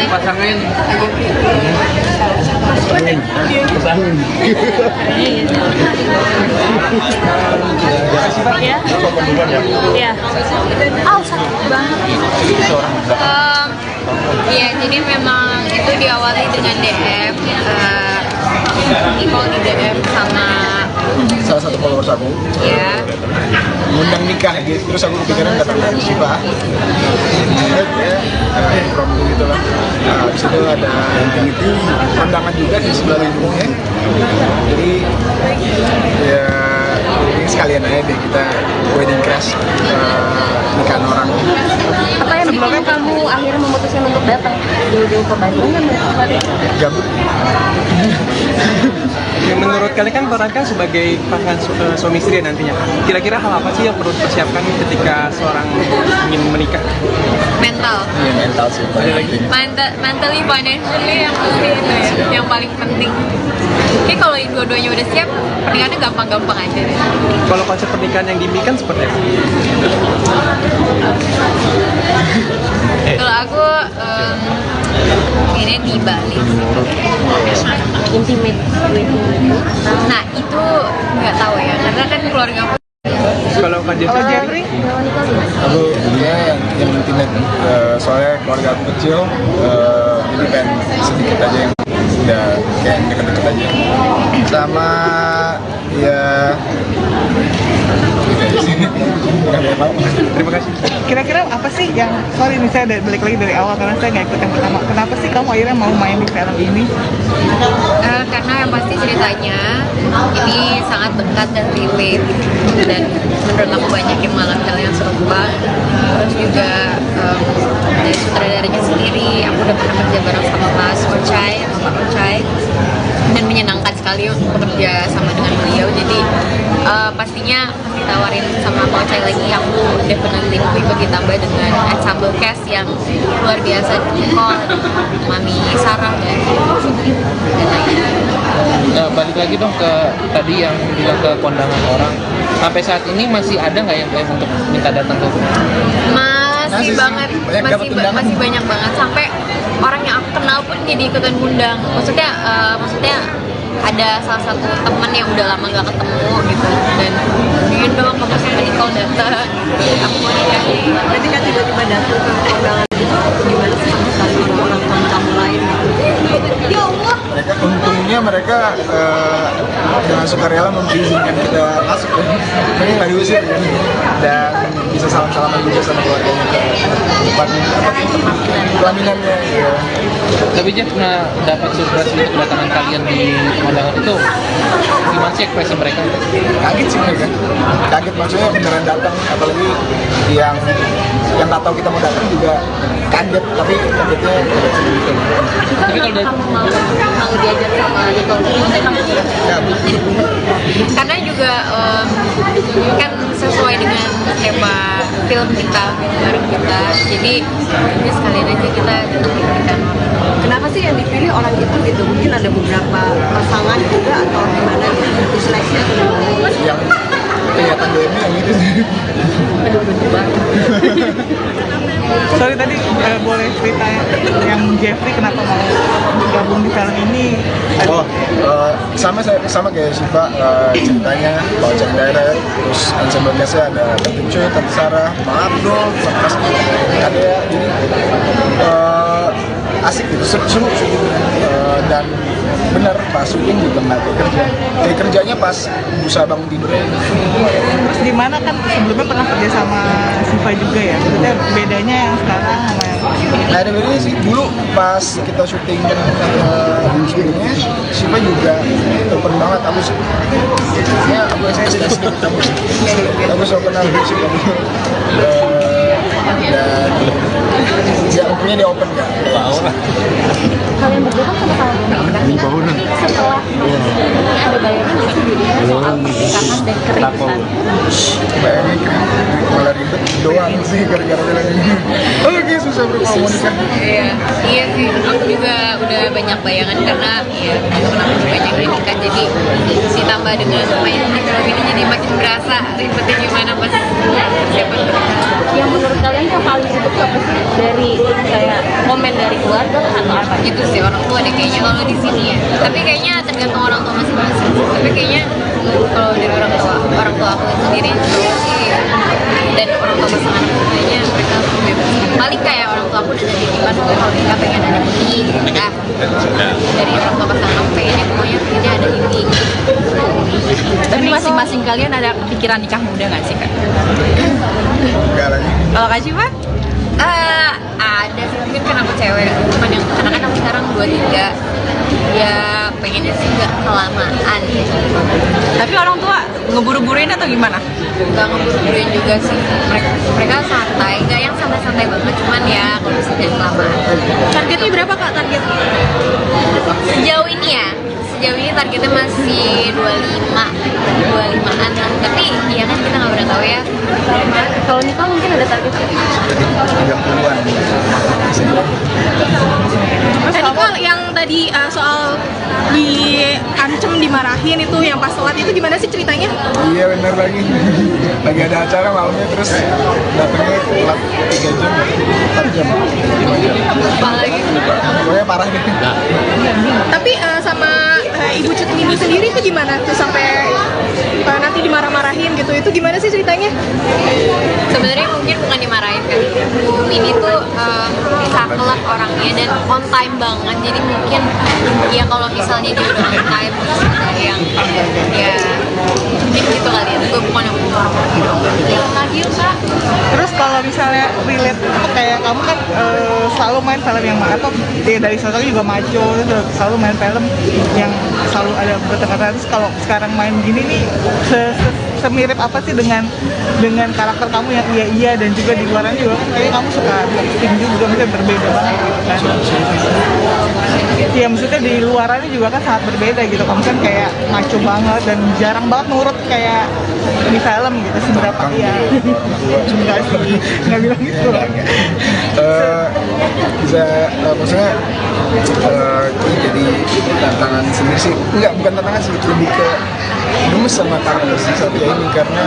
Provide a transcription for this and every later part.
dipasangin. Pasangin. Ya. Iya. Sakit banget. Iya, jadi memang itu diawali dengan DM. Nicole di DM sama Salah satu followers aku. ya. Ngundang nikah gitu, terus aku kepikiran datang dari Shiva. From gitu lah. Di situ ada Infinity, pandangan juga di sebelah lindungnya. Jadi ya ini sekalian aja deh kita wedding crash nikahan orang. Apa yang bikin kamu akhirnya memutuskan untuk datang jauh-jauh ke Bandung kan? Gabut. Menurut kalian kan peran kan sebagai pasangan suami istri nantinya. Kira-kira hal apa sih yang perlu dipersiapkan ketika seorang ingin menikah? Mental. Iya mental sih. Mentally, financially yang penting itu ya, yang paling penting. Oke, kalau dua-duanya udah siap, pernikahannya gampang-gampang aja deh. Kalau konsep pernikahan yang diimpikan seperti apa? Kalau aku ini di Bali. Intimate wedding. Nah itu nggak tahu ya, karena kan keluarga aku. Kalau Kak Jeffrey? Aku ya yang intimate. Soalnya keluarga aku kecil, jadi pengen sedikit aja yang udah kayak deket-deket aja. Sama ya Terima kasih. Kira-kira apa sih yang, sorry nih saya balik lagi dari awal karena saya nggak ikut yang pertama. Kenapa sih kamu akhirnya mau main di film ini? Karena yang pasti ceritanya ini sangat dekat dan relate, dan menurut aku banyak yang mengalami yang serupa. Terus juga dari sutradaranya sendiri, aku udah pernah kerja bareng sama Mas Ocai, Pak Ocai, dan menyenangkan sekali untuk bekerja sama dengan beliau. Jadi pastinya ditawarin sama Pak Ocai lagi, aku definitely mau ikut, ditambah dengan ensemble cast yang luar biasa, Nicole, Mami Sarah, dan lainnya. Balik lagi dong ke tadi yang bilang ke kondangan orang. Sampai saat ini masih ada nggak yang untuk minta datang ke rumah? Masih banget, masih banyak banget, sampai orang yang aku kenal pun jadi ikutan ngundang. Maksudnya ada salah satu teman yang udah lama gak ketemu gitu, dan ingin dong kamu sama Nicole datang, aku mau nikah. Berarti kan tiba-tiba datang ke undangan itu gimana sih sama orang-orang kamu lain? Ya Allah. Mereka dengan sukarela mengizinkan kita masuk, mereka nggak diusir ya. Dan bisa salam-salaman juga sama keluarganya ke tempatnya, pelaminannya ya. Tapi Jeff pernah dapat surprise untuk kedatangan kalian di kondangan itu, gimana sih ekspresi mereka? Kaget sih mereka, kaget maksudnya beneran datang, apalagi yang nggak tahu kita mau datang juga kaget, tapi kagetnya sedikit. Tapi kalau mau diajak sama Nicole, karena juga kan sesuai dengan tema film kita, bareng kita, jadi ini sekalian aja kita datang di pernikahan. Kenapa sih yang dipilih orang itu gitu? Mungkin ada beberapa pasangan juga atau gimana gitu? Seleksinya atau gimana? Yang kelihatan DM-nya yang itu sih. Aduh, bener banget. Sorry tadi boleh cerita yang Jeffrey kenapa mau gabung di film ini? Sama kayak Shiva, ceritanya bawa cek daerah, terus ensemble cast-nya ada Tante Cuy, Tante Sarah, Maaf dong, pas ada ya, jadi asik gitu, seru dan benar pas syuting juga nggak kayak kerjanya pas berusaha bangun tidurnya. Terus di mana kan sebelumnya pernah kerja sama Shiva juga ya? Maksudnya bedanya yang sekarang sama yang Nah ada bedanya sih, dulu pas kita syuting sebelumnya Shiva juga open banget, aku so kenal Shiva dan ya umumnya dia open kan. Kalian berdua kan sama-sama Ini bangunan. setelah ada bayangan nggak sih jadinya soal pernikahan dan keributan? Bayangin malah ribet doang sih gara-gara bilang ini. Oke, susah berkomunikasi. Iya sih, aku juga udah banyak bayangan karena ya teman-teman aku juga banyak yang nikah, jadi ditambah dengan main di film ini jadi makin berasa ribetnya gimana pas persiapan pernikahan. Yang menurut kalian yang paling ribet tuh apa sih dari kayak komen dari keluarga atau apa gitu sih orang tua deh kayaknya kalau di sini ya. Tapi kayaknya tergantung orang tua masing-masing. Tapi kayaknya kalau dari orang tua aku sendiri sih dan orang tua pasangan aku kayaknya mereka bebas. Paling kayak orang tua aku udah dari duluan gue kalau nikah pengen ada ini gitu kan. Dari orang tua pasangan aku pengennya pokoknya ini ada ini. Tapi masing-masing kalian ada pikiran nikah muda nggak sih kak? Enggak lagi. Kalau kak Syifa? Ada sih mungkin karena aku cewek cuman yang karena kan aku sekarang 23 ya pengennya sih nggak kelamaan gitu. Tapi orang tua ngeburu-buruin atau gimana? Nggak ngeburu-buruin juga sih mereka santai nggak yang santai-santai banget cuman ya kalau bisa jangan kelamaan. Targetnya berapa kak targetnya? Sejauh ini targetnya masih 25-an lah tapi ya kan kita nggak pernah tahu ya. Kalau nikah mungkin ada target 30-an. Tadi kak yang tadi soal diancem dimarahin itu yang pas sholat itu gimana sih ceritanya? Iya bener lagi. Lagi ada acara malamnya terus datangnya telat 3 jam, 4 jam, 5 jam. apalagi Pokoknya parah deh. Tapi sama ibu cuti ini sendiri itu gimana tuh sampai nanti dimarah-marahin gitu? Itu gimana sih ceritanya? sebenarnya mungkin bukan dimarahin kan ini tuh bisa kelak orangnya dan on time banget jadi mungkin ya kalau misalnya dia udah on time terus ada yang ya mungkin gitu kali ya gue bukan yang lagi kak. Terus kalau misalnya relate itu kayak kamu kan selalu main film yang atau dari sosok juga maco terus selalu main film yang selalu ada bertengkar. Terus kalau sekarang main gini nih semirip apa sih dengan karakter kamu yang iya dan juga di luaran juga kayak kamu suka boxing juga maksudnya berbeda banget gitu kan. Iya maksudnya di luarannya juga kan sangat berbeda gitu. Kamu kan kayak maco banget dan jarang banget nurut kayak di film gitu seberapa ya. Enggak sih, nggak bilang gitu. Bisa maksudnya jadi tantangan sendiri sih. Enggak, bukan tantangan sih, lebih ke gemes sama karakter si Satya ini karena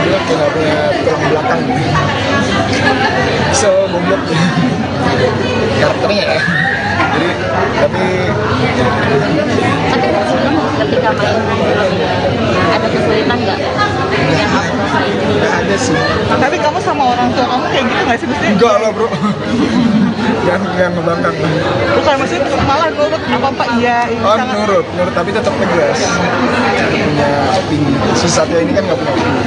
dia kayak punya tulang belakang gitu. So goblok karakternya ya. Jadi tapi ketika main ada kesulitan nggak yang aku rasain? nggak ada sih. Tapi kamu sama orang tua kamu kayak gitu nggak sih maksudnya? Enggak lah bro. Jangan ngebangkang. Bukan maksudnya malah nurut apa iya ini Oh sangat nurut tapi tetap tegas. Punya opini. Si Satya ini kan nggak punya opini.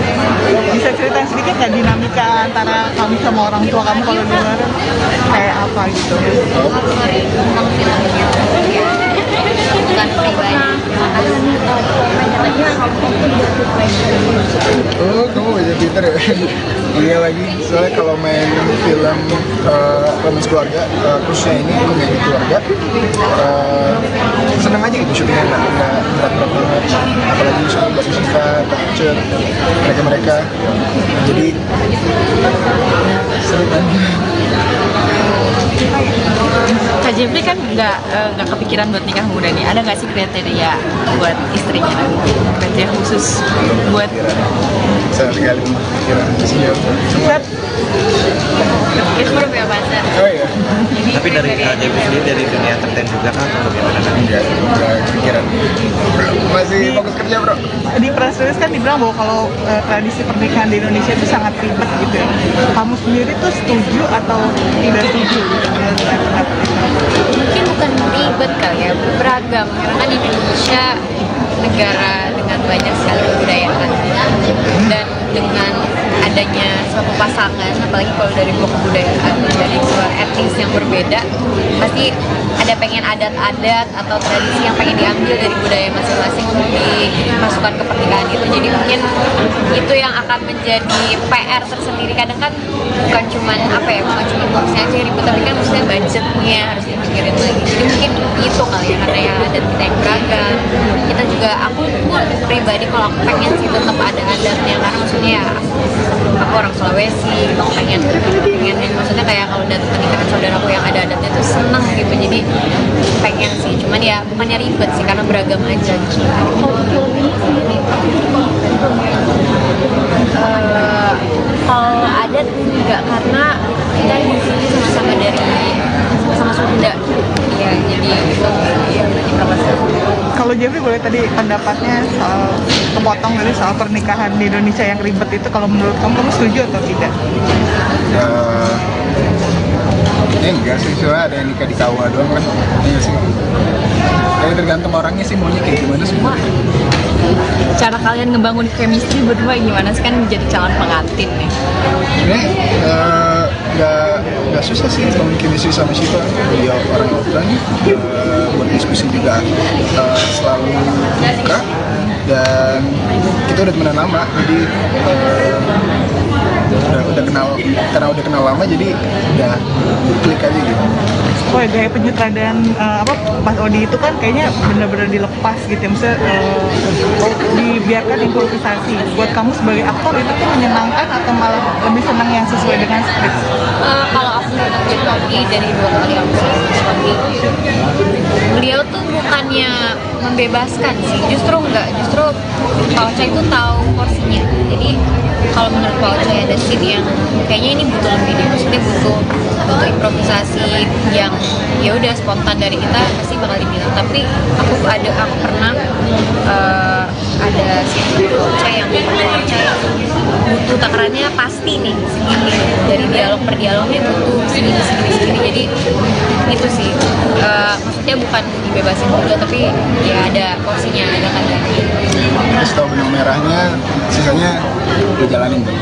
bisa ceritain sedikit nggak dinamika antara kamu sama orang tua kamu kalau di luar kayak apa gitu? Tentang filmnya ya bukan pribadi. Oh, kamu baca Twitter ya? Iya lagi, soalnya kalau main film romance keluarga, khususnya ini komedi keluarga, seneng aja gitu syutingnya nggak berat-berat banget, apalagi syuting dari Syifa, Takcet, mereka, jadi seru kan? Kak Jeffrey kan nggak kepikiran buat nikah muda nih. Ada nggak sih kriteria buat istrinya nanti? Kriteria khusus buat Saya sekali pikiran siap. Itu belum ya pacar. Oh iya, Tapi dari JB sendiri dari dunia entertain juga kan atau gimana kan? enggak kepikiran. Masih fokus kerja bro. Di press release kan dibilang bahwa kalau tradisi pernikahan di Indonesia itu sangat ribet gitu ya. Kamu sendiri tuh setuju atau tidak setuju gitu dengan pendapat itu? Mungkin bukan ribet kali ya, beragam karena kan Indonesia negara dengan banyak sekali kebudayaan dan dengan adanya suatu pasangan apalagi kalau dari dua kebudayaan dari dua etnis yang berbeda pasti ada pengen adat-adat atau tradisi yang pengen diambil dari budaya masing-masing untuk dimasukkan ke pernikahan itu. Jadi mungkin itu yang akan menjadi PR tersendiri. Kadang kan bukan cuman apa ya, bukan cuma boxnya aja ribet, tapi kan maksudnya budgetnya harus dipikirin lagi. Jadi mungkin itu kali ya, karena ya adat kita yang beragam. Kita juga, aku pribadi kalau aku pengen sih tetap ada adatnya, karena maksudnya ya aku orang Sulawesi, gitu, aku pengen maksudnya kayak kalau datang pernikahan saudaraku yang ada adatnya tuh seneng gitu. Jadi pengen sih, cuman ya bukannya ribet sih karena beragam aja gitu. Kalau adat enggak, karena kita di sini sama-sama Sunda ya, jadi itu informasi. Kalau Jeffrey boleh tadi pendapatnya soal kepotong dari soal pernikahan di Indonesia yang ribet itu, kalau menurut kamu setuju atau tidak? Enggak sih, soalnya ada yang nikah di KUA doang kan. Iya sih. Kayak tergantung orangnya sih maunya kayak gimana semua. Cara kalian ngebangun chemistry berdua gimana sih, kan menjadi calon pengantin nih? Nggak susah sih bangun chemistry sama Shiva. Dia orang open, buat diskusi juga selalu buka, dan kita udah temenan lama, jadi udah kenal, karena udah kenal lama jadi udah klik aja gitu. Oh ya, gaya penyutradaran Mas Odi itu kan kayaknya benar-benar dilepas gitu ya, maksudnya dibiarkan improvisasi. Buat kamu sebagai aktor itu tuh menyenangkan atau malah lebih senang yang sesuai dengan skrip? Kalau aku nonton Odi dari 2 kali aku suami, beliau tuh bukannya membebaskan sih, justru enggak, justru Pak Ocha itu tahu porsinya. Jadi kalau menurut Pak Ocha ada scene yang kayaknya ini butuh lebih deh, maksudnya butuh improvisasi yang ya udah spontan dari kita, pasti bakal dibilang. Tapi aku pernah ada scene Pak Ocha yang butuh takarannya pasti nih segini, dari dialog per dialognya butuh segini. Jadi itu sih, maksudnya bukan dibebasin juga, tapi ya ada porsinya, ada kadarnya. Terus tahu benang merahnya, sisanya udah jalanin tuh.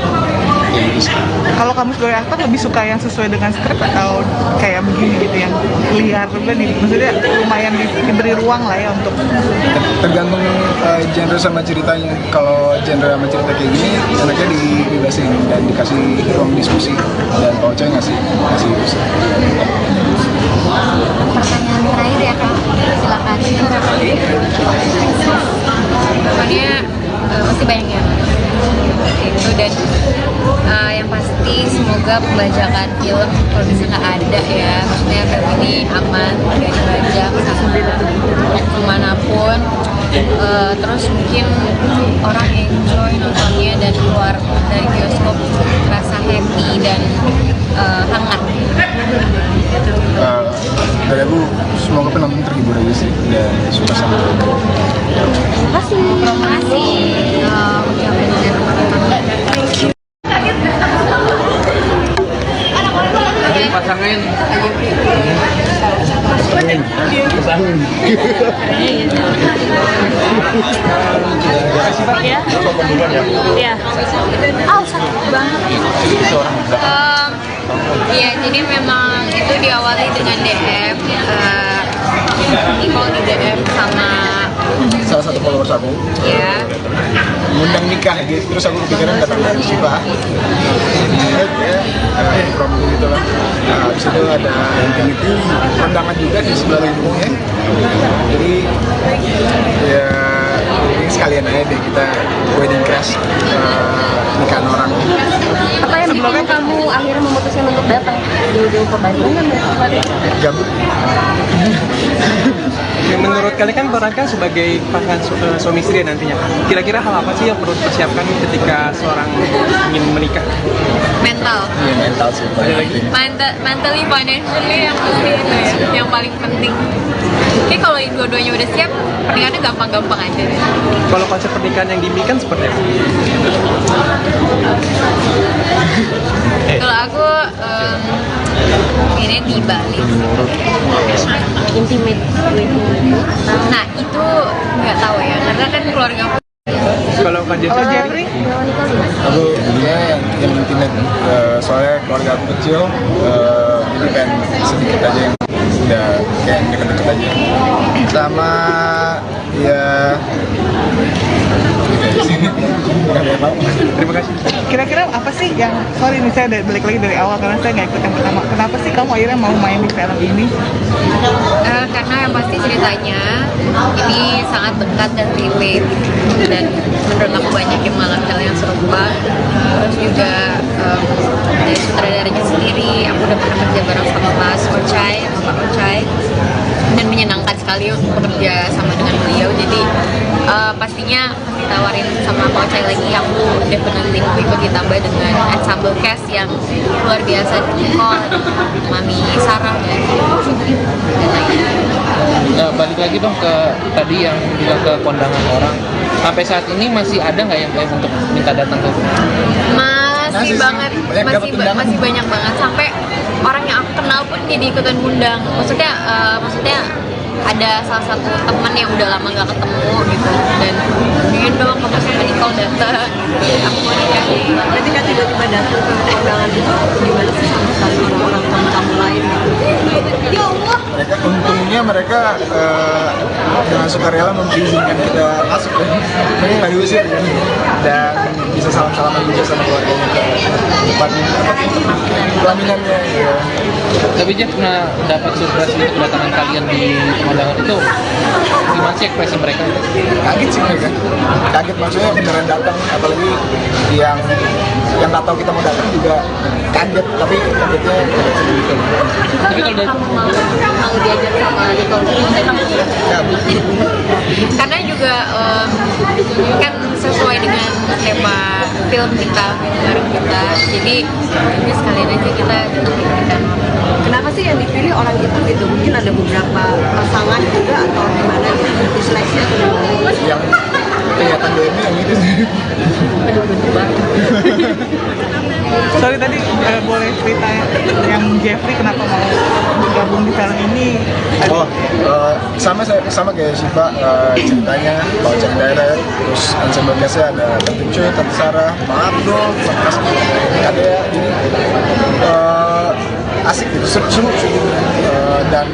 Kalau kamu sebagai aktor lebih suka yang sesuai dengan skrip atau kayak begini gitu yang liar juga nih, maksudnya lumayan diberi ruang lah ya untuk Tergantung genre sama ceritanya. Kalau genre sama cerita kayak gini, enaknya dibebasin dan dikasih ruang diskusi, dan Pak Ocha ngasih diskusi. Pertanyaan terakhir ya Kak, silakan. Pokoknya masih banyak yang itu, dan yang pasti semoga pembajakan film kalau bisa nggak ada ya, maksudnya film ini aman, nggak dibajak kemanapun. Terus mungkin orang enjoy nontonnya dan keluar dari bioskop rasa happy dan hangat. Dari aku, semoga penonton terhibur aja sih dan suka sama film. Terima kasih. Pasangin. Ya. Sakit banget. Iya, jadi memang itu diawali dengan DM. Nicole di DM sama Salah satu followers aku ya. ngundang nikah gitu, terus aku kepikiran datang dari Shiva. Promo gitu lah. Nah, habis itu ada infinity undangan juga di sebelah hidungnya. Jadi ya ini sekalian aja deh kita wedding crash nikahan orang. Apa yang bikin kamu akhirnya memutuskan untuk datang jauh-jauh ke Bandung? Gabut. Menurut kalian kan perankan sebagai pasangan suami istri nantinya, kira-kira hal apa sih yang perlu dipersiapkan ketika seorang ingin menikah? Mental. Iya, mental sih. Mentally, financially yang pasti itu ya, yang paling penting. Jadi kalau dua-duanya udah siap, pernikahannya gampang-gampang aja deh. Kalau konsep pernikahan yang diimpikan seperti apa? Kalau aku ini di Bali. Intimate. Nah itu nggak tahu ya, karena kan keluarga aku. Kalau Kak Jeffrey? Aku ya yang intimate, soalnya keluarga aku kecil, jadi kan sedikit aja yang udah kayak deket-deket aja. Sama ya Terima kasih. kira-kira apa sih yang, sorry nih saya balik lagi dari awal karena saya nggak ikut yang pertama, kenapa sih kamu akhirnya mau main di film ini? Karena yang pasti ceritanya ini sangat dekat dan relate, dan menurut aku banyak yang mengalami hal yang serupa. Terus juga dari sutradaranya sendiri, aku udah pernah kerja bareng sama Mas Ochai, Pak Ochai. dan menyenangkan sekali bekerja sama dengan beliau. Jadi pastinya ditawarin sama Pak Chai lagi, aku definitely mau ikut ditambah dengan ensemble cast yang luar biasa, Nicole, Mami Sarah dan lainnya. Balik lagi dong ke tadi yang bilang ke kondangan orang. Sampai saat ini masih ada nggak yang untuk minta datang ke rumah? Masih banget, masih banyak banget, sampai orang yang aku kenal pun jadi ikutan ngundang. Maksudnya ada salah satu teman yang udah lama nggak ketemu gitu, dan pengen dong kamu sama Nicole datang, aku mau nikah. Berarti kan tiba-tiba datang ke undangan itu gimana sih sama sekali orang-orang tamu lain gitu? Ya Allah. Mereka dengan sukarela mengizinkan kita masuk kan, mereka nggak diusir kan, dan bisa salam-salaman juga sama keluarganya ke tempat pelaminannya ya. Tapi Jeff pernah dapat surprise untuk kedatangan kalian di kondangan itu, gimana sih ekspresi mereka? Kaget sih mereka, kaget maksudnya beneran datang, apalagi yang nggak tahu kita mau datang juga kaget, tapi kagetnya sedikit. Tapi kalau dari Mau diajak sama Nicole Ya, karena juga kan sesuai dengan tema film kita, bareng kita, jadi ya sekalian aja kita datang. Kenapa sih yang dipilih orang itu gitu? Mungkin ada beberapa pasangan juga atau gimana gitu? Diseleksinya atau gimana? yang kelihatan DM yang itu sih. Sorry tadi boleh cerita yang Jeffrey kenapa mau bergabung di film ini? Oh, sama kayak Shiva, ceritanya Pak Chai Direct, terus ensemble cast-nya ada Tante Cuy, Tante Sarah, Pak Abdul, Pak Mas, ada ya, jadi asik gitu, seru dan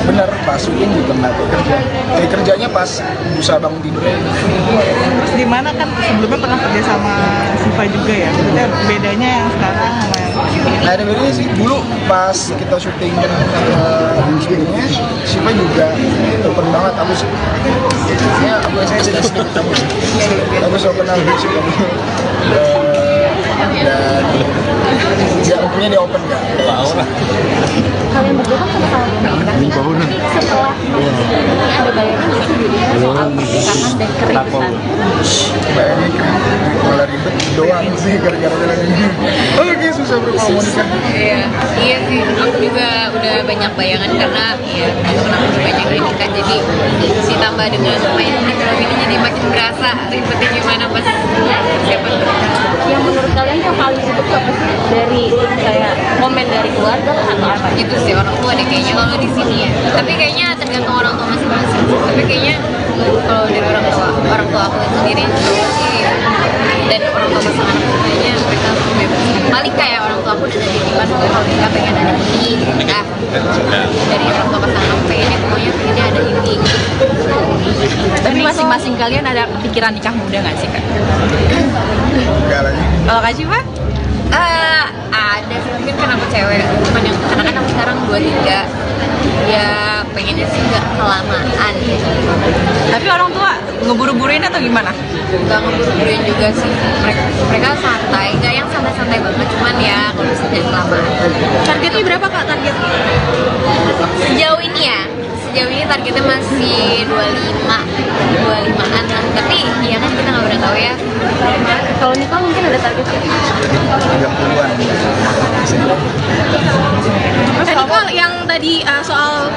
benar pas syuting juga nggak kerja. Jadi kerjanya pas bisa bangun tidur. Terus di mana kan sebelumnya pernah kerja sama Shiva juga ya? Maksudnya bedanya yang sekarang sama yang Nah, ada bedanya sih, dulu pas kita syuting syutingnya, Shiva juga open banget, aku sih. Ya, aku sedikit kamu. Aku so kenal Shiva. Dan ya umumnya dia open kan. Kalian berdua kan sama-sama menikah, tapi setelah ini ada bayangan nggak sih jadinya soal pernikahan dan keributan? Bayangin malah ribet doang sih gara-gara bilang ini. Oke, susah bro kalau mau nikah. Iya sih, aku juga udah banyak bayangan karena ya temen-temen aku banyak yang nikah, jadi ditambah dengan main di film ini jadi makin berasa ribetnya gimana pas siapa Yang menurut kalian yang paling ribet tuh apa sih? Dari kayak komen dari keluarga atau apa? itu sih orang tua deh kayaknya kalau di sini ya, tapi kayaknya tergantung orang tua masing-masing. Tapi kayaknya kalau dari orang tua aku sendiri cowok sih, dan orang tua pasangan aku kayaknya mereka bebas. Paling kayak orang tua aku udah dari depan gue kalau nikah pengen ada ini nikah, dari orang tua pasangan aku pengennya pokoknya pengennya ada ini. Tapi masing-masing kalian ada pikiran nikah muda nggak sih, Kak? Enggak lagi. Kalau Kak Shiva? Ada sih, mungkin karena aku cewek, cuman yang karena kan aku sekarang 23, ya pengennya sih nggak kelamaan ya. Tapi orang tua ngeburu-buruin atau gimana? Nggak ngeburu-buruin juga sih, mereka santai, nggak yang santai-santai banget, cuman ya kalau bisa jangan kelamaan. Targetnya berapa, Kak? Target? Sejauh ini targetnya masih 25-an lah, tapi ya kan kita nggak pernah tahu ya. Kalau nikah mungkin ada targetnya. 30-an. Nicole, yang tadi soal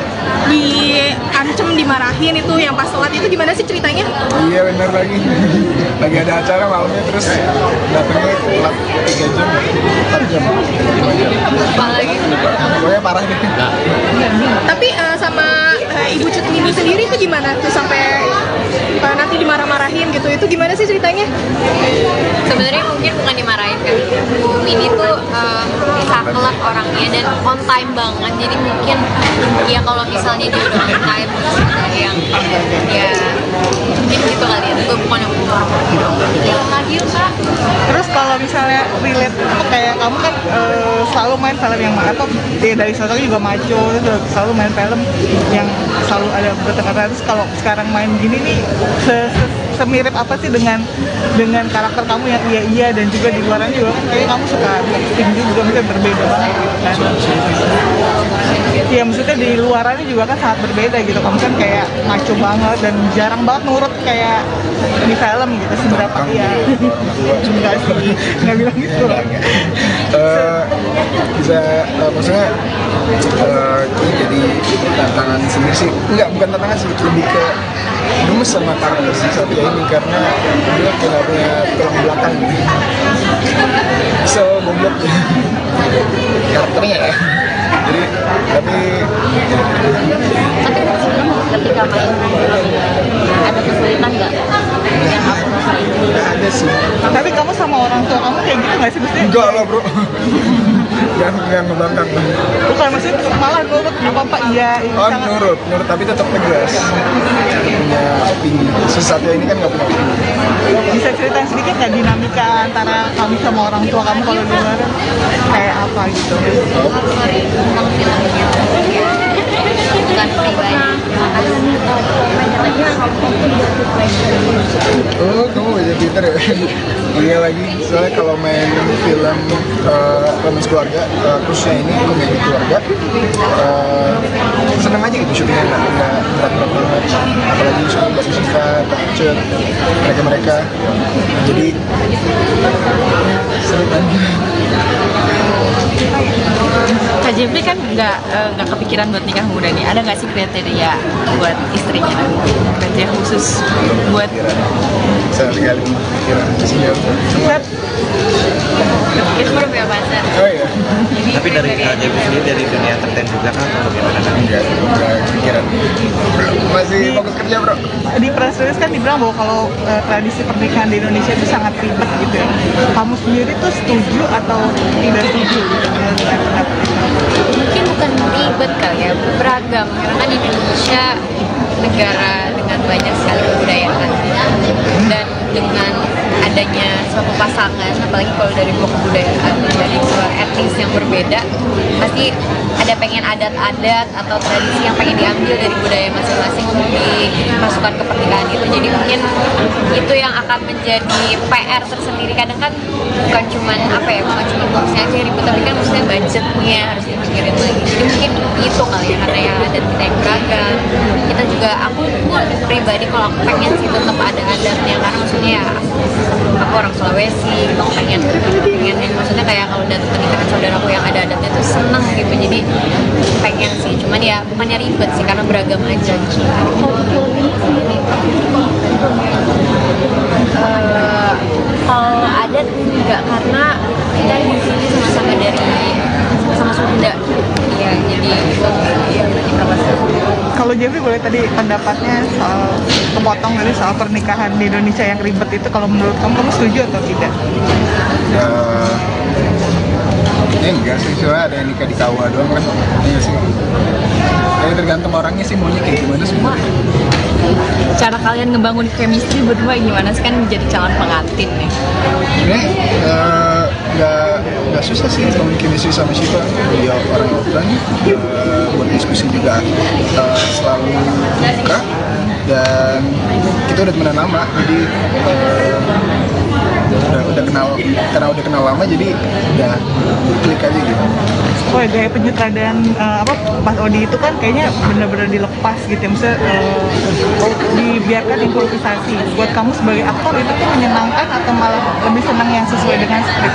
diancem, dimarahin itu yang pas sholat itu gimana sih ceritanya? Iya bener lagi. Lagi ada acara malamnya terus datangnya telat 3 jam, 4 jam, 5 jam. Apalagi Pokoknya parah deh. Tapi sama Ibu Cut Mini sendiri itu gimana tuh sampai nanti dimarah-marahin gitu? Itu gimana sih ceritanya? sebenarnya mungkin bukan dimarahin kan, Bu Mini tuh saklek orangnya dan on time banget, jadi mungkin ya kalau misalnya dia udah on time terus ada yang ya mungkin gitu kali ya, gue bukan yang lagi Kak. Terus kalau misalnya relate kayak kamu kan selalu main film yang apa dari sosok juga maco, terus selalu main film yang selalu ada bertengkar. Terus kalau sekarang main gini nih semirip apa sih dengan karakter kamu yang iya dan juga di luaran juga kayaknya kamu suka acting juga, misalnya berbeda banget kan. ya maksudnya di luarannya juga kan sangat berbeda gitu. Kamu kan kayak maco banget dan jarang banget nurut kayak di film gitu. Seberapa ya? Enggak sih, nggak bilang gitu. Bisa maksudnya jadi tantangan sendiri sih. Enggak, bukan tantangan sih, lebih ke gemes sama karakter si Satya ini karena dia kayak punya tulang belakang gitu. So goblok karakternya ya. Jadi tapi Ketika main ada kesulitan nggak yang aku rasain? nggak ada sih. Tapi kamu sama orang tua kamu kayak gitu nggak sih? Maksudnya Enggak lah bro. yang ngebangkang. bukan maksudnya malah nurut apa iya. Oh nurut tapi tetap tegas. Punya opini. Si Satya ini kan nggak punya opini. Bisa cerita sedikit nggak dinamika antara kamu sama orang tua kamu kalau di luar kayak apa gitu? Tentang filmnya bukan pribadi. Oh, kamu baca Twitter ya? Iya lagi, soalnya kalau main film romance keluarga, khususnya ini komedi keluarga, seneng aja gitu syutingnya, nggak berat-berat banget. Apalagi syuting Mbak Siska, Cut, mereka-mereka. Jadi seru kan? Kak Jeffrey kan nggak kepikiran buat nikah muda nih. Ada nggak sih kriteria buat istrinya nanti? Kriteria khusus buat Saya sekali kira isinya. Itu kebebasan. Oh iya, Tapi dari Kak Jeffrey sendiri dari dunia entertain juga kan atau bagaimana? enggak kepikiran. Masih fokus kerja bro. Di press release kan dibilang bahwa kalau tradisi pernikahan di Indonesia itu sangat ribet gitu ya. Kamu sendiri tuh setuju atau tidak setuju gitu dengan pendapat itu? Mungkin bukan ribet kali ya, beragam karena kan Indonesia negara dengan banyak sekali kebudayaan dan dengan adanya suatu pasangan, apalagi kalau dari dua kebudayaan dari dua etnis yang berbeda, pasti ada pengen adat-adat atau tradisi yang pengen diambil dari budaya masing-masing untuk dimasukkan ke pernikahan itu. Jadi mungkin itu yang akan menjadi PR tersendiri. Kadang kan bukan cuman apa ya, bukan cuma boxnya aja ribet, tapi kan maksudnya budgetnya harus dipikirin lagi. Jadi mungkin itu kali ya, karena ya adat kita yang beragam. Kita juga, aku pun pribadi kalau aku pengen sih tetap ada adatnya, karena maksudnya ya aku orang Sulawesi, aku pengen yang maksudnya kayak kalau datang pernikahan saudaraku yang ada adatnya tuh seneng gitu. Jadi pengen sih, cuman ya bukannya ribet sih karena beragam aja gitu. Kalau adat enggak, karena kita di sini sama-sama dari sama Sunda ya, jadi itu Kalau Jeffrey boleh tadi pendapatnya soal kepotong dari soal pernikahan di Indonesia yang ribet itu, kalau menurut kamu setuju atau tidak? Ya enggak sih, soalnya ada yang nikah di KUA doang kan. Iya sih. Kayak tergantung orangnya sih maunya kayak gimana semua. cara kalian ngebangun chemistry berdua gimana sih, kan menjadi calon pengantin nih? Ini nggak susah sih bangun chemistry sama Shiva. Dia orang open, buat diskusi juga selalu buka, dan kita udah temenan lama, jadi udah kenal, karena udah kenal lama jadi udah klik aja gitu. Oh ya, gaya penyutradaraan Mas Odi itu kan kayaknya benar-benar dilepas gitu ya, maksudnya dibiarkan improvisasi. Buat kamu sebagai aktor itu tuh menyenangkan atau malah lebih senang yang sesuai dengan skrip?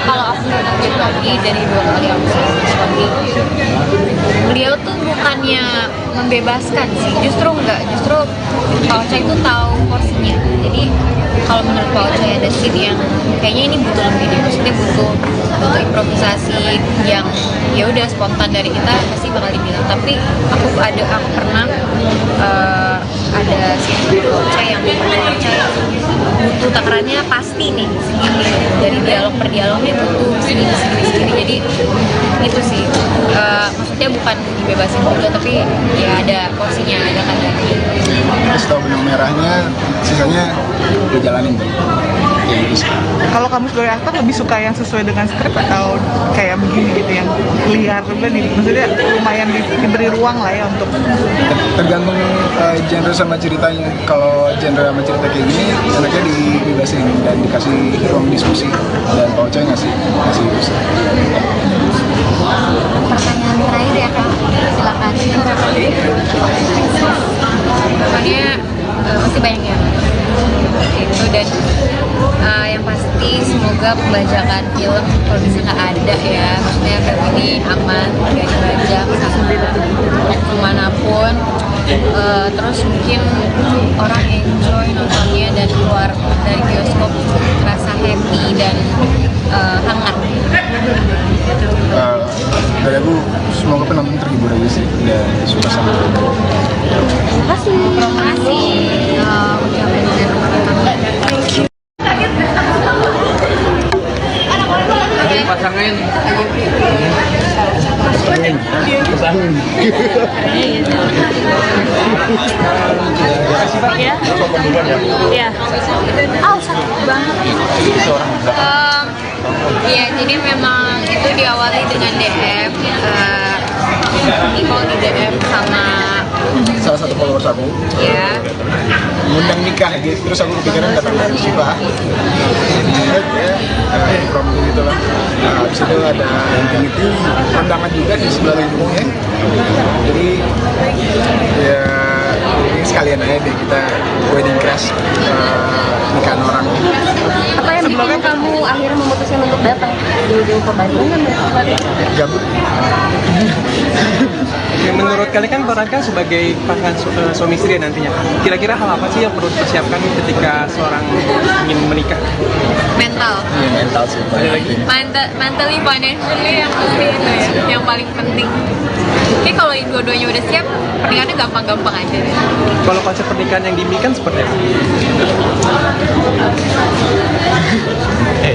Kalau aku nonton lagi dari 2 kali aku suami, beliau tuh bukannya membebaskan sih, justru enggak, justru Pak Ocha itu tahu porsinya. Jadi kalau menurut Pak Ocha ada scene yang kayaknya ini butuh lebih deh, maksudnya butuh improvisasi yang ya udah spontan dari kita pasti bakal dibilang. Tapi aku pernah ada scene Pak Ocha yang Pak Ocha butuh takarannya pasti nih segini, dari dialog per dialognya butuh segini. Jadi itu sih maksudnya bukan dibebasin juga, tapi ya ada porsinya, ada kadarnya. Terus tahu benang merahnya, sisanya udah jalanin tuh. Kayak gitu sih. Kalau kamu sebagai aktor lebih suka yang sesuai dengan skrip atau kayak begini gitu yang liar nih? Maksudnya lumayan diberi ruang lah ya untuk Tergantung genre sama ceritanya. Kalau genre sama cerita kayak gini, enaknya dibebasin dan dikasih ruang diskusi, dan Pak Ocha ngasih itu sih. Pertanyaan terakhir ya Kak, dan yang pasti semoga pembajakan film kalau bisa nggak ada ya, maksudnya film ini aman, nggak dibajak sama kemanapun. Terus mungkin orang enjoy nontonnya dan keluar dari bioskop rasa happy dan hangat. Dari aku semoga penonton terhibur aja sih dan suka sama film. Terima kasih. Pasangan Ya. Sakit banget. Iya, jadi memang itu diawali dengan DM. Nicole di DM sama Salah satu followers aku ya. ngundang nikah gitu, terus aku kepikiran datang dari Shiva ya promo gitu lah. Habis itu ada Infinity undangan juga di sebelah lingkungnya, jadi ya ini sekalian aja deh kita wedding crash nikahan orang. Apa yang bikin kamu akhirnya memutuskan untuk datang jauh-jauh ke Bandung kan? Gabut. Oke, menurut kalian kan perankan sebagai pasangan suami istri nantinya. Kira-kira hal apa sih yang perlu dipersiapkan ketika seorang ingin menikah? Mental. Iya, mental sih. Mentally, financially yang penting itu ya, yang paling penting. Oke, kalau dua-duanya udah siap, pernikahannya gampang-gampang aja deh. Kalau konsep pernikahan yang diimpikan seperti apa?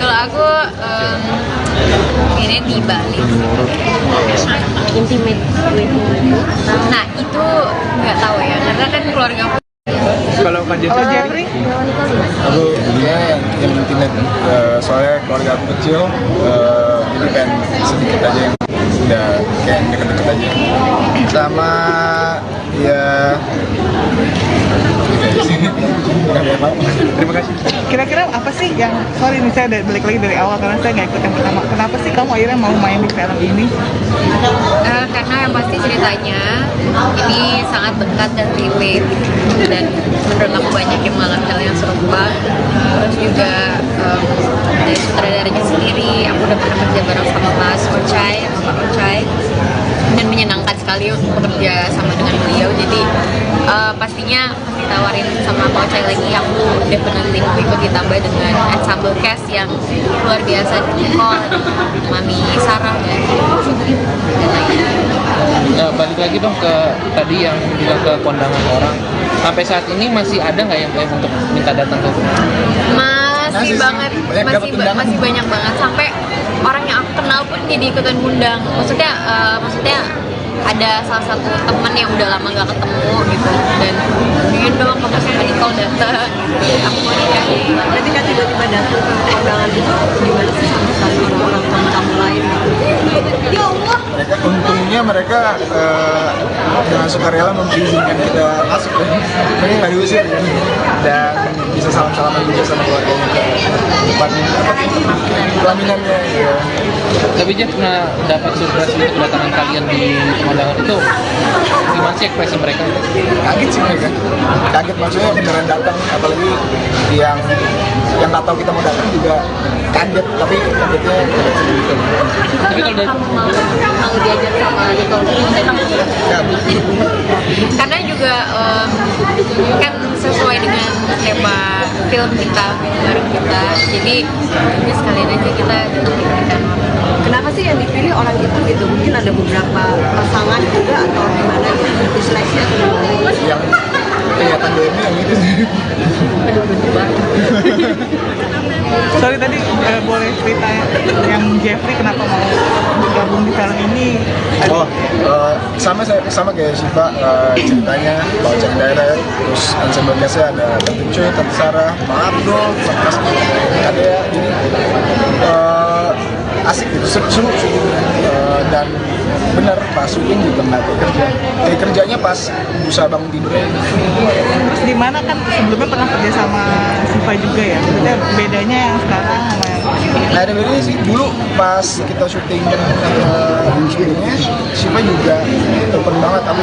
Kalau aku ini di Bali. Intimate wedding. Nah itu nggak tahu ya, karena kan keluarga aku. Kalau Kak Jeffrey? Aku yang intimate, soalnya keluarga aku kecil, jadi pengen sedikit aja yang udah kayak deket-deket aja. Sama ya Terima kasih. Kira-kira apa sih yang, sorry nih saya balik lagi dari awal karena saya nggak ikut yang pertama. Kenapa sih kamu akhirnya mau main di film ini? Karena yang pasti ceritanya ini sangat dekat dan relate, dan menurut aku banyak yang mengalami hal yang serupa. Terus juga dari sutradaranya sendiri, aku udah pernah kerja bareng sama Mas Ocai, Bapak Ocai, dan menyenangkan sekali bekerja sama dengan beliau. Jadi pastinya pas ditawarin sama Pak Ocai lagi, aku definitely mau ikut, ditambah dengan ensemble cast yang luar biasa, Nicole, Mami Sarah, dan Fitri, dan lainnya. Nah, balik lagi dong ke tadi yang bilang ke kondangan orang. Sampai saat ini masih ada nggak yang untuk minta datang ke rumah? Masih banget, masih banyak banget, sampai orang yang aku kenal pun jadi ikutan ngundang. Maksudnya ada salah satu temen yang udah lama gak ketemu gitu, dan ingin dong kamu sama Nicole datang, aku mau nikah. Berarti kan tiba-tiba datang ke undangan itu gimana sih sama sekali orang-orang tamu-tamu lain gitu? Ya Allah. Mereka dengan sukarela mengizinkan kita masuk, ini nggak diusir kan? Dan bisa salam-salaman juga sama keluarganya ke depan pelaminannya ya. Tapi Jeff pernah dapat surprise untuk kedatangan kalian di pemandangan itu, gimana sih ekspresi mereka? Kaget sih mereka, kaget maksudnya beneran datang, apalagi yang nggak tahu kita mau datang juga kaget, tapi kagetnya gitu. Tapi kalau dari Mau diajak sama Nicole, Ya, karena juga kan sesuai dengan tema film kita, bareng kita, jadi ya sekalian aja kita datang. Kenapa sih yang dipilih orang itu gitu? Mungkin ada beberapa pasangan juga atau gimana gitu? Diseleksi atau gimana? yang kelihatan DM yang itu sih. Sorry tadi boleh cerita yang Jeffrey kenapa mau bergabung di film ini? Sama kayak Shiva, ceritanya Pak Ocak Direct, terus ensemble cast-nya ada Tante Cuy, Tante Sarah, Bang Abdul, Mas ada ya, jadi asik gitu, seru dan bener pas syuting juga nggak kerja, kerjanya pas bisa bangun tidur. Terus di mana kan sebelumnya pernah kerja sama Siva juga ya? Maksudnya bedanya yang sekarang sama yang Nah ada bedanya sih, dulu pas kita syuting sebelumnya, Shiva juga open banget, aku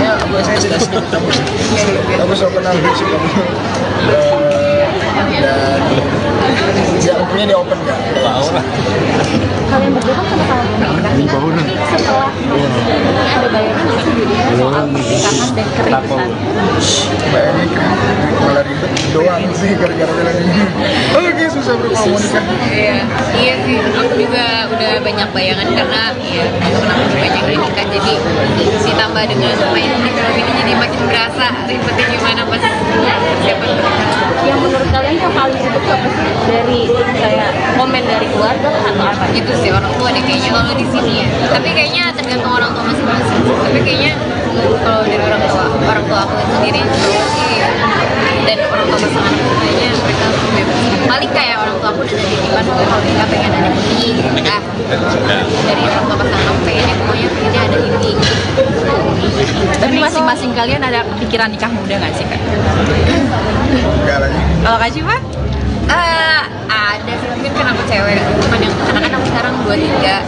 ya, aku saya sedikit aku so kenal Shiva. dan ya untungnya dia open kan. Kalian berdua kan sama-sama menikah. Setelah ada bayangan nggak sih jadinya soal pernikahan dan keributan? Bayangin kan malah ribet doang sih gara-gara bilang ini. Oke, susah bro kalau mau nikah. Iya sih, aku juga udah banyak bayangan karena ya temen aku juga banyak yang nikah, jadi ditambah dengan main di film ini jadi makin berasa ribetnya gimana pas persiapan pernikahan. Yang menurut kalian yang paling ribet apa sih dari kayak komen dari keluarga atau apa? Itu sih orang tua deh kayaknya kalau di sini ya, tapi kayaknya tergantung orang tua masing-masing. Tapi kayaknya kalau dari orang tua aku sendiri cowok sih dan orang tua pasangan aku kayaknya mereka bebas. Paling kayak orang tua aku udah dari gimana kalau nikah pengen ada ini gitu kan. Dari orang tua pasangan aku pengennya pokoknya pengennya ada ini. Tapi masing-masing kalian ada kepikiran nikah muda nggak sih, Kak? Enggak lagi. Kalau Kak Civa? Ada sih, mungkin kan aku cewek, cuman yang anak-anak aku sekarang 23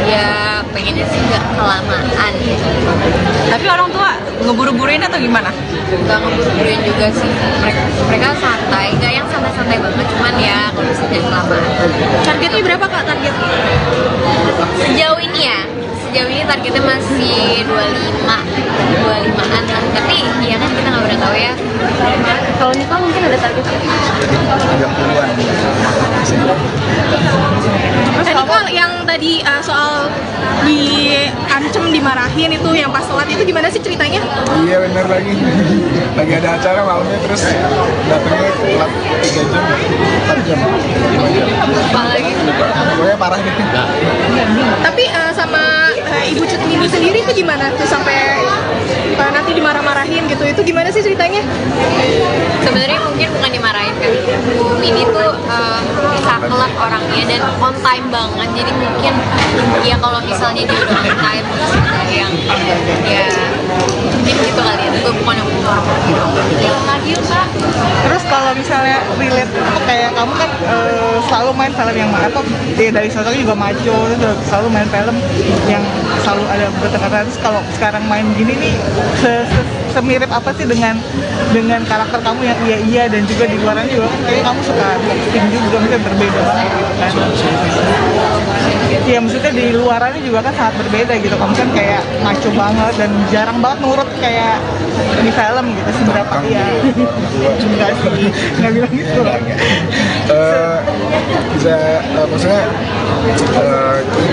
ya pengennya sih nggak kelamaan ya. Tapi orang tua ngeburu-buruin atau gimana? Nggak ngeburu-buruin juga sih, mereka santai, nggak yang santai-santai banget, cuman ya kalau bisa jangan kelamaan. Targetnya berapa Kak targetnya? Sejauh ini targetnya masih 25-an lah, tapi ya kan kita nggak pernah tahu ya. Kalau nikah mungkin ada targetnya. 30-an. Tadi Kak yang tadi soal diancem dimarahin itu yang pas sholat itu gimana sih ceritanya? Iya bener lagi. Lagi ada acara malamnya terus datangnya telat 3 jam, 4 jam, 5 jam. Apalagi Pokoknya parah gitu. Tapi sama Ibu Cut Mini sendiri itu gimana tuh sampai nanti dimarah-marahin gitu? Itu gimana sih ceritanya? sebenarnya mungkin bukan dimarahin kan, Bu Mini tuh saklek orangnya dan on time banget, jadi mungkin ya kalau misalnya dia udah on time terus ada yang ya mungkin gitu kali ya, itu bukan yang yang lagi Kak. Terus kalau misalnya relate kayak kamu kan selalu main film yang atau dari sosoknya juga maco, terus selalu main film yang selalu ada bertengkar. Terus kalau sekarang main gini nih semirip apa sih dengan karakter kamu yang iya dan juga di luarnya juga kan kayaknya kamu suka acting juga, mungkin berbeda banget gitu kan. Iya maksudnya di luarannya juga kan sangat berbeda gitu, kamu kan kayak maco banget dan jarang banget nurut kayak di film gitu. Seberapa ya enggak sih, nggak bilang gitu lah. Bisa maksudnya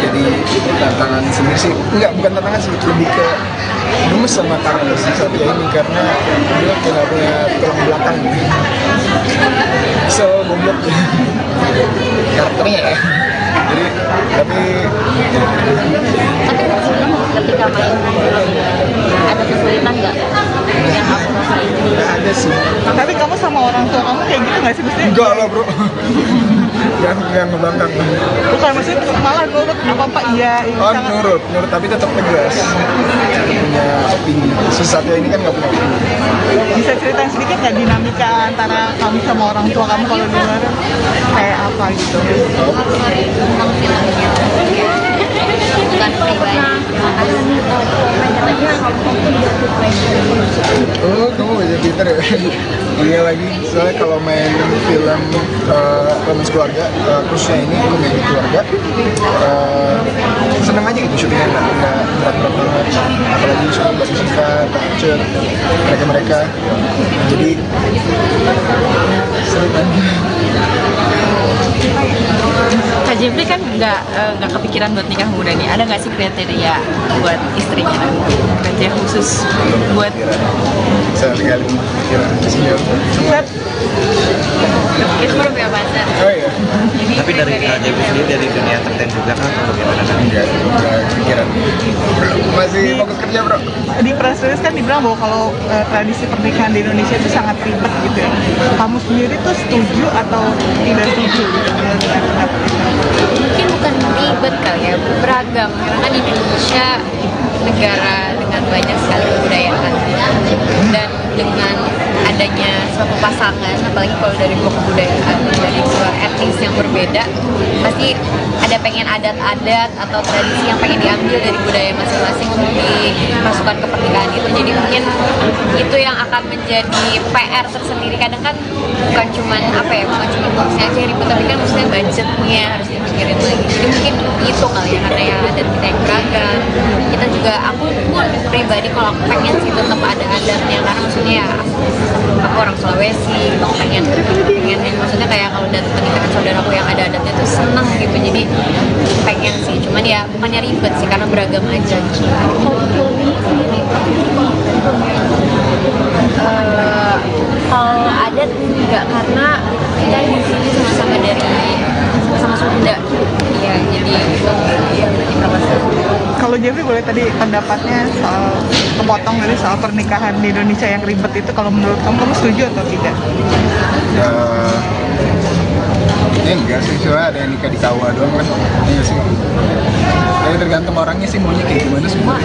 jadi tantangan sendiri sih, bukan tantangan sih, lebih ke gemes sama karakter si Satya ini karena dia tidak punya tulang belakang gitu. So goblok karakternya ya. Jadi tapi Ketika main ada kesulitan nggak yang kamu rasain? nggak ada sih. Tapi kamu sama orang tua kamu kayak gitu nggak sih maksudnya? Enggak lah bro. yang ngebangkang. Bukan maksudnya malah nurut apa iya. Oh nurut tapi tetap tegas. Punya opini. Si Satya ini kan nggak punya opini. Bisa ceritain sedikit nggak dinamika antara kamu sama orang tua kamu kalau di luar kayak apa gitu? Sorry tentang filmnya bukan pribadi. Oh, kamu baca Twitter ya? Iya lagi, soalnya kalau main film romance keluarga, khususnya ini komedi keluarga, seneng aja gitu syutingnya, nggak berat-berat banget, apalagi syuting Mbak Jessica, Cut, mereka, jadi seru kan? Kak Jeffrey kan nggak kepikiran buat nikah muda nih. Ada nggak sih kriteria buat istrinya nanti? Kriteria khusus buat Sekali pikiran senior semua. Itu baru punya pacar. Oh iya, Tapi dari JB sendiri dari dunia entertain juga kan atau bagaimana? enggak pikiran, masih fokus kerja bro. Di press release kan dibilang bahwa kalau tradisi pernikahan di Indonesia itu sangat ribet gitu ya. Kamu sendiri tuh setuju atau tidak setuju gitu dengan pendapat itu? Mungkin bukan ribet kali ya, beragam karena kan Indonesia negara dengan banyak sekali kebudayaan dan dengan adanya suatu pasangan, apalagi kalau dari dua kebudayaan, dari dua etnis yang berbeda, pasti ada pengen adat-adat atau tradisi yang pengen diambil dari budaya masing-masing untuk dimasukkan ke pernikahan itu. Jadi mungkin itu yang akan menjadi PR tersendiri. Kadang kan bukan cuman bukan cuma kursnya aja yang ribet, tapi kan maksudnya budgetnya harus dipikirin lagi. Jadi mungkin itu kali ya, karena ya adat kita yang beragam. Kita juga, aku pun pribadi kalau aku pengen sih tetap ada adatnya, karena maksudnya ya aku orang Sulawesi, aku pengen maksudnya kayak kalau datang pernikahan saudaraku yang ada adatnya tuh seneng gitu. Jadi pengen sih, cuman ya bukannya ribet sih, karena beragam aja. Kalau adat enggak, karena kita di sini sama-sama dari sama Sunda ya, jadi Kalau Jeffrey boleh tadi pendapatnya soal kepotong dari soal pernikahan di Indonesia yang ribet itu, kalau menurut kamu setuju atau tidak? Ya enggak sih, soalnya ada yang nikah di KUA doang kan. Iya sih. Ya tergantung orangnya sih maunya kayak gimana semua.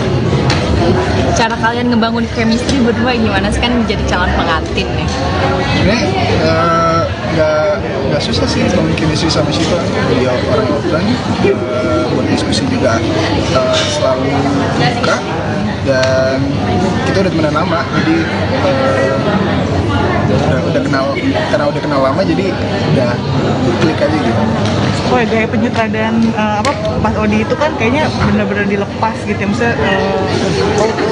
Cara kalian ngebangun chemistry berdua gimana sih, kan menjadi calon pengantin nih? Ini nggak susah sih bangun chemistry sama Shiva. Dia orang open, buat diskusi juga selalu buka, dan kita udah temenan lama, jadi udah kenal, karena udah kenal lama jadi udah klik aja gitu. Oh ya, gaya penyutradaraan Mas Odi itu kan kayaknya benar-benar dilepas gitu ya, maksudnya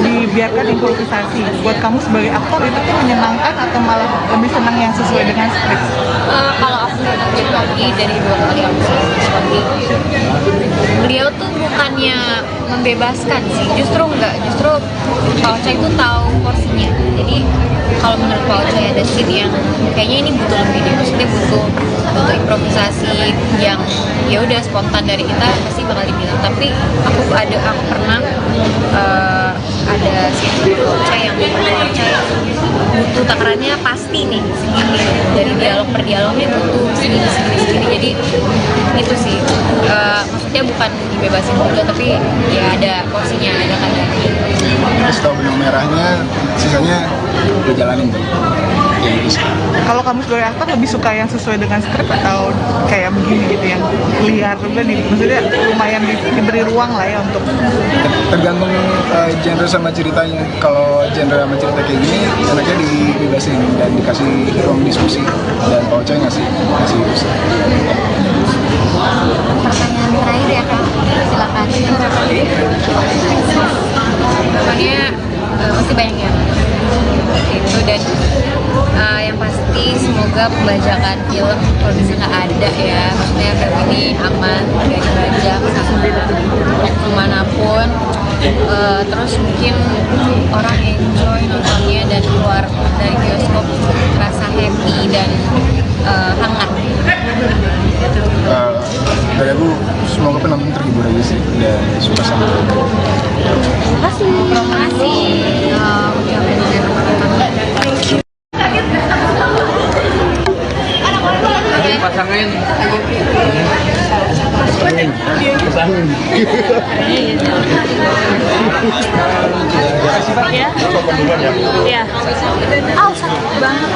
dibiarkan improvisasi. Buat kamu sebagai aktor itu tuh menyenangkan atau malah lebih senang yang sesuai dengan skrip? Kalau aku ngeliat Odi dari 2 kali aku Odi, beliau tuh bukannya membebaskan sih, justru Pak Ocha itu tahu porsinya. Jadi kalau menurut Pak Ocha ada scene yang kayaknya ini butuh lebih deh, maksudnya butuh improvisasi yang ya udah spontan dari kita, pasti bakal dibilang. Tapi aku pernah ada scene Pak Ocha yang butuh takarannya pasti nih segini, dari dialog per dialognya butuh segini. Jadi itu sih maksudnya bukan dibebasin juga, tapi ya ada porsinya, ada kadarnya. Terus tahu benang merahnya, sisanya udah jalanin tuh. Ya gitu sih. Kalau kamu sebagai aktor lebih suka yang sesuai dengan skrip atau kayak begini gitu yang liar juga maksudnya lumayan diberi ruang lah ya untuk Tergantung genre sama ceritanya. Kalau genre sama cerita kayak gini, enaknya dibebasin dan dikasih ruang diskusi, dan Pak Ocha ngasih diskusi. Pertanyaan terakhir ya Kak, silakan. Pokoknya masih banyak yang itu, dan yang pasti semoga pembajakan film kalau bisa nggak ada ya, maksudnya film ini aman, nggak dibajak kemanapun. Terus mungkin orang enjoy nontonnya dan keluar dari bioskop rasa happy dan hangat. Dari aku, semoga penonton terhibur aja sih dan suka sama itu. Terima kasih. Pasangin. Iya. Sakit banget.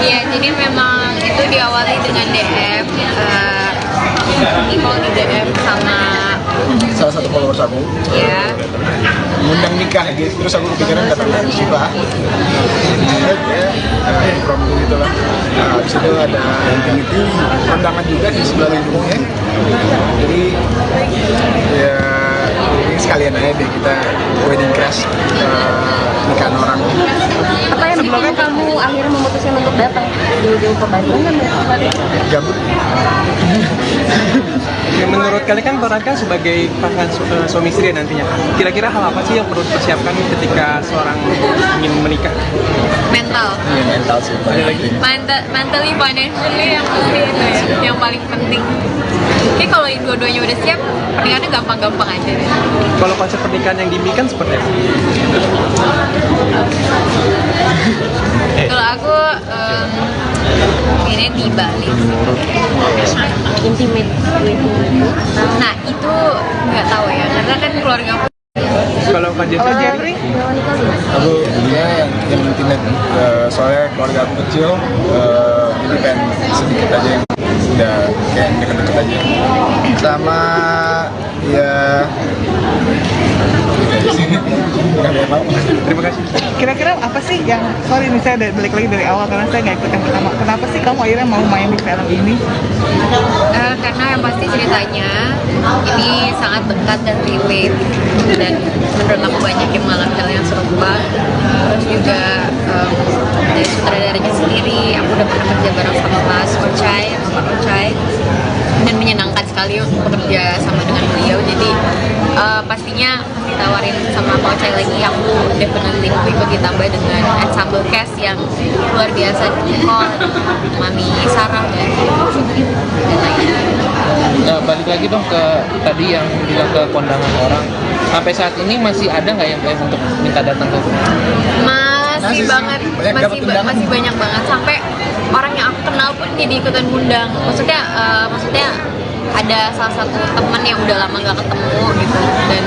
Iya, jadi memang itu diawali dengan DM. Email di DM sama Salah satu followers aku ngundang nikah gitu, terus aku kepikiran datang dari Shiva. Promo gitu lah. Habis itu ada Infinity, undangan juga di sebelah lindungnya. Jadi ya ini sekalian aja deh kita wedding crash nikahan orang. Apa yang bikin kamu akhirnya memutuskan untuk datang jauh-jauh ke Bandung kan berarti? Gabut. Ya, menurut kalian kan Raka sebagai pasangan suami istri nantinya, kira-kira hal apa sih yang perlu dipersiapkan ketika seorang ingin menikah? mental. Iya, mental sih. Mentally, financially yang penting itu ya, yang paling penting. Jadi kalau dua-duanya udah siap, pernikahannya gampang-gampang aja deh. Kalau konsep pernikahan yang diimpikan seperti apa? Kalau aku ini di Bali. Intimate Nah itu nggak tahu ya, karena kan keluarga aku Kalau Kak Kalau Jeffrey? Jeffrey, Aku ya yang intimate, soalnya keluarga aku kecil, jadi pengen sedikit aja yang udah kayak deket-deket aja. Sama ya nggak ada apa-apa. Terima kasih. kira-kira apa sih yang, sorry nih saya balik lagi dari awal karena saya nggak ikut yang pertama. Kenapa sih kamu akhirnya mau main di film ini? Karena yang pasti ceritanya ini sangat dekat dan relate, dan menurut aku banyak yang mengalami hal yang serupa. Terus juga dari sutradaranya sendiri, aku udah pernah kerja bareng sama Mas Ocai, dan menyenangkan sekali untuk bekerja sama dengan beliau. Jadi pastinya ditawarin sama Pak Ocai lagi, aku definitely mau ikut, ditambah dengan ensemble cast yang luar biasa, Nicole, Mami Sarah, dan lainnya. Nah, balik lagi dong ke tadi yang bilang ke kondangan orang. Sampai saat ini masih ada nggak yang kayak untuk minta datang ke rumah? Masih banget, masih banyak banget, sampai orang yang aku kenal pun jadi ikutan ngundang. Maksudnya ada salah satu teman yang udah lama nggak ketemu gitu, dan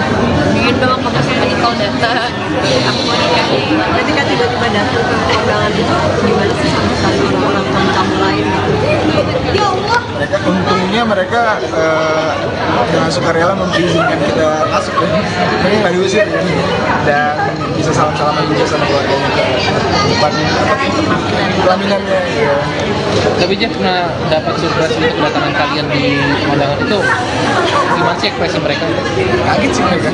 ingin dong kamu sama Nicole datang gitu. Aku mau nikah. Berarti kan tiba-tiba datang ke kondangan itu gimana sih sama sekali orang-orang tamu lain gitu? Untungnya mereka dengan sukarela mengizinkan kita masuk ya. Mereka nggak diusir ya. Dan bisa salam-salaman juga sama keluarganya ke depan pelaminannya ya. Tapi Jeff pernah dapat surprise untuk kedatangan kalian di kondangan itu, gimana sih ekspresi mereka? Kaget sih mereka,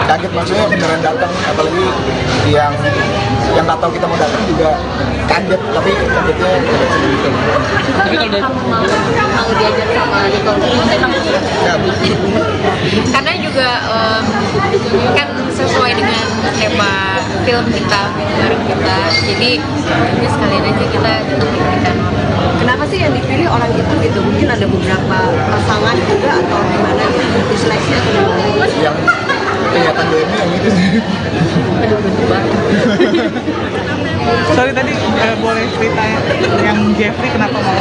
kaget maksudnya beneran datang, apalagi yang nggak tahu kita mau datang juga kaget, tapi kagetnya gitu. Tapi kalau dari Mau diajar sama Nicole itu emang karena juga kan sesuai dengan tema film kita, bareng kita, jadi ya sekalian aja kita memberikan. Kenapa sih yang dipilih orang itu gitu? Mungkin ada beberapa pasangan juga atau gimana gitu, diseleksi atau gimana? Yang kelihatan DM yang itu sih. Sorry tadi boleh cerita yang Jeffrey kenapa mau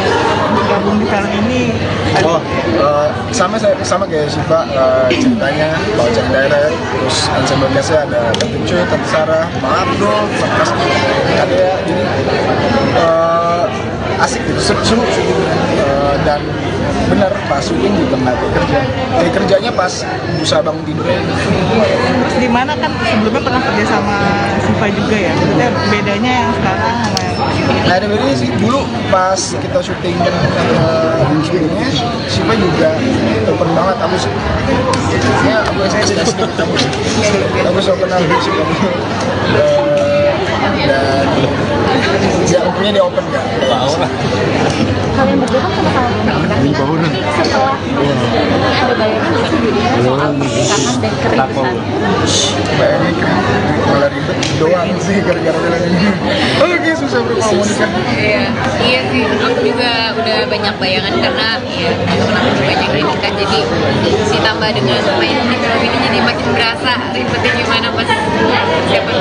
bergabung di film ini? Oh, sama kayak Shiva, ceritanya Pak Ocak Direct, terus ensemble cast-nya ada Tante Cuy, Tante Sarah, Mak Abdul, Mas ada ya, jadi asik gitu, seru dan benar pas syuting juga nggak kerja, kayak kerjanya pas berusaha bangun tidurnya. Terus di mana kan sebelumnya pernah kerja sama Siva juga ya? Maksudnya bedanya yang sekarang sama yang Nah ada bedanya sih, dulu pas kita syuting syutingnya, Shiva juga open banget, aku sih saya sedikit aku so kenal musik aku dan ya untungnya dia open kan. Kalian berdua kan sama-sama menikah. Setelah ini ada bayangan nggak sih jadinya soal pernikahan dan keributan? Bayangin malah ribet doang sih gara-gara film ini. Oke, susah bro kalau mau nikah. Iya sih, aku juga udah banyak bayangan karena ya kenapa banyak yang nikah, jadi ditambah dengan main di film ini jadi makin berasa ribetnya gimana pas siapa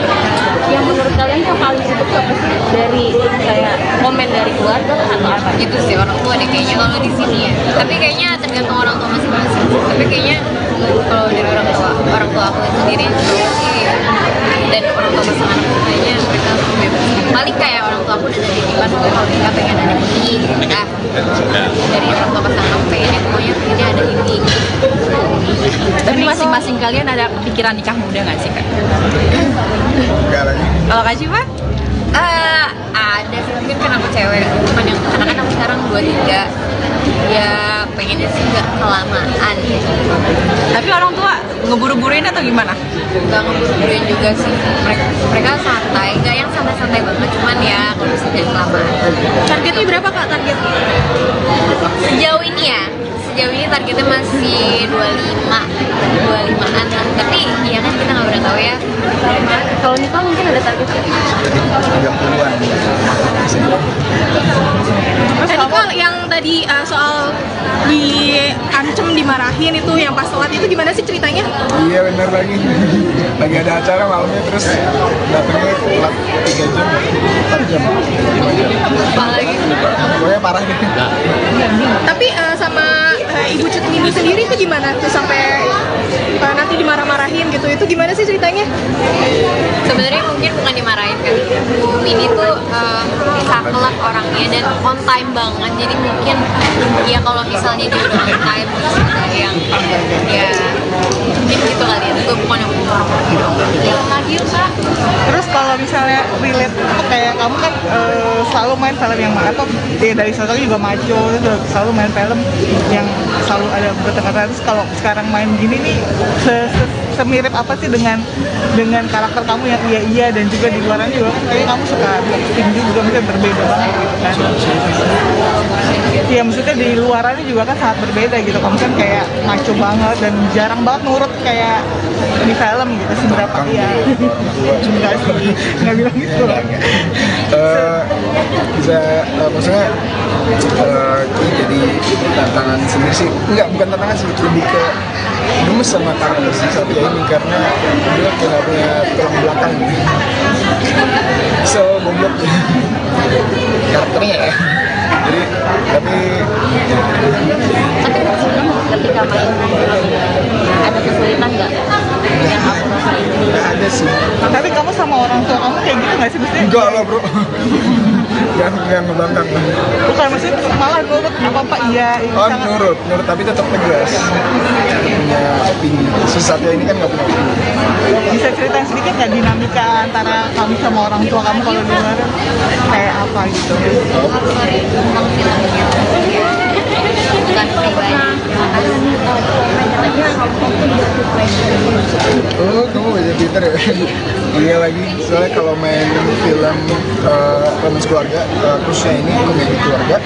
Yang menurut kalian yang paling sibuk apa sih dari kayak komen dari keluarga atau apa? itu sih orang tua deh kayaknya kalau di sini ya, tapi kayaknya tergantung orang tua masing-masing, tapi kayaknya kalau dari orang tua aku sendiri sih, dan orang tua pasangan aku kayaknya mereka paling kayak orang tua aku udah dari di mana kalau nikah pengen ada ini nikah, dari orang tua pasangan aku pengennya pokoknya pengennya ada ini. Tapi masing-masing kalian ada kepikiran nikah muda nggak sih Kak? Enggak lagi. Kalau Kak Shiva? Ada sih, mungkin karena aku cewek, bukan yang karena kan aku sekarang 23 ya pengennya sih nggak kelamaan ya. Tapi orang tua ngeburu-buruin atau gimana? Nggak ngeburu-buruin juga sih, mereka santai, nggak yang santai-santai banget, cuman ya kalau bisa jangan kelamaan. Targetnya berapa Kak, target? Sejauh ini targetnya masih 25-an lah, tapi ya kan kita nggak pernah tahu ya. Kalau nikah mungkin ada target nggak? 30-an. Nicole yang tadi soal diancem, dimarahin itu yang pas sholat itu gimana sih ceritanya? Iya bener lagi. Lagi ada acara malamnya terus datangnya telat 3 jam, 4 jam, 5 jam. Apalagi Pokoknya parah deh. Tapi sama Ibu Cut Mimi sendiri itu gimana tuh sampai nanti dimarah-marahin gitu, itu gimana sih ceritanya? Sebenarnya mungkin bukan dimarahin kan, ini tuh bisa kelak orangnya dan on time banget, jadi mungkin ya kalau misalnya dia udah on time terus ada yang ya mungkin gitu kali ya, gue bukan yang lagi kak. Terus kalau misalnya relate tuh kayak kamu kan selalu main film yang apa ya, dari sosoknya juga maco, terus selalu main film yang selalu ada bertengkar. Terus kalau sekarang main gini nih semirip apa sih dengan karakter kamu yang iya dan juga di luarannya juga kan kayaknya kamu suka acting juga, mungkin berbeda banget gitu kan. Iya, maksudnya di luarannya juga kan sangat berbeda gitu. Kamu kan kayak maco banget dan jarang banget nurut kayak di film gitu. Seberapa iya. Nggak bilang gitu. Bisa maksudnya jadi tantangan sendiri sih. Bukan tantangan sih, lebih ke gemes sama karakter si Satya ini karena dia kayak nggak punya tulang belakang gitu. So goblok karakternya ya. Jadi tapi ketika main ada kesulitan nggak yang kamu rasain? nggak ada sih. Tapi kamu sama orang tua kamu kayak gitu nggak sih? Maksudnya Enggak lah bro. yang ngebangkang. bukan, maksudnya malah nurut apa-apa iya. Oh nurut tapi tetap tegas. Punya opini. Si Satya ini kan nggak punya opini. Bisa ceritain sedikit nggak dinamika antara kamu sama orang tua kamu kalau di luar kayak apa gitu? Sorry, tentang filmnya bukan pribadi. Oh, kamu baca Twitter ya? Iya lagi, soalnya kalau main film romance keluarga, khususnya ini komedi keluarga,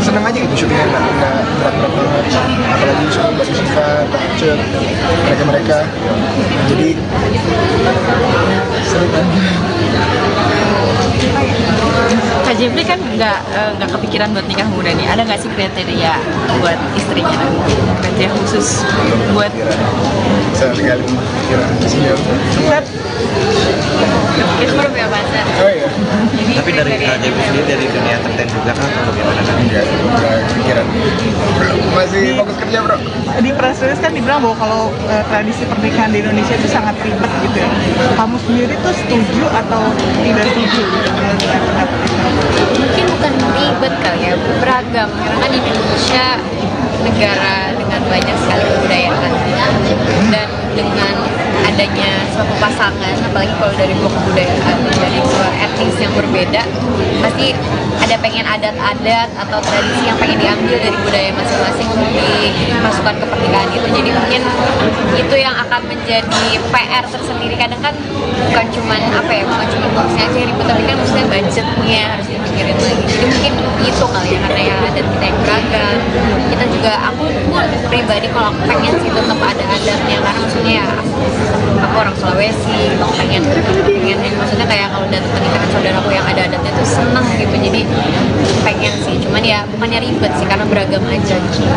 seneng aja gitu syutingnya, nggak berat-berat banget. Apalagi syuting Mbak Siva, Cek, mereka-mereka. Jadi seru kan? Kak Jeffrey kan nggak kepikiran buat nikah muda nih. Ada nggak sih kriteria buat istrinya nanti? Kriteria khusus buat Sekali kira siap. Itu baru punya pacar. Oh iya. Tapi dari Kak Jeffrey sendiri dari dunia entertain juga kan atau gimana kan? Enggak kepikiran. Masih fokus kerja bro. Di press release kan dibilang bahwa kalau tradisi pernikahan di Indonesia itu sangat ribet gitu ya. Kamu sendiri tuh setuju atau tidak setuju gitu dengan pendapat itu? Mungkin bukan ribet kali ya, beragam karena kan Indonesia negara dengan banyak sekali kebudayaan dan dengan adanya suatu pasangan, apalagi kalau dari dua kebudayaan, dari dua etnis yang berbeda, pasti ada pengen adat-adat atau tradisi yang pengen diambil dari budaya masing-masing untuk dimasukkan ke pernikahan itu. Jadi mungkin itu yang akan menjadi PR tersendiri. Kadang kan bukan cuman bukan cuma boxnya aja ribet, tapi kan maksudnya budgetnya harus dipikirin lagi. Jadi mungkin itu kali ya, karena ya adat kita yang beragam. Kita juga, aku pun pribadi kalau aku pengen sih tetap ada adatnya, karena maksudnya ya aku orang Sulawesi, aku pengen maksudnya kayak kalau datang pernikahan saudaraku yang ada adatnya tuh seneng gitu. Jadi pengen sih, cuman ya bukannya ribet sih karena beragam aja gitu.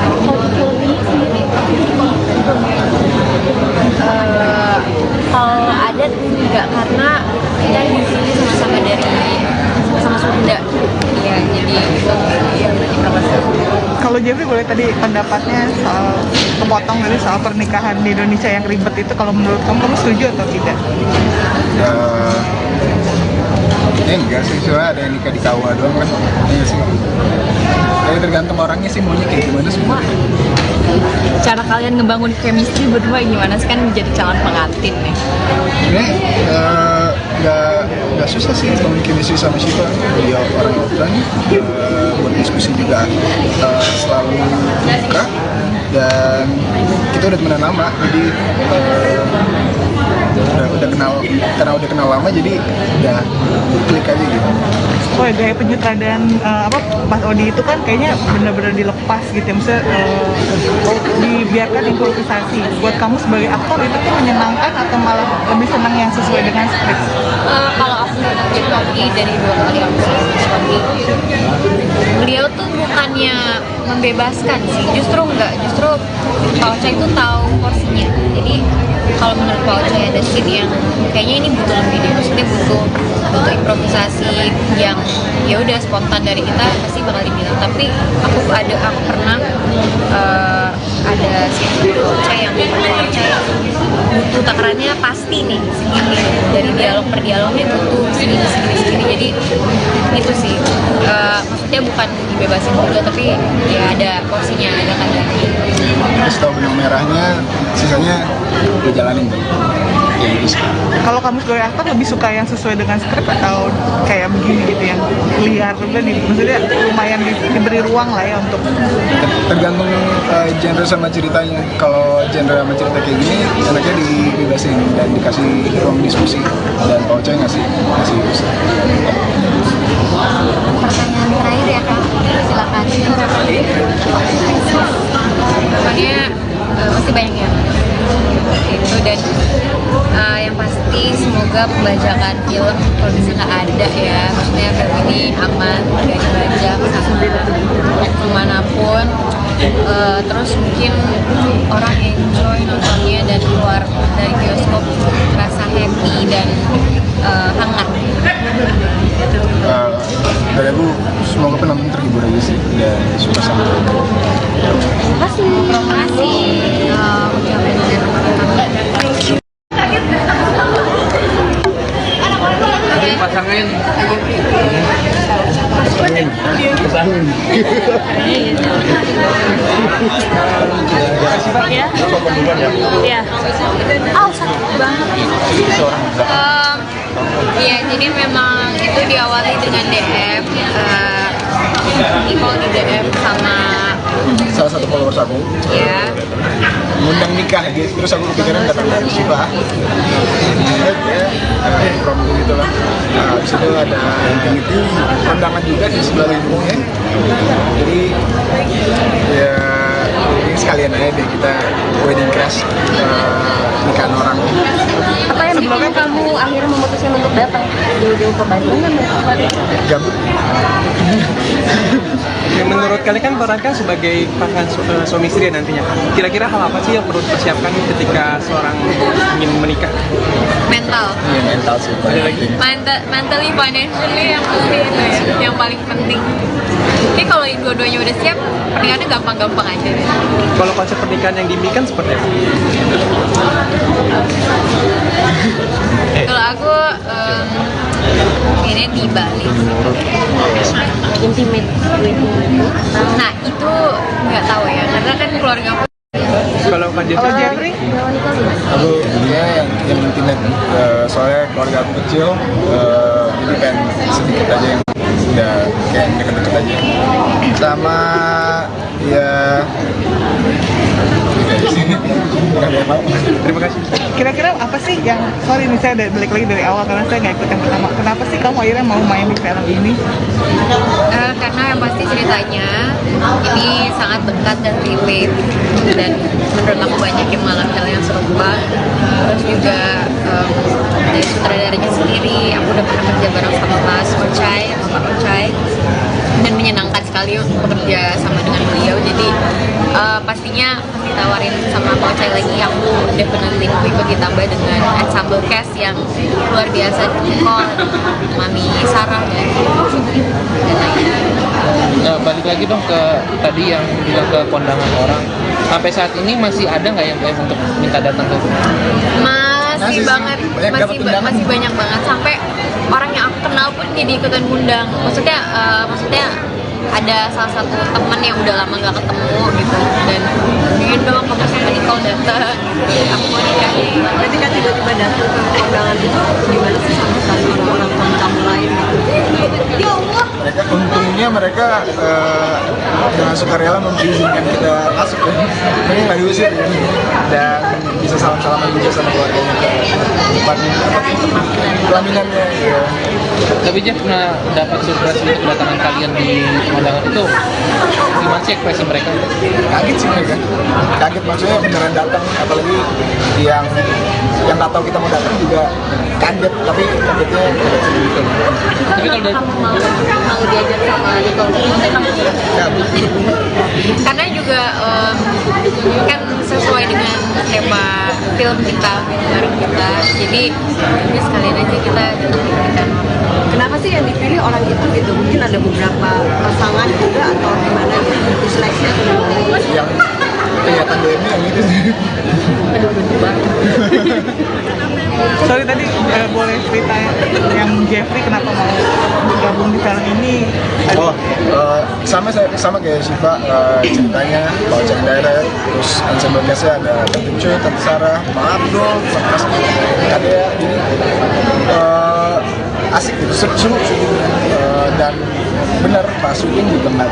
Kalau adat enggak, karena kita di sini sama-sama dari sama Sunda Ya jadi Kalau Jeffrey boleh tadi pendapatnya soal kepotong dari soal pernikahan di Indonesia yang ribet itu, kalau menurut kamu setuju atau tidak? Enggak sih, soalnya ada yang nikah di KUA doang kan. Iya sih. Jadi tergantung orangnya sih maunya kayak gimana semua. cara kalian ngebangun chemistry berdua gimana sih, kan menjadi calon pengantin nih? Ini nggak susah sih bangun chemistry sama Shiva. Dia orang yang open, buat diskusi juga selalu buka, dan kita udah temenan lama, jadi udah kenal, karena udah kenal lama jadi udah klik aja gitu. Oh, gaya penyutradaraan Mas Odi itu kan kayaknya benar-benar dilepas gitu ya, maksudnya dibiarkan improvisasi. Buat kamu sebagai aktor itu tuh menyenangkan atau malah lebih senang yang sesuai dengan skrip? kalau aku jadi Oki dari 2 kali aku Oki, beliau tuh bukannya membebaskan sih, justru Pak Ocha itu tahu porsinya. Jadi kalau menurut Pak Ocha ada scene yang kayaknya ini butuh lebih deh, maksudnya butuh improvisasi yang ya udah spontan dari kita, pasti bakal dibilang. Tapi aku pernah ada scene Paucai yang Paucai butuh takarannya pasti nih segini, dari dialog per dialognya butuh segini jadi itu sih maksudnya bukan dibebasin juga tapi ya ada porsinya, ada kadarnya. Terus tahu benang merahnya, sisanya dijalanin tuh. Ya gitu sih. Kalau kamu sebagai aktor lebih suka yang sesuai dengan skrip atau kayak begini gitu yang liar udah nih, maksudnya lumayan diberi ruang lah ya untuk Tergantung genre sama ceritanya. Kalau genre sama cerita kayak gini, enaknya dibebasin dan dikasih ruang diskusi. Dan Paucai ngasih diskusi. Pertanyaan terakhir ya Kak, silakan. Pokoknya masih banyak yang itu dan yang pasti semoga pembajakan film kalau bisa nggak ada ya, maksudnya film ini aman, nggak dibajak sama kemanapun. Terus mungkin orang enjoy nontonnya dan keluar dari bioskop rasa happy dan hangat. Dari aku semoga penonton terhibur aja sih dan suka sama film. Terima kasih. Ucapin Pasangin. Ya? Iya. Oh, sakit banget. Iya, jadi memang itu diawali dengan DM. Nicole di DM sama Salah satu followers aku ya. ngundang nikah gitu, terus aku kepikiran datang dari Siva. Prom gitu lah. Habis itu ada Infinity, kondangan juga di sebelah lingkungnya. Jadi ya ini sekalian aja deh kita wedding crash nikahan orang. Apa yang bikin kamu akhirnya memutuskan untuk datang jauh-jauh ke Bandung kan? Gabut. Ya, menurut kalian kan peran kan sebagai pasangan suami istri nantinya. Kira-kira hal apa sih yang perlu dipersiapkan ketika seorang ingin menikah? Mental. Iya mental sih. Mentally, financially yang penting itu ya, yang paling penting. Jadi kalau dua-duanya udah siap, pernikahannya gampang-gampang aja deh. Kalau konsep pernikahan yang diimpikan seperti apa? Kalau aku ini di Bali. Intimate wedding. Nah itu nggak tahu ya, karena kan keluarga aku. Kalau Kak Jeffrey, Aku dulunya yang intimate, soalnya keluarga aku kecil, jadi pengen sedikit aja yang udah kayak deket-deket aja. Sama ya nggak ada yang mau. terima kasih. kira-kira apa sih yang, sorry nih saya balik lagi dari awal karena saya nggak ikut yang pertama, kenapa sih kamu akhirnya mau main di film ini? Karena yang pasti ceritanya ini sangat dekat dan relate dan menurut aku banyak yang mengalami yang serupa. Terus juga dari sutradaranya sendiri, aku udah pernah kerja bareng sama Mas Ocai, Bapak Ocai, dan menyenangkan sekali untuk bekerja sama dengan beliau. Jadi pastinya ditawarin sama Pak Ocai lagi, aku definitely mau ikut, ditambah dengan ensemble cast yang luar biasa, Nicole, Mami Sarah dan lainnya. Nah, balik lagi dong ke tadi yang bilang ke kondangan orang. Sampai saat ini masih ada nggak yang untuk minta datang ke Masih banget, masih banyak banget, sampai orang yang aku kenal pun jadi ikutan ngundang. Maksudnya ada salah satu teman yang udah lama nggak ketemu gitu, dan ingin dong kamu sama Nicole datang, aku mau nikah. Berarti kan tiba-tiba datang ke undangan itu gimana sih sama orang kamu lain gitu? Mereka untungnya dengan sukarela mengizinkan kita masuk ya. Ini nggak diusir ya. Dan bisa salam-salaman juga sama keluarganya ke tempatnya, pelaminannya ya. Tapi Jeff pernah dapat surprise untuk kedatangan kalian di undangan itu, gimana sih ekspresi mereka? Kaget sih mereka, kaget maksudnya beneran datang, apalagi yang nggak tahu kita mau datang juga kaget, tapi kagetnya sedikit. Tapi kalau dari Mau diajak sama Nicole, karena juga kan sesuai dengan tema film kita, bareng kita, jadi ya sekalian aja kita datang ke pernikahan. Kenapa sih yang dipilih orang itu gitu? Mungkin ada beberapa pasangan juga atau gimana gitu? Seleksi atau gimana? Yang kelihatan Sama kayak Siva, ceritanya bawa cek direct, terus ensemble cast-nya ada Tante Cuy, Tante Sarah, Pak Abdul, Mas Kadea, jadi asik gitu, seru dan bener pas syuting juga nggak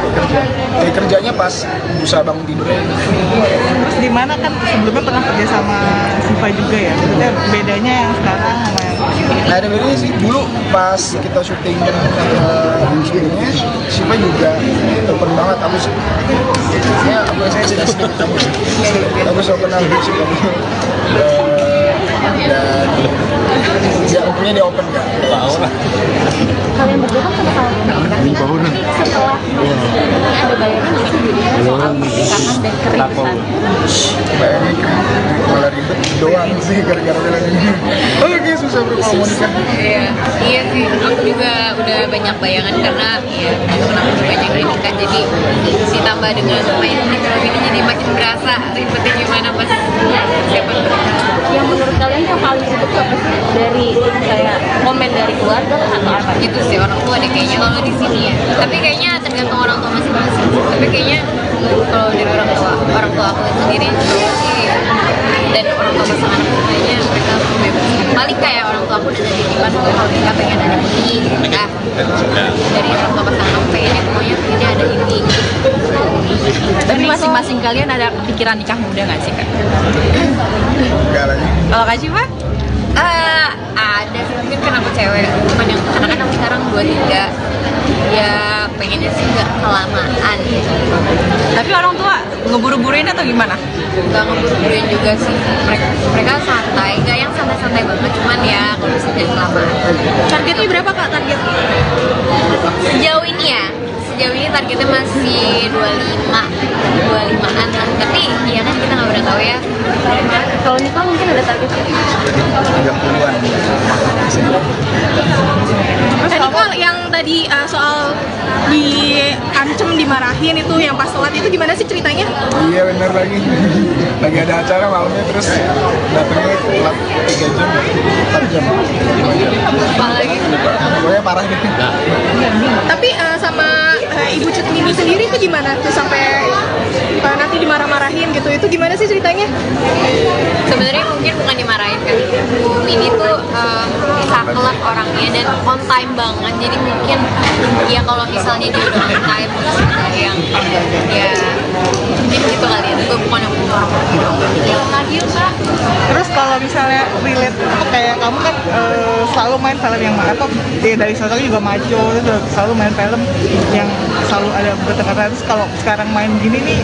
kayak kerjanya pas berusaha bangun tidurnya. Terus di mana kan sebelumnya pernah kerja sama Siva juga ya, maksudnya bedanya yang sekarang sama yang Nah ada bedanya sih, dulu pas kita syuting sebelumnya Siva juga open banget, aku saya sedikit aku so kenal sih kamu dan ya opennya dia open kan tahu lah. Kalian berdua kan sama-sama ini setelah ini ada bayangan nggak sih jadinya soal pernikahan dan keributan? Bayangin malah ribet doang sih gara-gara bilang ini. Oke susah berkomunikasi. Iya sih, aku juga udah banyak bayangan karena ya kenapa banyak nikah, jadi ditambah dengan main di film ini jadi makin berasa ribetnya gimana pas persiapan pernikahan. Yang menurut kalian yang paling sibuk tuh apa sih dari kayak komen dari keluarga atau apa? Itu sih orang tua deh kayaknya kalau di sini ya, tapi kayaknya tergantung orang tua masing-masing. Tapi kayaknya kalau dari orang tua aku sendiri sih dan orang tua pasangan aku kayaknya mereka bebas. Paling kayak orang tua aku udah dari bilang kalau kita pengen ada ini nah dari orang tua pasangan aku pengennya pokoknya ini ada ini. Tapi masing-masing kalian ada kepikiran nikah muda nggak sih kak? Enggak lagi. Kalau kak Siva? Ada sih, mungkin karena aku cewek, cuman yang karena kan aku sekarang 23 ya pengennya sih nggak kelamaan gitu. Tapi orang tua ngeburu-buruin atau gimana? Nggak ngeburu-buruin juga sih, mereka santai, nggak yang santai-santai banget, cuman ya kalau bisa jangan kelamaan. Targetnya berapa kak targetnya? Sejauh ini targetnya masih 25-an lah, tapi ya kan kita nggak pernah tahu ya. Kalau nikah mungkin ada targetnya? 30-an. Tadi kak yang tadi soal diancem dimarahin itu yang pas sholat itu gimana sih ceritanya? Iya bener lagi ada acara malamnya terus datangnya telat 3 jam 4 jam Apalagi pokoknya parah gitu. Tapi sama Ibu Cut Mini sendiri itu gimana tuh sampai nanti dimarah-marahin gitu, itu gimana sih ceritanya? sebenarnya mungkin bukan dimarahin kan, Bu Mini tuh saklek orangnya dan on time banget, jadi mungkin ya kalau misalnya dia udah on time terus ada yang ya mungkin gitu kali ya, gue bukan yang lagi kak. Terus kalau misalnya relate tuh kayak kamu kan selalu main film yang apa dari sosoknya juga maco, terus selalu main film yang selalu ada bertengkar. Terus kalau sekarang main gini nih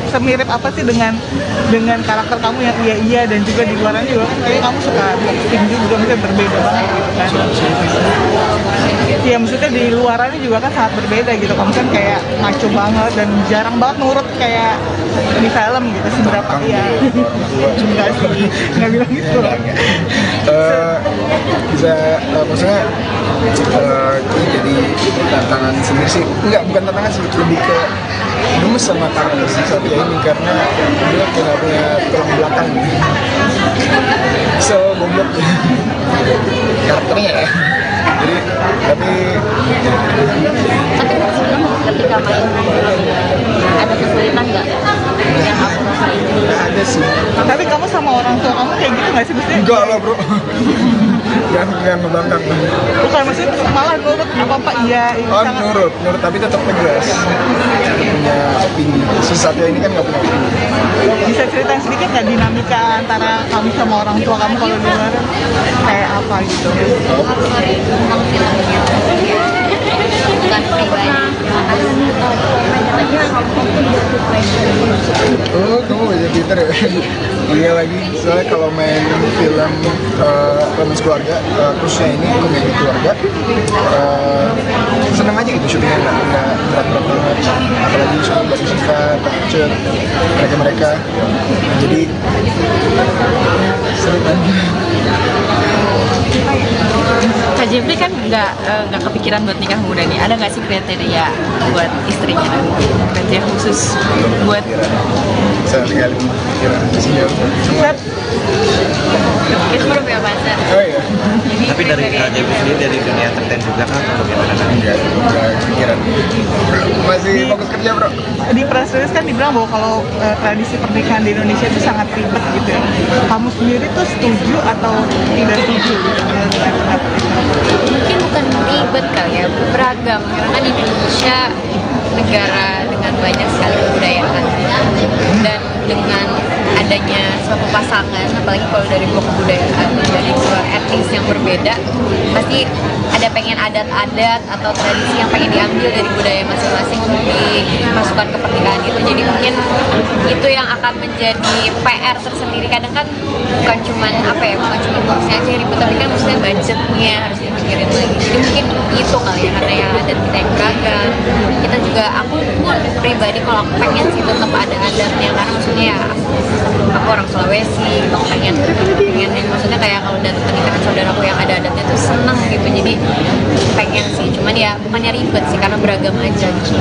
semirip apa sih dengan karakter kamu yang iya dan juga di luarannya juga kan kayak kamu suka boxing juga, maksudnya berbeda banget gitu kan. Iya maksudnya di luarannya juga kan sangat berbeda gitu, kamu kan kayak maco banget dan jarang banget nurut kayak di film gitu. Seberapa ya enggak sih, nggak bilang gitu. Bisa maksudnya jadi tantangan sendiri sih, bukan tantangan sih, lebih ke gemes sama karakter si Satya ini karena dia kayak punya tulang belakang so goblok karakternya ya. Jadi tapi ketika main ada kesulitan nggak yang aku rasain? nggak ada sih. Tapi kamu sama orang tua kamu kayak gitu nggak sih maksudnya? Enggak lah bro. Yang ngebangkang. Bukan maksudnya malah nurut apa iya. Oh nurut tapi tetap tegas. Punya opini. Si Satya ini kan nggak punya opini. Bisa ceritain sedikit nggak dinamika antara kamu sama orang tua kamu kalau di luar kayak apa gitu? Tentang filmnya bukan pribadi. Oh, kamu baca Twitter ya? Iya lagi, soalnya kalau main film romance keluarga, khususnya ini komedi keluarga, seneng aja gitu syutingnya, nggak berat-berat banget, apalagi syuting dari Siva, Cut, mereka, jadi seru kan? Kak Jeffrey kan nggak kepikiran buat nikah muda nih. Ada nggak sih kriteria buat istrinya nanti? Kriteria khusus buat Saya tinggal pikiran senior. Kita baru punya pacar. Oh iya. Tapi dari KJB sendiri dari dunia entertain juga kan atau bagaimana kan? Enggak kepikiran. Masih fokus kerja bro. Di press release kan dibilang bahwa kalau tradisi pernikahan di Indonesia itu sangat ribet gitu ya. Kamu sendiri tuh setuju atau tidak setuju gitu dengan pendapat itu? Mungkin bukan ribet kali ya, beragam. Karena kan Indonesia negara dengan banyak sekali kebudayaan dan dengan adanya suatu pasangan, apalagi kalau dari dua kebudayaan, dari dua etnis yang berbeda, pasti ada pengen adat-adat atau tradisi yang pengen diambil dari budaya masing-masing untuk dimasukkan ke pernikahan itu. Jadi mungkin itu yang akan menjadi PR tersendiri. Kadang kan bukan cuman apa ya, bukan cuman konsepnya aja yang ribet, tapi kan maksudnya budgetnya harus dipikirin lagi. Jadi mungkin itu kali ya, karena yang adat kita yang beragam. Kita juga, aku pun pribadi kalau aku pengen sih tetap ada adatnya, karena maksudnya ya aku orang Sulawesi, aku pengen maksudnya kayak kalau datang pernikahan saudaraku yang ada adatnya tuh seneng gitu. Jadi pengen sih, cuman ya bukannya ribet sih, karena beragam aja gitu.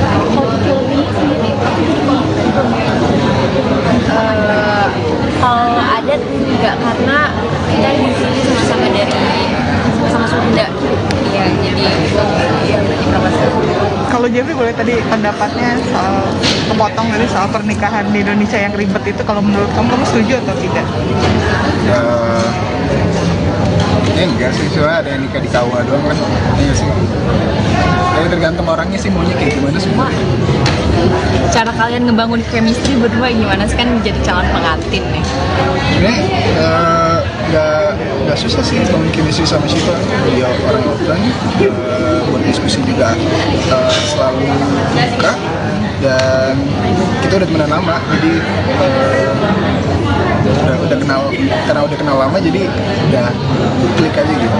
Kalau adat enggak, karena kita di sini sama-sama dari sama Sunda ya, jadi ya Kalau Jeffrey boleh tadi pendapatnya soal kepotong dari soal pernikahan di Indonesia yang ribet itu, kalau menurut kamu setuju atau tidak? Enggak sih, soalnya ada yang nikah di KUA doang kan. Iya sih. Jadi tergantung orangnya sih maunya kayak gimana semua. Cara kalian ngebangun chemistry berdua gimana sih, kan jadi calon pengantin nih? Ini nggak susah sih bangun chemistry sama Syifa. Dia orang open, buat diskusi juga selalu buka, dan kita udah temenan lama, jadi udah kenal, karena udah kenal lama jadi udah klik aja gitu.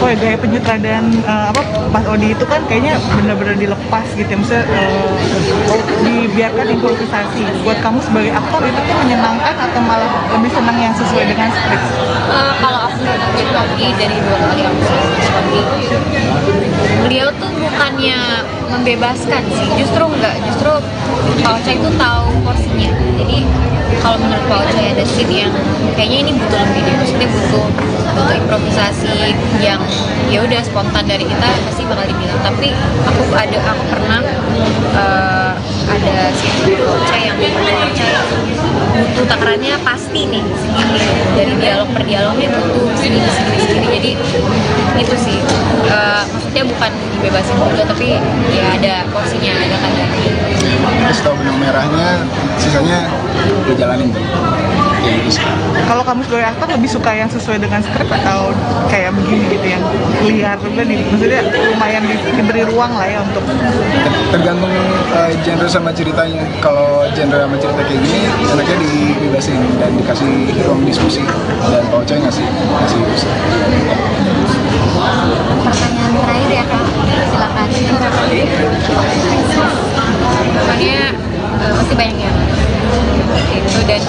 Oh ya, gaya penyutradaran Mas Odi itu kan kayaknya benar-benar dilepas gitu ya, maksudnya dibiarkan improvisasi. Buat kamu sebagai aktor itu tuh menyenangkan atau malah lebih senang yang sesuai dengan skrip? Kalau aku ngeliat Oki dari 2 kali aku Oki, beliau tuh bukannya membebaskan sih, justru enggak, justru Pak Ocha itu tahu porsinya. Jadi kalau menurut Pak Ocha ada scene yang kayaknya ini butuh lebih deh, maksudnya butuh improvisasi yang ya udah spontan dari kita, pasti bakal dibilang. Tapi aku pernah ada scene Pak Ocha yang butuh takarannya pasti nih segini, dari dialog per dialognya butuh segini. Jadi itu sih, maksudnya bukan dibebasin juga, tapi ya ada porsinya, ada kadarnya. Terus tahu benang merahnya, sisanya udah jalanin tuh. Ya gitu sih. Kalau kamu sebagai aktor lebih suka yang sesuai dengan skrip atau kayak begini gitu yang liar juga nih, maksudnya lumayan diberi ruang lah ya untuk Tergantung genre sama ceritanya. Kalau genre sama cerita kayak gini, enaknya dibebasin dan dikasih ruang diskusi, dan Pak Ocha ngasih diskusi. Pertanyaan terakhir ya Kak, silakan. Pokoknya pasti banyak yang itu, dan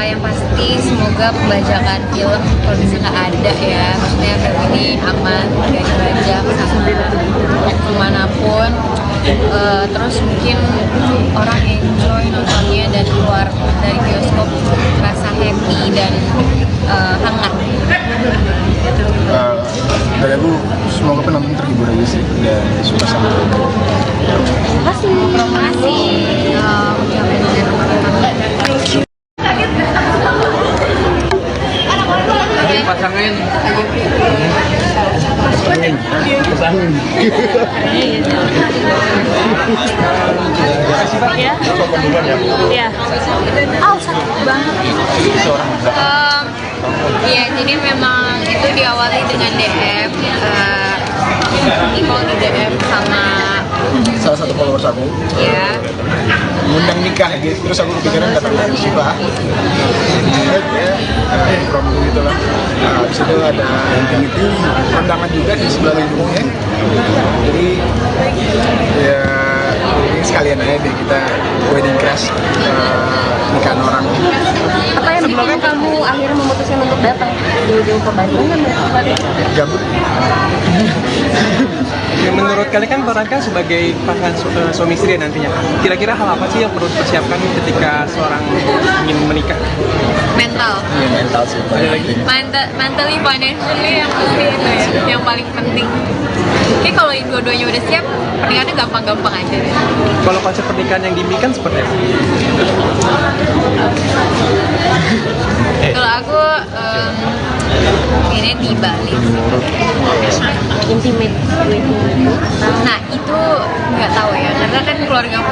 yang pasti semoga pembajakan film kalau bisa nggak ada ya, maksudnya film ini aman, nggak dibajak sama kemanapun. Terus mungkin orang enjoy nontonnya dan keluar dari bioskop rasa happy dan hangat. Dari aku, semoga penonton terhibur aja sih dan suka sama film. Terima kasih. Pasangin. Ya? Iya. Sakit banget. Ya, jadi memang itu diawali dengan DM. Imo di DM sama Salah satu followers aku ya. ngundang nikah gitu, terus aku kepikiran datang dari Syifa, prom gitu lah. Habis itu ada infinity kondangan juga di sebelah lindungnya, jadi ya ini sekalian aja deh kita wedding crash nikahan orang. Apa yang bikin kamu akhirnya memutuskan untuk datang jauh-jauh ke Bandung kan? Gabut. Ya, menurut kalian kan perankan sebagai pasangan suami istri nantinya. Kira-kira hal apa sih yang perlu dipersiapkan ketika seorang ingin menikah? Mental, Iya, mental sih paling penting. mentally, financially yang penting itu ya, yang paling penting. Oke, kalau dua-duanya udah siap, pernikahannya gampang-gampang aja deh. Kalau konsep pernikahan yang diimpikan seperti apa? Kalau aku ini di Bali. Intimate wedding. Nah itu nggak tahu ya, karena kan keluarga aku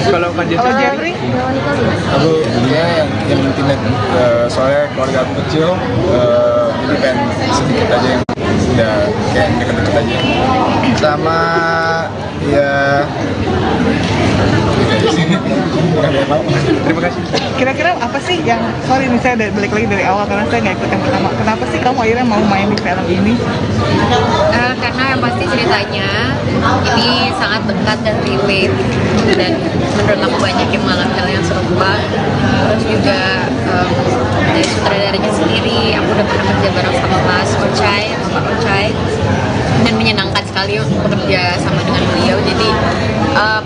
Kalau Kak Jeffrey, Aku ya yang intimate, soalnya keluarga aku kecil, jadi pengen sedikit aja yang udah kayak deket-deket aja. Sama ya bukan yang mau. terima kasih. Kira-kira apa sih yang, sorry nih saya balik lagi dari awal karena saya nggak ikut yang pertama. Kenapa sih kamu akhirnya mau main di film ini? karena yang pasti ceritanya ini sangat dekat dan relate, dan menurut aku banyak yang mengalami hal yang serupa. Terus juga dari sutradaranya sendiri, aku udah pernah kerja bareng sama Mas Ocai, Bapak Ocai, dan menyenangkan sekali untuk bekerja sama dengan beliau. Jadi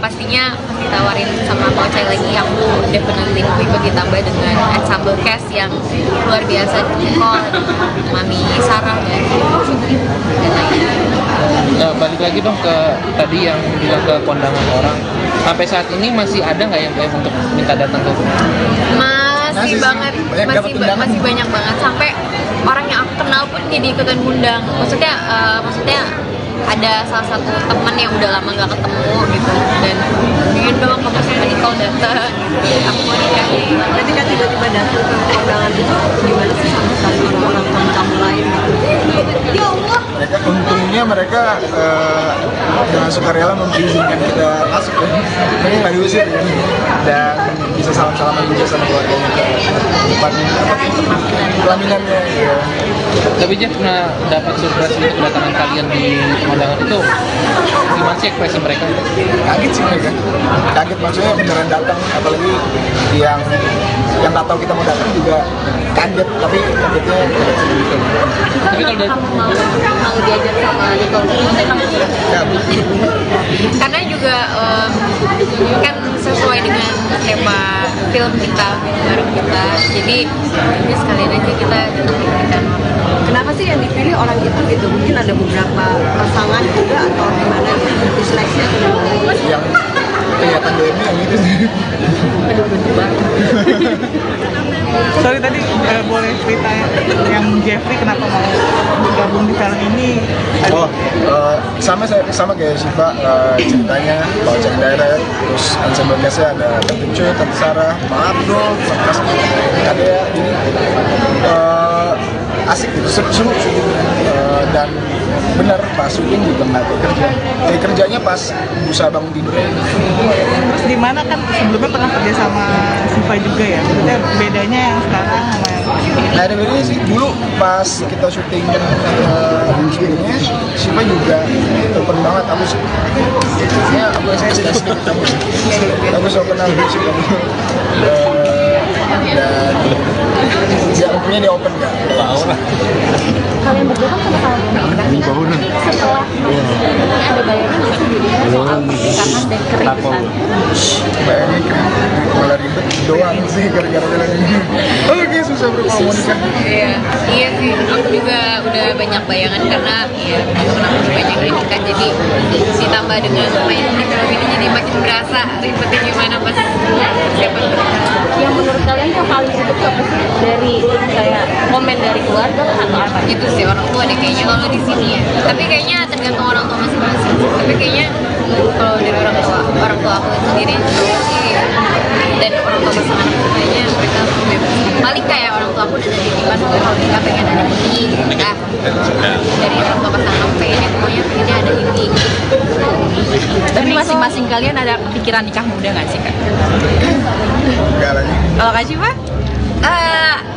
pastinya ditawarin sama Pak Ocai lagi, aku definitely mau ikut, ditambah dengan ensemble cast yang luar biasa, Nicole, Mami Sarah, dan lain-lain. Nah, balik lagi dong ke tadi yang bilang ke kondangan orang. Sampai saat ini masih ada nggak yang kayak untuk minta datang ke Masih banget, banyak dapat undangan. masih banyak banget, sampai orang yang aku kenal pun jadi ikutan ngundang. Maksudnya ada salah satu teman yang udah lama nggak ketemu gitu, dan ingin dong kamu sama Nicole datang, aku mau nikah. Ketika tiba-tiba datang ke undangan itu gimana sih sama orang kamu lain? Mereka untungnya mereka dengan sukarela mengizinkan kita masuk ya. Mereka nggak diusir ya. Dan bisa salam-salaman juga sama keluarganya ke tempatnya pelaminannya ya. Tapi Jeff pernah dapat surprise untuk kedatangan kalian di kondangan itu, gimana sih ekspresi mereka? Kaget sih mereka, kaget maksudnya beneran datang, apalagi yang nggak tahu kita mau datang juga kaget, tapi kagetnya gitu. Tapi kalau dari Mau diajak sama Nicole, Ya, karena juga kan sesuai dengan tema film kita bareng kita, jadi ya sekalian aja kita datang ke pernikahan. Kenapa sih yang dipilih orang itu gitu? Mungkin ada beberapa pasangan juga atau gimana gitu? Diseleksi atau gimana? yang kelihatan DM yang itu sih. Sorry tadi boleh cerita yang Jeffrey kenapa mau bergabung di film ini? Oh, sama kayak Siva, ceritanya Pak Ocak Direct, terus ensemble cast-nya ada Tante Cuy, Tante Sarah, Maaf Bro, Mas Kadea, jadi asik gitu, seru dan benar pas syuting juga nggak kerja, kayak kerjanya pas bisa bangun tidurnya. Terus di mana kan sebelumnya pernah kerja sama Siva juga ya? Maksudnya bedanya yang sekarang sama yang Nah ada bedanya sih, dulu pas kita syuting sebelumnya, Siva juga open banget, aku saya sedikit kamu, aku so kenal sih kamu, dan ya umumnya dia open kan, tahu lah. Kalian berdua kan sama-sama ini bangunan. Setelah ini ada bayangan nggak sih jadinya soal pernikahan dan keributan? Bayangin kan, malah ribet doang sih gara-gara bilang ini. Oke, susah bro kalau mau nikah. Iya sih, aku juga udah banyak bayangan karena ya kenapa banyak yang nikah, jadi ditambah dengan main di film ini jadi makin berasa ribetnya gimana pas persiapan pernikahan. Yang menurut kalian yang paling sibuk tuh apa sih dari kayak komen dari keluarga atau apa? Itu sih orang tua deh kayaknya kalau di sini ya, tapi kayaknya tergantung orang tua masing-masing. Tapi kayaknya kalau dari orang tua aku sendiri sih, dan orang tua pasangan aku kayaknya mereka bebas. Paling kayak orang tua aku udah dari titipan kalau kita pengen ada ini, nah dari orang tua pasangan aku pengennya pokoknya pengennya ada ini. Tapi masing-masing kalian ada kepikiran nikah muda nggak sih Kak? Enggak lagi. Kalau Kak Syifa?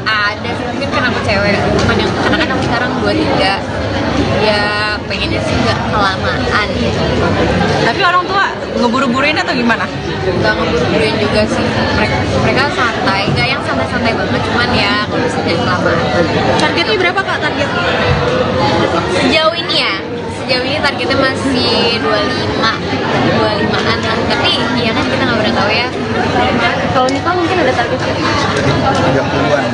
Ada sih, mungkin karena aku cewek, cuman yang karena kan aku sekarang 23, ya pengennya sih nggak kelamaan gitu. Tapi orang tua ngeburu-buruin atau gimana? Nggak ngeburu-buruin juga sih, mereka santai, nggak yang santai-santai banget, cuman ya kalau bisa jangan kelamaan. Targetnya berapa kak targetnya? Sejauh ini targetnya masih 25-an lah, tapi ya kan kita nggak pernah tahu ya. Kalau nikah mungkin ada target nggak? 30-an.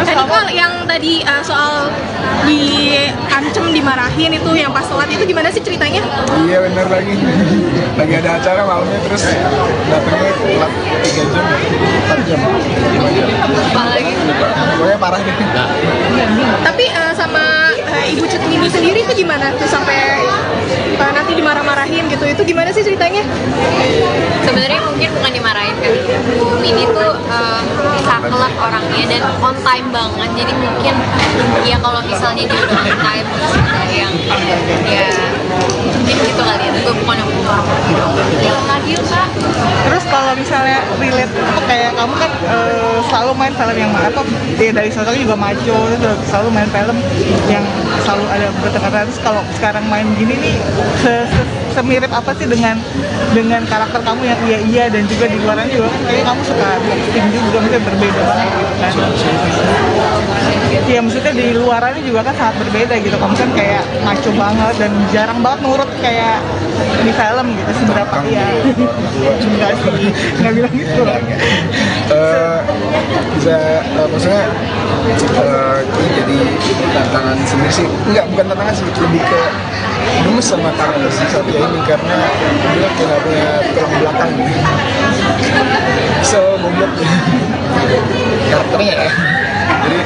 Tadi kak yang tadi soal diancem dimarahin itu yang pas sholat itu gimana sih ceritanya? Iya bener lagi. Lagi ada acara malamnya terus datangnya telat 3 jam, 4 jam, 5 jam. Apalagi Pokoknya parah deh. Tapi sama ibu Cut Mini sendiri itu gimana tuh sampai nanti dimarah-marahin gitu? Itu gimana sih ceritanya? sebenarnya mungkin bukan dimarahin kan, Bu Mini tuh saklek orangnya dan on time banget, jadi mungkin ya kalau misalnya dia udah on time terus ada yang ya mungkin gitu kali ya, gue bukan yang lagi kak. Terus kalau misalnya relate apa kayak kamu kan selalu main film yang apa ya, dari sosoknya juga maco, terus selalu main film yang selalu ada bertengkar. Terus kalau sekarang main gini nih semirip apa sih dengan karakter kamu yang iya dan juga di luarannya juga kan kayaknya kamu suka acting juga, maksudnya berbeda banget gitu kan. Iya maksudnya di luarannya juga kan sangat berbeda gitu, kamu kan kayak maco banget dan jarang banget nurut kayak di film gitu. Seberapa ya enggak sih, nggak bilang gitu. Bisa maksudnya jadi tantangan sendiri sih, bukan tantangan sih, lebih ke gemes sama karakter si Satya ini karena dia kayak punya tulang belakang gitu. So goblok karakternya ya. Jadi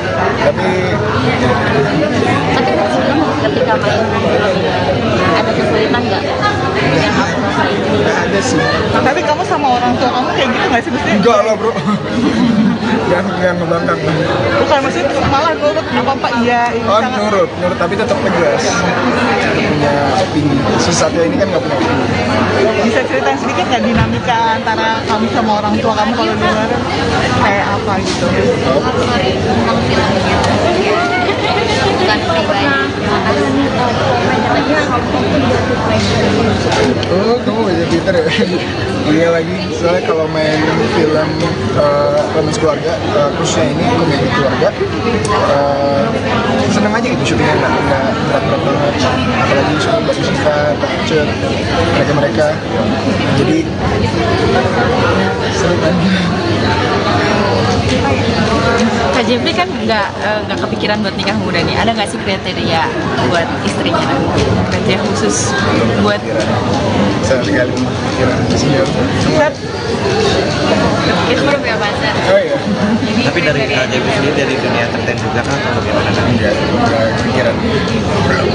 tapi Ketika main film ini ada kesulitan nggak yang kamu rasain? nggak ada sih. Tapi kamu sama orang tua kamu kayak gitu nggak sih maksudnya? Enggak lah bro. Yang ngebangkang. Bukan maksudnya malah nurut apa iya. Oh nurut tapi tetap tegas. Punya opini. Si Satya ini kan nggak punya opini. Bisa ceritain sedikit nggak dinamika antara kamu sama orang tua kamu kalau di luar kayak apa gitu? Tentang filmnya ya, bukan pribadi. Oh, kamu baca Twitter ya? Iya lagi, soalnya kalau main film romance keluarga, khususnya ini komedi keluarga, seneng aja gitu syutingnya, nggak berat-berat banget. Apalagi syuting Mbak Siva, Cut, mereka, jadi seru kan? Kak Jeffrey kan nggak kepikiran buat nikah muda nih. Ada nggak sih kriteria buat istrinya nanti? Kriteria khusus buat Saya sekali pikiran senior. Itu belum ya pacar. Oh iya, Tapi dari KJB sendiri dari dunia entertain juga kan atau bagaimana kan? nggak kepikiran.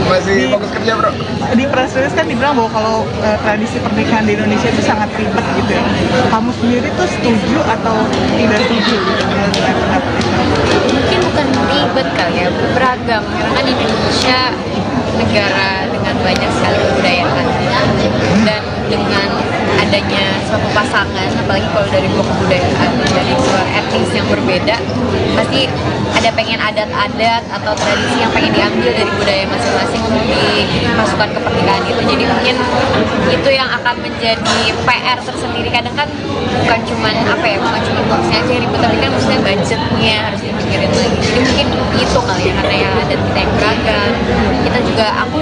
Masih fokus kerja bro. Di press release kan dibilang bahwa kalau tradisi pernikahan di Indonesia itu sangat ribet gitu ya. Kamu sendiri tuh setuju atau tidak setuju gitu dengan pendapat itu? Mungkin bukan ribet kali ya, beragam karena kan Indonesia negara dengan banyak sekali kebudayaan dan dengan adanya suatu pasangan, apalagi kalau dari dua kebudayaan, dari dua etnis yang berbeda, pasti ada pengen adat-adat atau tradisi yang pengen diambil dari budaya masing-masing untuk dimasukkan ke pernikahan itu. Jadi mungkin itu yang akan menjadi PR tersendiri. Kadang kan bukan cuman apa ya, bukan cuman boxnya aja yang ribet, tapi kan maksudnya budgetnya harus dipikirin lagi. Jadi mungkin itu kali ya, karena ya adat kita yang beragam. Kita juga, aku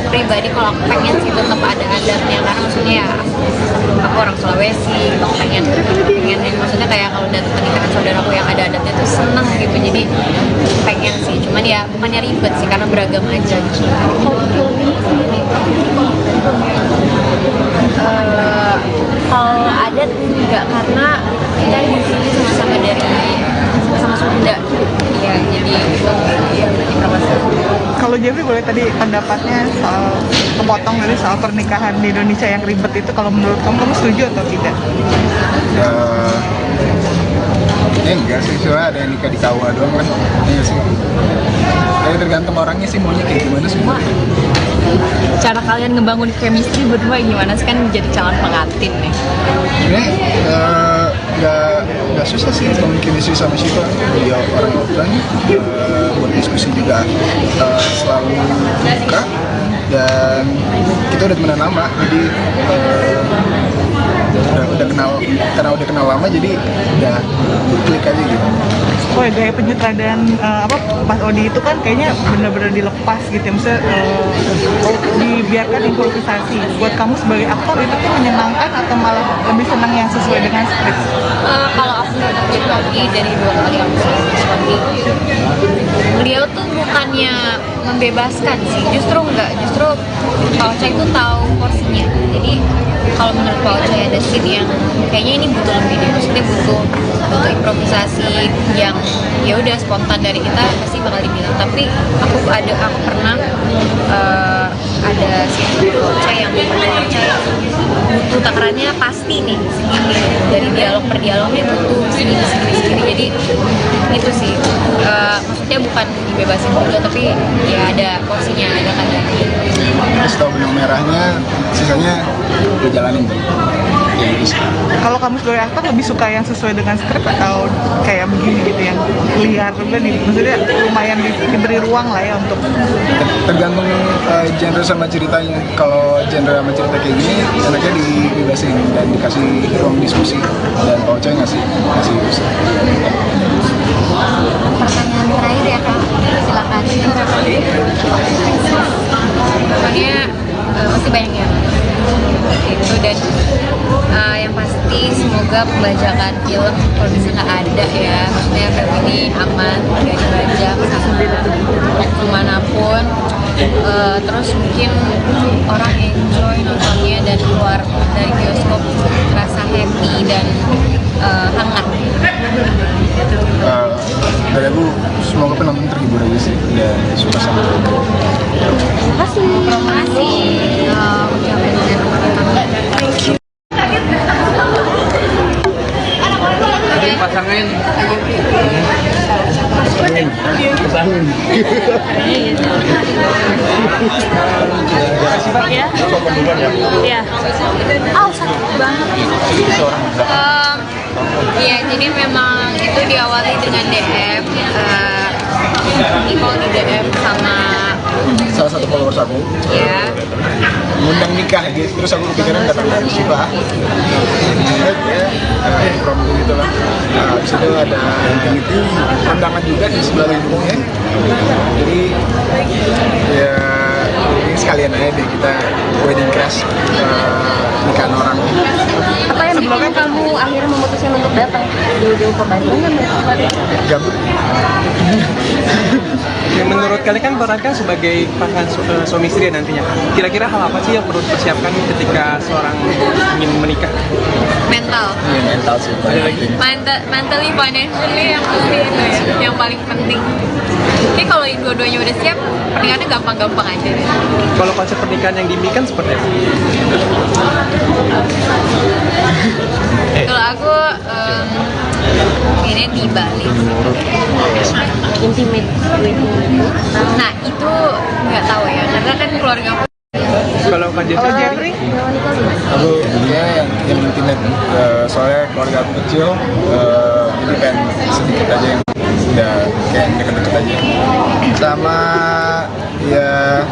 pribadi kalau aku pengen sih tetap ada adatnya, karena maksudnya ya aku orang Sulawesi, aku pengen maksudnya kayak kalau datang pernikahan saudaraku yang ada adatnya tuh seneng gitu. Jadi pengen sih, cuman ya bukannya ribet sih karena beragam aja gitu. Kalau adat enggak, karena Kita di sini sama-sama dari sama Sunda, ya jadi itu ya berarti permasalahan. Kalau Jeffrey boleh tadi pendapatnya soal kepotong dari soal pernikahan di Indonesia yang ribet itu, kalau menurut kamu setuju atau tidak? Enggak sih, soalnya ada yang nikah di KUA doang kan. Iya sih. Kayak tergantung orangnya sih maunya kayak gimana sih. cara kalian ngebangun chemistry berdua gimana sih, kan jadi calon pengantin nih? Nggak susah sih bangun chemistry sama Shiva. Dia orang open, buat diskusi juga selalu buka. dan kita udah temenan lama, jadi udah kenal, karena udah kenal lama jadi udah klik aja gitu. Oh ya, gaya penyutradaran Mas Odi itu kan kayaknya benar-benar dilepas gitu ya, maksudnya dibiarkan improvisasi. Buat kamu sebagai aktor itu tuh menyenangkan atau malah lebih senang yang sesuai dengan skrip? Kalau aku pribadi dari 2 kali aku suami, beliau tuh bukannya membebaskan sih, justru enggak, justru Pak Ocha itu tahu porsinya. Jadi kalau menurut Pak Ocha ada scene yang kayaknya ini butuh lebih deh, maksudnya butuh improvisasi yang ya udah spontan dari kita pasti bakal dibilang. Tapi aku pernah ada scene Pak Ocha yang butuh takarannya pasti nih segini, dari dialog per dialognya butuh segini. Jadi itu sih maksudnya bukan dibebasin juga, tapi ya ada porsinya, ada kadarnya. Terus tahu benang merahnya, sisanya gue jalanin tuh. Ya, gitu. Kalau kamu sebagai aktor lebih suka yang sesuai dengan skrip atau kayak begini gitu yang liar juga nih, maksudnya lumayan diberi ruang lah ya untuk Tergantung genre sama ceritanya. Kalau genre sama cerita kayak gini, enaknya dibebasin dan dikasih ruang diskusi, dan Pak Ocha ngasih diskusi. Pertanyaan terakhir ya Kak, silakan. Pokoknya masih banyak yang itu, dan yang pasti semoga pembajakan film kalau bisa nggak ada ya, maksudnya film ini aman, nggak dibajak sama kemanapun. Terus mungkin orang enjoy nontonnya dan keluar dari bioskop rasa happy dan hangat. Dari aku, semoga penonton terhibur aja sih dan suka sama film. Terima kasih. Ucapin Pasangin. Ya? Iya. Sakit banget. Iya, jadi memang itu diawali dengan DM. Nicole di DM sama Salah satu followers aku ya. ngundang nikah gitu, terus aku kepikiran datang dari Siva, prom gitu lah. Nah, habis itu ada infinity kondangan juga di sebelah lingkungnya, jadi ya ini sekalian aja deh kita wedding crash nikahan orang. Apa yang bikin kamu akhirnya memutuskan untuk datang jauh-jauh ke Bandung kan? Gabut. Ya, menurut kalian kan perankan sebagai pasangan suami istri nantinya. Kira-kira hal apa sih yang perlu dipersiapkan ketika seorang ingin menikah? Mental. Iya, mental sih paling penting. Mentally, financially yang pasti itu ya, yang paling penting. Jadi kalau dua-duanya udah siap, pernikahannya gampang-gampang aja deh. Kalau konsep pernikahan yang diimpikan seperti apa? Kalau aku ini di Bali. Intimate wedding. Nah itu nggak tahu ya, karena kan keluarga aku. Kalau Kak Jerry? Aku dulunya yang intimate, soalnya keluarga aku kecil, jadi pengen sedikit aja yang udah kayak deket-deket aja. Sama ya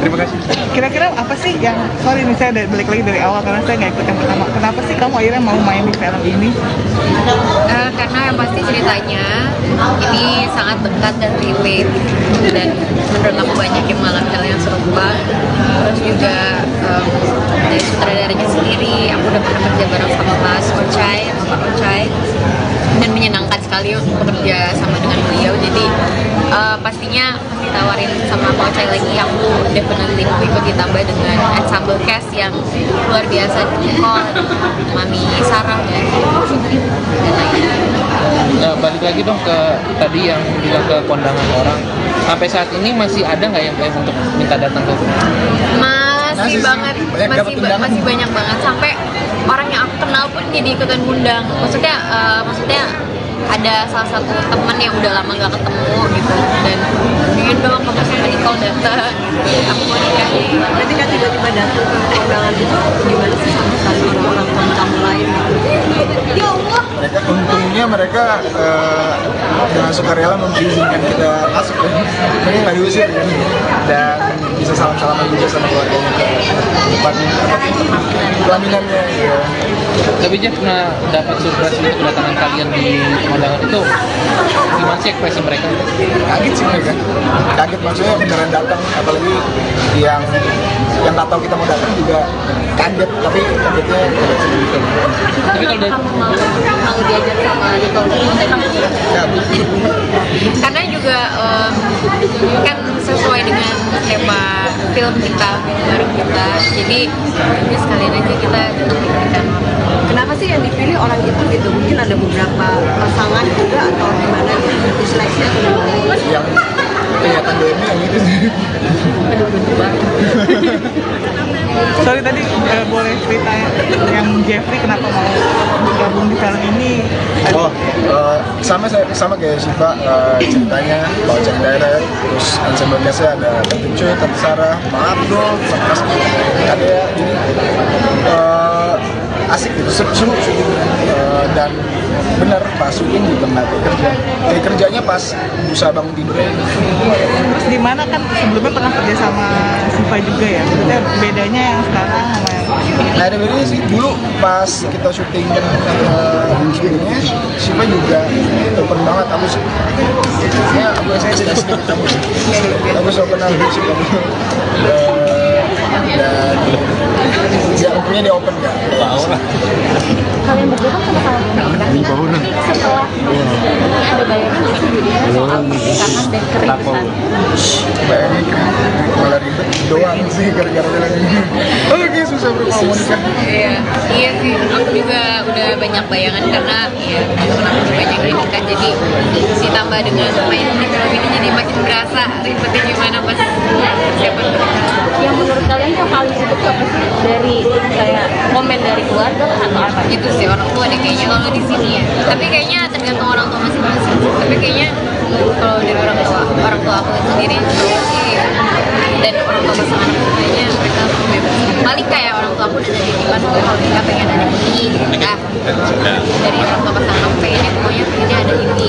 Terima kasih. kira-kira apa sih yang, sorry nih saya balik lagi dari awal karena saya nggak ikut yang pertama, kenapa sih kamu akhirnya mau main di film ini? Karena yang pasti ceritanya ini sangat dekat dan relate, dan menurut aku banyak yang mengalami yang serupa. Terus juga dari sutradaranya sendiri, aku udah pernah kerja bareng sama Mas Ochai, Pak Ochai, dan menyenangkan sekali untuk bekerja sama dengan beliau. Jadi pastinya ditawarin sama Pak Ochai lagi, aku definitely mau ikut, ditambah dengan ensemble cast yang luar biasa, Nicole, Mami Sarah, dan lainnya. Nah, balik lagi dong ke tadi yang bilang ke kondangan orang. Sampai saat ini masih ada nggak yang untuk minta datang ke Masih banget, masih banyak banget, sampai orang yang aku kenal pun jadi ikutan ngundang. Maksudnya ada salah satu teman yang udah lama gak ketemu gitu, dan ingin dong kamu sama Nicole datang, aku mau nikah. Ketika tiba-tiba datang ke undangan itu gimana sih sama orang-orang kamu lain? Untungnya untungnya mereka dengan sukarela mengizinkan kita masuk ya. Mereka nggak diusir kan, dan bisa salam-salaman juga sama keluarganya ke tempatnya pelaminannya ya. Tapi Jeff pernah dapat surprise untuk kedatangan kalian di pemandangan itu, gimana sih ekspresi mereka? Kaget sih mereka, kaget maksudnya beneran datang, apalagi yang nggak tahu kita mau datang juga kaget, tapi kagetnya sedikit. Tapi kalau dari Mau diajar sama Nicole karena juga kan sesuai dengan tema film kita bareng kita, jadi nanti sekalian aja kita datang memberikan. Kenapa sih yang dipilih orang itu gitu? Mungkin ada beberapa pasangan juga atau gimana gitu? Diseleksi atau gimana? Yang kelihatan DM-nya yang itu sih. Sorry tadi boleh cerita yang Jeffrey kenapa mau bergabung di film ini? Oh, sama kayak Shiva, ceritanya bawa cek direct, terus ensemble cast-nya ada Tante Cuy, Tante Sarah, Mak Abdul, sama Mas Kadea, jadi asik gitu, seru dan bener pas syuting juga nggak kerja, kayak kerjanya pas bisa bangun tidurnya. Terus di mana kan sebelumnya pernah kerja sama Siva juga ya? Maksudnya bedanya yang sekarang sama yang Nah ada bedanya sih, dulu pas kita syuting syutingnya, Siva juga open banget, aku sih saya sedikit aku so kenal sih kamu dan ya umumnya dia open ya. Kalian berdua kan sama-sama ini setelah ini ada bayangan nggak sih jadinya soal pernikahan dan keributan? Bayangin malah ribet doang sih gara-gara ini. Oh kayak susah berkomunikasi. Iya sih, aku juga udah banyak bayangan karena ya kenapa sih banyak kritikan, jadi ditambah dengan main di film ini jadi makin berasa ribetnya gimana pas persiapan pernikahan. Yang menurut kalian yang paling sibuk apa sih dari kayak komen dari keluarga atau apa? Itu sih orang tua deh kayaknya kalau di sini ya, tapi kayaknya tergantung orang tua masing-masing, tapi kayaknya kalau dari orang tua aku sendiri sih dan orang tua pasangan aku kayaknya mereka bebas, paling kayak orang tua aku udah dari bilang gue kalau nikah pengen ada ini nah dari orang tua pasangan aku pengennya pokoknya pengennya ada ini.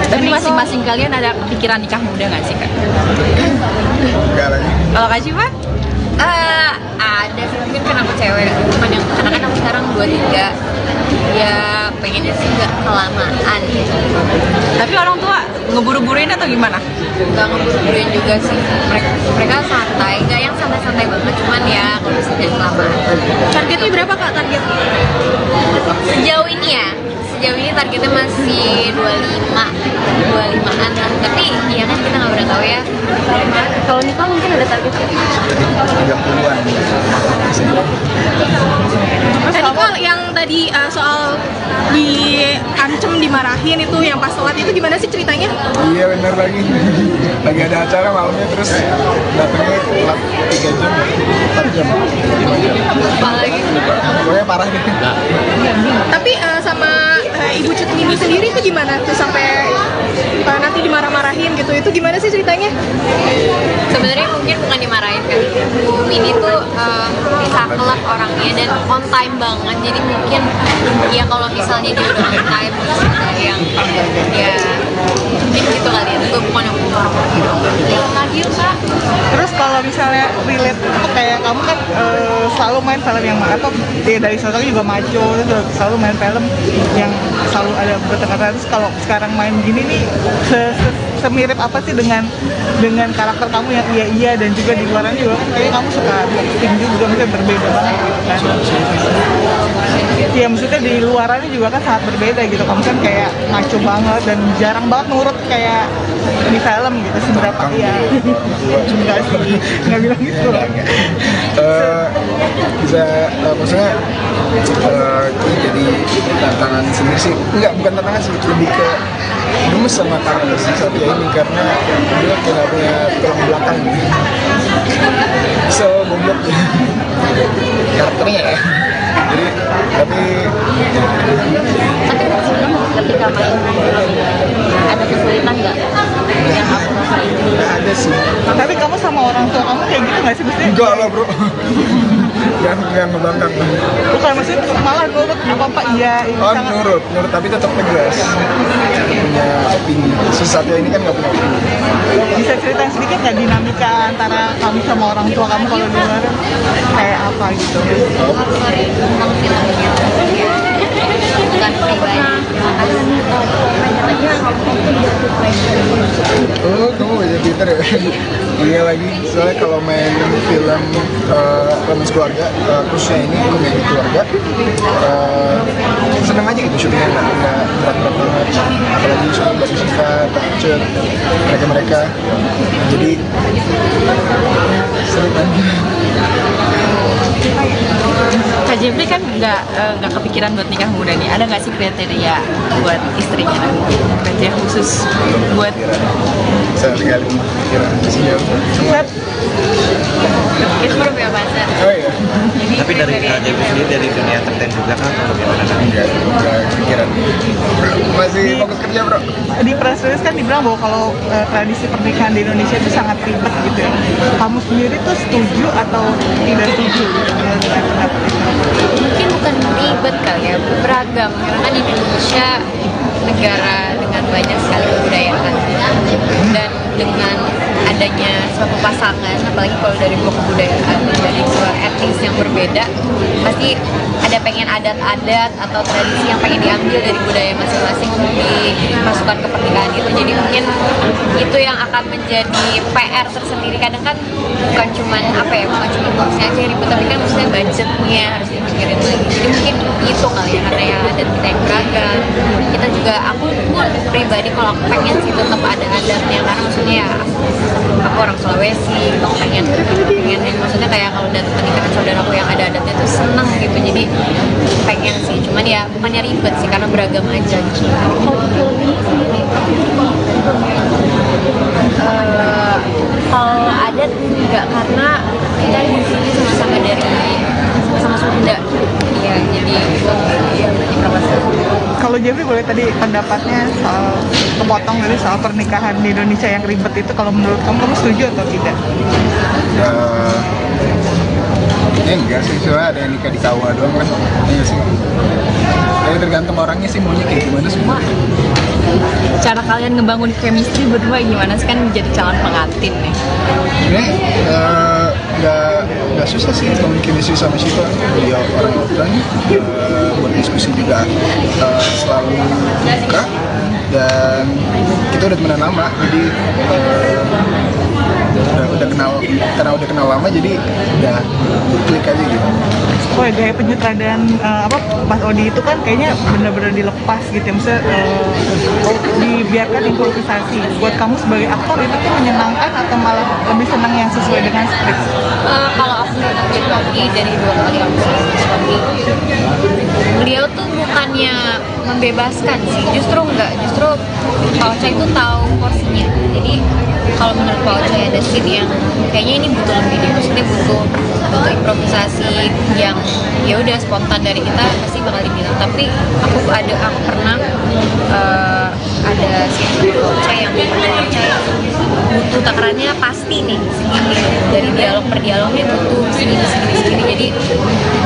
Tapi masing-masing kalian ada kepikiran nikah muda nggak sih kak? Enggak lagi. Kalau kak Syifa? Ada sih, mungkin karena aku cewek, cuman yang karena kan aku sekarang 23 ya pengennya sih nggak kelamaan gitu. Tapi orang tua ngeburu-buruin atau gimana? Nggak ngeburu-buruin juga sih, mereka santai, nggak yang santai-santai banget, cuman ya kalau bisa jangan kelamaan. Targetnya berapa kak targetnya? Sejauh ini targetnya masih 25-an lah, tapi ya kan kita nggak pernah tahu ya. Kalau nikah mungkin ada targetnya? 30-an. Tadi kok yang tadi soal diancem dimarahin itu yang pas sholat itu gimana sih ceritanya? Iya bener lagi. Lagi ada acara malamnya terus datangnya telat 3 jam, 4 jam, 5 jam. Apalagi Pokoknya parah gitu. Tapi sama Ibu Cut Mini sendiri itu gimana tuh sampai nanti dimarah-marahin gitu, itu gimana sih ceritanya? sebenarnya mungkin bukan dimarahin kan, Bu Mini tuh bisa kelak orangnya dan on time banget, jadi mungkin ya kalau misalnya dia udah on time terus ada yang ya mungkin gitu kali ya, gue bukan yang Lagi kak? Terus kalau misalnya relate tuh kayak kamu kan selalu main film yang apa ya, dari sosoknya juga maco, terus selalu main film yang selalu ada bertengkar. Terus kalau sekarang main gini nih semirip apa sih dengan karakter kamu yang iya dan juga di luarannya juga kan kayaknya kamu suka boxing juga, maksudnya berbeda banget gitu kan. Iya maksudnya di luarannya juga kan sangat berbeda gitu, kamu kan kayak maco banget dan jarang banget nurut kayak di film gitu. Seberapa ya nggak bilang gitu. Bisa maksudnya jadi tantangan sendiri sih, bukan tantangan sih, lebih ke gemes sama karakter si Satya ini karena dia kayak punya tulang belakang gitu. So goblok karakternya ya. Jadi tapi Ketika main film ini ada kesulitan nggak yang aku rasain? nggak ada ada sih. Tapi kamu sama orang tua kamu kayak gitu nggak sih? Maksudnya Enggak lah bro. Yang ngebangkang. bukan, maksudnya malah nurut apa-apa iya. Oh nurut tapi tetap tegas. Punya opini. Sesuatu ini kan nggak punya opini. Bisa ceritain sedikit nggak dinamika antara kamu sama orang tua kamu kalau di luar kayak apa gitu? Sorry, tentang filmnya ya, bukan pribadi. Oh, kamu baca Twitter ya? Iya lagi, soalnya kalau main film romance keluarga, khususnya ini komedi keluarga, seneng aja gitu syutingnya, nggak berat-berat banget. Apalagi syuting dari Siva, Takcet, mereka-mereka. Jadi seru kan? Kak Jeffrey kan nggak kepikiran buat nikah muda nih. Ada nggak sih kriteria buat istrinya nanti? Kriteria khusus buat Saya sekali pikiran siap. Itu baru punya pacar. Oh iya, Tapi dari Kak Jeffrey sendiri dari dunia entertain juga kan atau bagaimana kan? nggak kepikiran. Masih fokus kerja bro. Di press release kan dibilang bahwa kalau tradisi pernikahan di Indonesia itu sangat ribet gitu ya. Kamu sendiri tuh setuju atau tidak setuju dengan pendapat itu? Mungkin bukan ribet kali ya, beragam. Karena kan Indonesia negara dengan banyak sekali kebudayaan dan dengan adanya suatu pasangan, apalagi kalau dari dua kebudayaan, dari dua etnis yang berbeda, pasti ada pengen adat-adat atau tradisi yang pengen diambil dari budaya masing-masing untuk dimasukkan ke pernikahan itu. Jadi mungkin itu yang akan menjadi PR tersendiri. Kadang kan bukan cuman apa ya, bukan cuma kosnya aja yang ribet, tapi kan maksudnya budgetnya harus dipikirin lagi. Jadi mungkin itu kali ya, karena ya adat kita yang beragam. Kita juga, aku pun pribadi kalau aku pengen sih tetap ada adatnya, karena maksudnya ya aku orang Sulawesi, aku pengen maksudnya kayak kalau datang pernikahan saudara aku yang ada adatnya tuh seneng gitu. Jadi pengen sih, cuman ya bukannya ribet sih, karena beragam aja gitu. Kalau adat enggak, karena kita di sini sama-sama dari sama Sunda ya, jadi ya Kalau Jeffrey boleh tadi pendapatnya soal kepotong dari soal pernikahan di Indonesia yang ribet itu, kalau menurut kamu setuju atau tidak? Enggak sih, soalnya ada yang nikah di KUA doang kan. Iya sih. Jadi tergantung orangnya sih maunya kayak gimana semua. cara kalian ngebangun chemistry berdua gimana sih, kan jadi calon pengantin nih? Ini nggak susah sih bangun chemistry sama Siva. Dia orang open, berdiskusi juga selalu buka, dan kita udah temenan lama, jadi udah kenal, karena udah kenal lama jadi udah klik aja gitu. Oh ya, gaya penyutradaraan Mas Odi itu kan kayaknya benar-benar dilepas gitu ya, maksudnya dibiarkan improvisasi. Buat kamu sebagai aktor itu tuh menyenangkan atau malah lebih senang yang sesuai dengan skrip? Kalau aku ngeliat Rocky dari 2 kali aku Rocky, beliau tuh bukannya membebaskan sih, justru enggak, justru Pak Ocha itu tahu porsinya. Jadi kalau menurut Pak Ocha ada scene yang kayaknya ini butuh lebih deh, maksudnya butuh improvisasi yang ya udah spontan dari kita, pasti bakal dibilang. Tapi aku pernah ada scene Pak Ocha yang butuh takarannya pasti nih segini, dari dialog per dialognya butuh segini. Jadi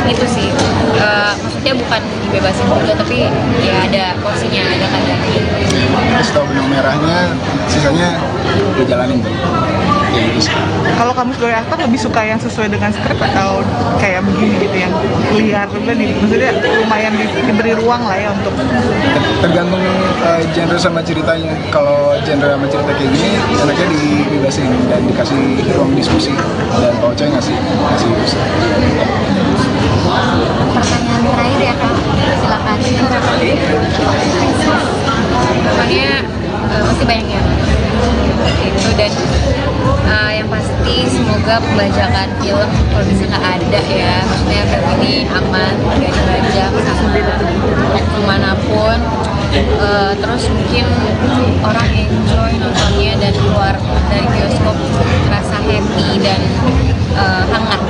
itu sih, maksudnya bukan dibebasin juga, tapi ya ada porsinya, ada kadarnya. Terus tahu benang merahnya, sisanya gue jalanin tuh. Ya gitu sih. Kalau kamu sebagai aktor lebih suka yang sesuai dengan skrip atau kayak begini gitu yang liar juga nih, maksudnya lumayan diberi ruang lah ya untuk Tergantung genre sama ceritanya. Kalau genre sama cerita kayak gini, enaknya dibebasin dan dikasih ruang diskusi, dan Pak Ocha ngasih diskusi. Pertanyaan terakhir ya Kak, silakan. Pokoknya pasti banyak yang itu, dan yang pasti semoga pembajakan film kalau bisa nggak ada ya, maksudnya film ini aman, nggak dibajak kemanapun. Terus mungkin orang enjoy nontonnya dan keluar dari bioskop rasa happy dan hangat.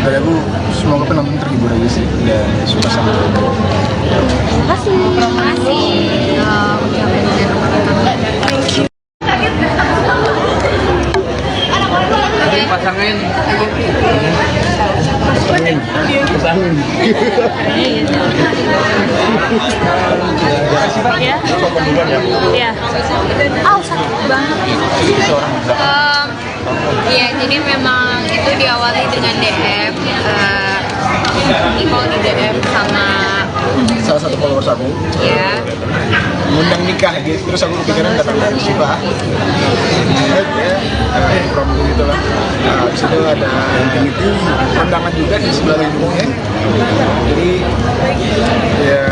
Dari aku, semoga penonton terhibur aja sih dan suka sama film. Terima kasih. pasangin. Ya. Iya. Oh, sakit banget. Iya, jadi memang itu diawali dengan DM. Nicole di DM sama Salah satu followers aku ya. ngundang nikah gitu, terus aku kepikiran datang dari Siva ya prom gitu lah. Nah, habis itu ada infinity kondangan juga di sebelah lindungnya, jadi ya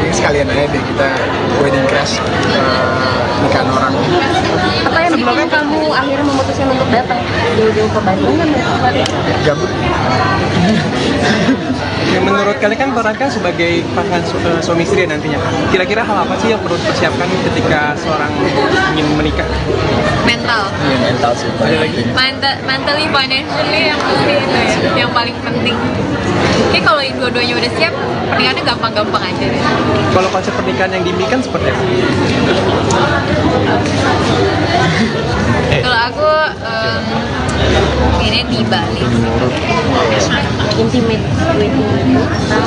ini sekalian aja deh kita wedding crash nikahan orang. Apa yang bikin kamu akhirnya memutuskan untuk datang jauh-jauh ke Bandung kan? Gabut. Ya, menurut kalian kan peran kan sebagai pasangan suami istri nantinya. Kira-kira hal apa sih yang perlu dipersiapkan ketika seorang ingin menikah? Mental, Iya, mental sih paling penting. mentally, financially yang penting itu ya, yang paling penting. Jadi kalau dua-duanya udah siap, pernikahannya gampang-gampang aja deh. Kalau konsep pernikahan yang diimpikan seperti apa? Kalau aku ini di Bali. Intimate wedding.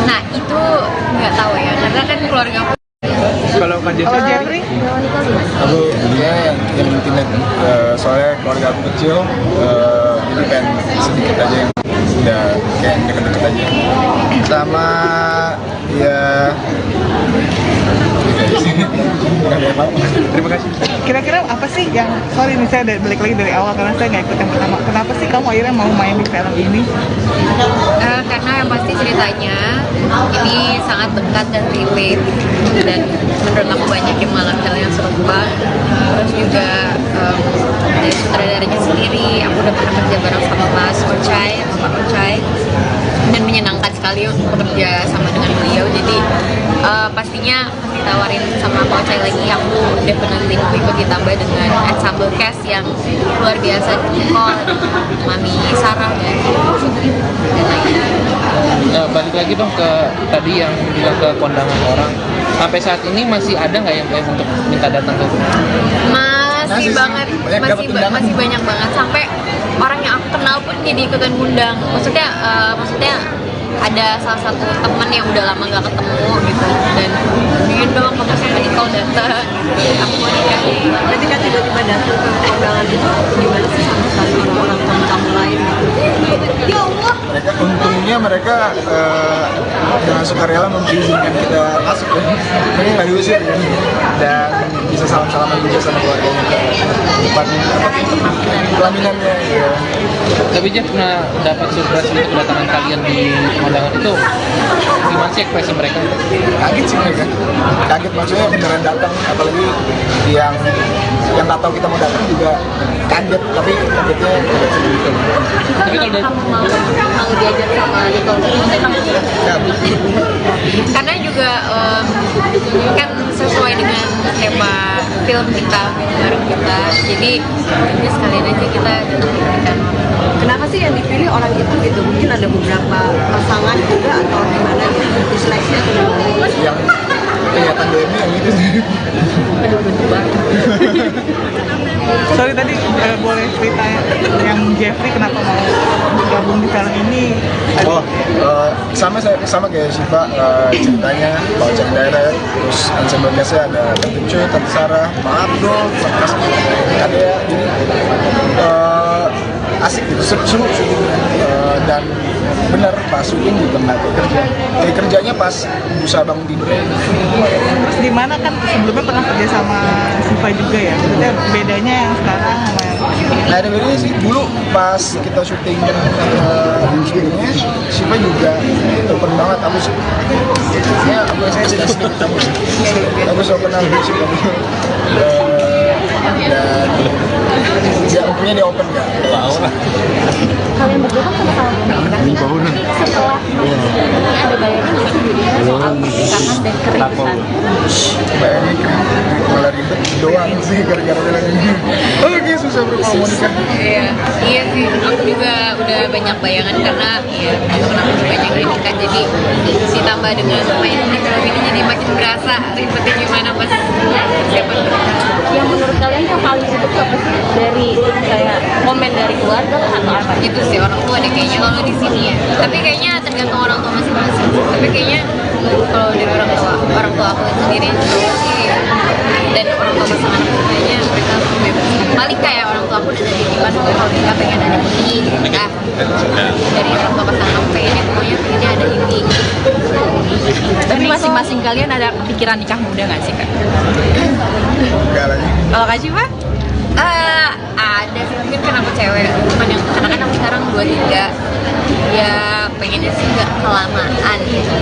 Nah itu nggak tahu ya, karena kan keluarga aku Kalau Kak Jeffrey, Aku dulunya yang intimate, soalnya keluarga aku kecil, jadi pengen sedikit aja yang udah kayak deket-deket aja. Sama ya terima kasih. Kira-kira apa sih yang, sorry nih saya balik lagi dari awal karena saya nggak ikut yang pertama. Kenapa sih kamu akhirnya mau main di film ini? karena yang pasti ceritanya ini sangat dekat dan relate, dan menurut aku banyak yang mengalami hal yang serupa. Terus juga dari sutradaranya sendiri, aku udah pernah kerja bareng sama Mas Ocai, Pak Ocai, dan menyenangkan sekali untuk bekerja sama dengan beliau. Jadi pastinya ditawarin sama Pak Ocai lagi, aku definitely mau ikut, ditambah dengan ensemble cast yang luar biasa, Nicole, Mami Sarah, dan lain-lain. Nah, balik lagi dong ke tadi yang bilang ke kondangan orang. Sampai saat ini masih ada nggak yang untuk minta datang ke rumah? Masih banget, masih banyak banget, sampai orang yang aku kenal pun jadi ikutan ngundang. Maksudnya ada salah satu teman yang udah lama nggak ketemu gitu, dan ingin dong kamu sama Nicole datang, aku mau nikah. Ketika tiba-tiba datang ke kondangan itu gimana sih sama sekali orang kamu lain gitu? mereka dengan sukarela mengizinkan kita masuk ya. Ini nggak diusir kan, dan bisa salam-salaman juga sama keluarganya ke tempatnya pelaminannya ya. Tapi Jeff pernah dapat surprise untuk kedatangan kalian di kondangan itu, gimana sih ekspresi mereka? Kaget sih mereka, kaget maksudnya beneran datang, apalagi yang nggak tahu kita mau datang juga kaget, tapi kagetnya kaget sedikit. Tapi kalau dari Mau diajar sama Nicole, karena juga kan sesuai dengan tema film kita bareng kita, jadi ya sekalian aja kita datang ke pernikahan. Kenapa sih yang dipilih orang itu gitu? Mungkin ada beberapa pasangan juga atau gimana gitu? Diseleksi atau gimana? Yang kelihatan DM-nya yang itu sih. Sorry tadi boleh cerita yang Jeffrey kenapa mau gabung di film ini? Oh, sama kayak Siva, ceritanya Pak Ocak Daerah, terus ensemble cast-nya ada Tante Cuy, Tante Sarah, Pak Abdul, Pak Kas, ada ya, jadi asik gitu, seru dan bener pas syuting juga nggak kerja, kerjanya pas bisa bangun tidurnya. Terus di mana kan sebelumnya pernah kerja sama Siva juga ya? Maksudnya bedanya yang sekarang sama yang Nah ada bedanya sih, dulu pas kita syuting sebelumnya, Siva juga open banget, aku sih saya sedikit aku so kenal sih kamu, dan ya umumnya dia open ya. Kalian berdua kan sama-sama ini setelah ini ada bayangan nggak sih jadinya soal pernikahan dan keributan? Bayangin malah ribet doang sih gara-gara bilang ini. Oh kayak susah berkomunikasi. Iya sih, aku juga udah banyak bayangan karena ya nggak pernah banyak yang nikah, jadi ditambah dengan main di film ini jadi makin berasa ribetnya gimana pas persiapan pernikahan. Yang menurut kalian yang paling sibuk tuh apa sih dari kayak komen dari keluarga atau apa? Itu sih orang tua deh kayaknya kalau di sini ya, tapi kayaknya tergantung orang tua masing-masing, tapi kayaknya kalau dari orang tua aku sendiri sih dan orang tua pasangan aku kayaknya mereka bebas. Paling kayak orang tua aku udah dari bilang kalau kita pengen ada ini nikah, dari orang tua pasangan aku pengennya pokoknya pengennya ada ini. Tapi masing-masing kalian ada kepikiran nikah muda nggak sih kak? Enggak lagi. Kalau Kak Syifa? Ada sih, mungkin karena aku cewek, cuman yang karena kan aku sekarang 23 ya pengennya sih nggak kelamaan gitu.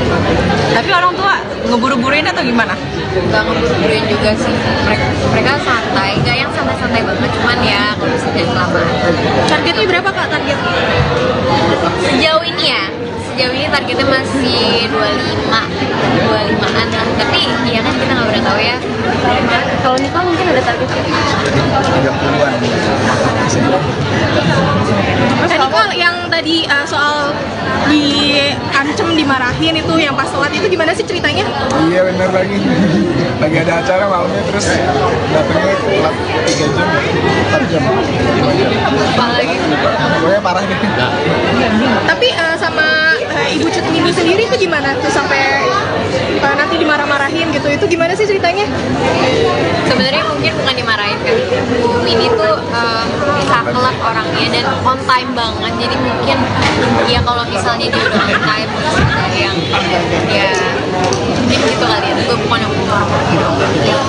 Tapi orang tua ngeburu-buruin atau gimana? Nggak ngeburu-buruin juga sih, mereka santai, nggak yang santai-santai banget, cuman ya kalau bisa jangan kelamaan. Targetnya berapa kak targetnya? Sejauh ini targetnya masih 25-an lah, tapi ya kan kita nggak pernah tahu ya. Kalau nikah mungkin ada targetnya. 30-an. Tadi kak yang tadi soal diancem dimarahin itu yang pas sholat itu gimana sih ceritanya? Iya bener lagi. Lagi ada acara malamnya terus datangnya telat 3 jam, 4 jam, 5 jam. Apalagi Pokoknya parah deh. Tapi sama ibu Cut Mini sendiri itu gimana tuh sampai nanti dimarah-marahin gitu, itu gimana sih ceritanya? sebenarnya mungkin bukan dimarahin kan, Bu Mini tuh saklek orangnya dan on time banget, jadi mungkin ya kalau misalnya dia udah on time terus ada yang ya mungkin gitu kali ya, gue bukan yang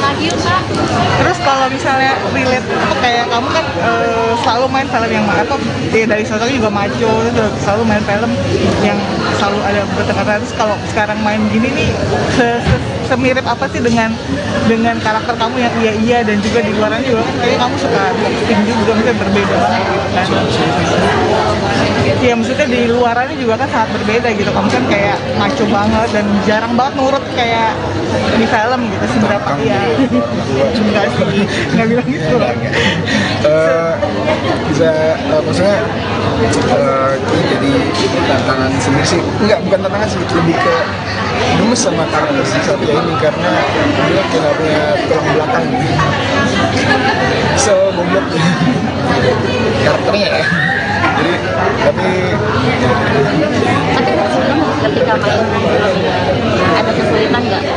lagi kak. Terus kalau misalnya relate tuh kayak kamu kan selalu main film yang atau dari sosoknya juga maco, terus selalu main film yang selalu ada bertengkar. Terus kalau sekarang main gini nih semirip apa sih dengan karakter kamu yang iya dan juga di luarannya juga kan kayaknya kamu suka acting juga, maksudnya berbeda banget gitu kan. Iya maksudnya di luarannya juga kan sangat berbeda gitu, kamu kan kayak maco banget dan jarang banget nurut kayak di film gitu. Seberapa ya enggak sih, nggak bilang gitu. Bisa maksudnya jadi tantangan sendiri sih, bukan tantangan sih, lebih ke gemes sama karakter si Satya ini karena dia kayak punya tulang belakang gitu. So goblok karakternya ya. Jadi tapi Ketika main ada kesulitan nggak yang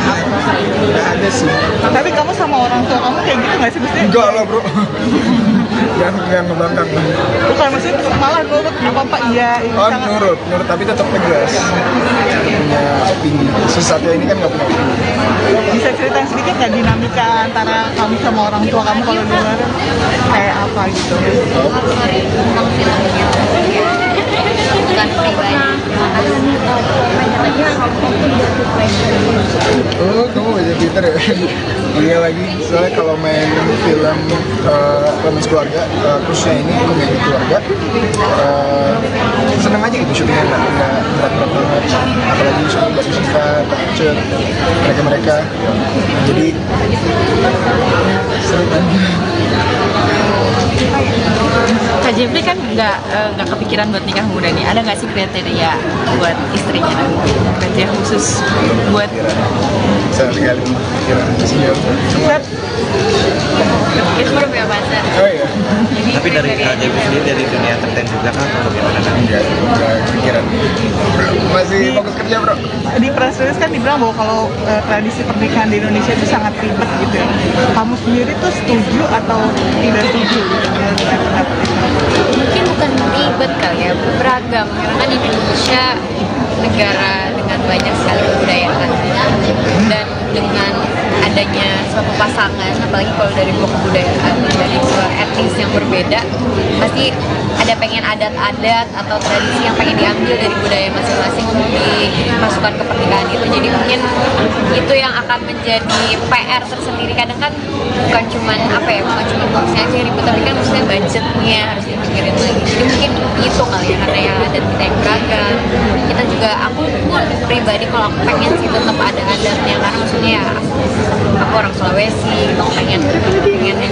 kamu rasain? nggak ada sih. Tapi kamu sama orang tua kamu kayak gitu nggak sih maksudnya? Enggak lah bro. yang ngebangkang. Bukan maksudnya malah nurut apa iya. Oh nurut tapi tetap tegas. Punya opini. Si Satya ini kan nggak punya opini. Bisa ceritain sedikit nggak dinamika antara kamu sama orang tua kamu kalau di luar kayak apa gitu? Tentang filmnya bukan pribadi. Oh, kamu baca Twitter ya? Iya lagi, soalnya kalau main film romance keluarga, khususnya ini komedi keluarga, seneng aja gitu syutingnya, nggak berat-berat banget. Apalagi syuting dari Syifa, Cut, mereka, jadi seru kan? Kak Jeffrey kan nggak kepikiran buat nikah muda nih. Ada nggak sih kriteria buat istrinya nanti? Kriteria khusus buat Saya kali pikiran senior. Kita baru punya pacar. Oh iya, Tapi dari KJB sendiri dari dunia entertain juga kan bagaimana kan? nggak kepikiran. Masih fokus kerja bro. Di press release kan dibilang bahwa kalau tradisi pernikahan di Indonesia itu sangat ribet gitu ya. Kamu sendiri tuh setuju atau tidak setuju? Mungkin bukan ribet kali ya, beragam karena kan Indonesia negara dengan banyak sekali kebudayaan dan dengan adanya suatu pasangan, apalagi kalau dari dua kebudayaan dari dua etnis yang berbeda, pasti ada pengen adat-adat atau tradisi yang pengen diambil dari budaya masing-masing untuk dimasukkan ke pernikahan itu. Jadi mungkin itu yang akan menjadi PR tersendiri. Kadang kan bukan cuman bukan cuman konsepnya aja yang ribet, tapi kan maksudnya budgetnya harus dipikirin lagi. Jadi mungkin itu kali ya, karena yang adat kita yang beragam, kita juga juga aku pun pribadi kalau aku pengen sih tetap ada adatnya, karena maksudnya ya aku orang Sulawesi gitu, pengen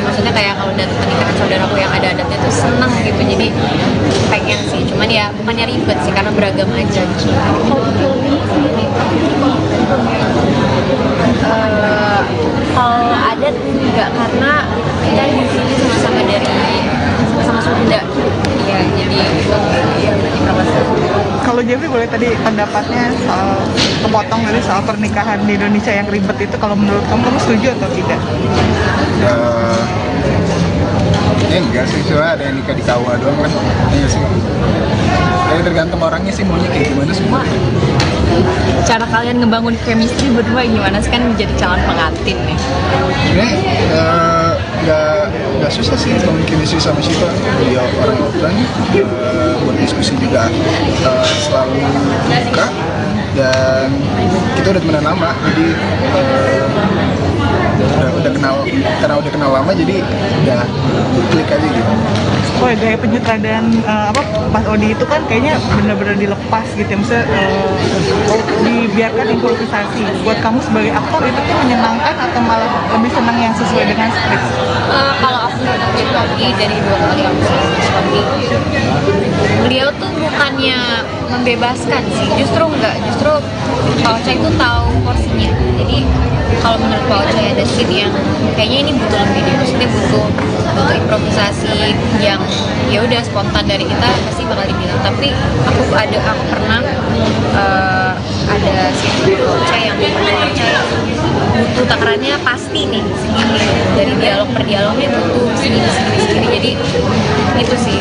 maksudnya kayak kalau datang pernikahan saudaraku yang ada adatnya tuh seneng gitu, jadi pengen sih, cuman ya bukannya ribet sih karena beragam aja gitu. Kalau adat enggak, karena kita di sini sama-sama Sunda ya, jadi itu ya Kalau Jeffrey boleh tadi pendapatnya soal kepotong dari soal pernikahan di Indonesia yang ribet itu, kalau menurut kamu setuju atau tidak? Enggak sih, soalnya ada yang nikah di KUA doang kan. Iya sih. Kayak tergantung orangnya sih maunya kayak gimana semua. Cara kalian ngebangun chemistry berdua gimana sih, kan menjadi calon pengantin nih? Nggak susah sih bangun chemistry sama Syifa. Dia orang open, buat diskusi juga selalu buka, dan kita udah temenan lama, jadi udah kenal, karena udah kenal lama jadi udah klik aja gitu. Oh ya, gaya penyutradaan Mas Odi itu kan kayaknya benar-benar dilepas gitu ya, maksudnya dibiarkan improvisasi. Buat kamu sebagai aktor itu tuh menyenangkan atau malah lebih senang yang sesuai dengan skrip? Kalau aku pribadi dari 2 kali aku suami, beliau tuh bukannya membebaskan sih, justru enggak, justru Pak Ocha itu tahu porsinya. Jadi kalau menurut Pak Ocha ada scene yang kayaknya ini butuh lebih deh, maksudnya butuh improvisasi yang ya udah spontan dari kita, pasti bakal dibilang. Tapi aku pernah ada scene Pak Ocha yang butuh takarannya pasti nih segini, dari dialog per dialognya butuh segini. Jadi itu sih,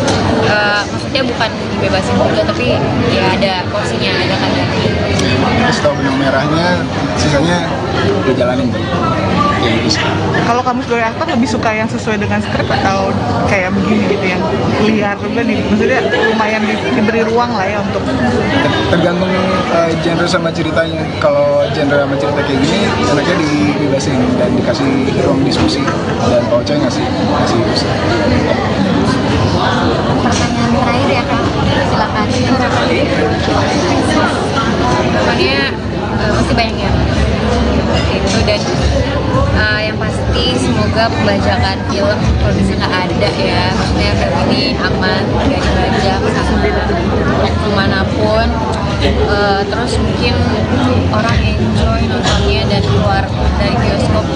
maksudnya bukan dibebasin juga, tapi ya ada porsinya, ada kadarnya. Terus tahu benang merahnya, sisanya udah jalanin tuh. Kalau kamu sebagai aktor lebih suka yang sesuai dengan skrip atau kayak begini gitu yang liar juga nih, maksudnya lumayan diberi ruang lah ya untuk Tergantung genre sama ceritanya. Kalau genre sama cerita kayak gini, enaknya dibebasin dan dikasih ruang diskusi, dan Pak Ocha ngasih Pertanyaan terakhir ya Kak, silakan. Pokoknya masih banyak ya itu, dan yang pasti semoga pembajakan film kalau bisa nggak ada ya, maksudnya film ini aman, nggak dibajak sama kemanapun. Terus mungkin orang enjoy nontonnya dan keluar dari bioskop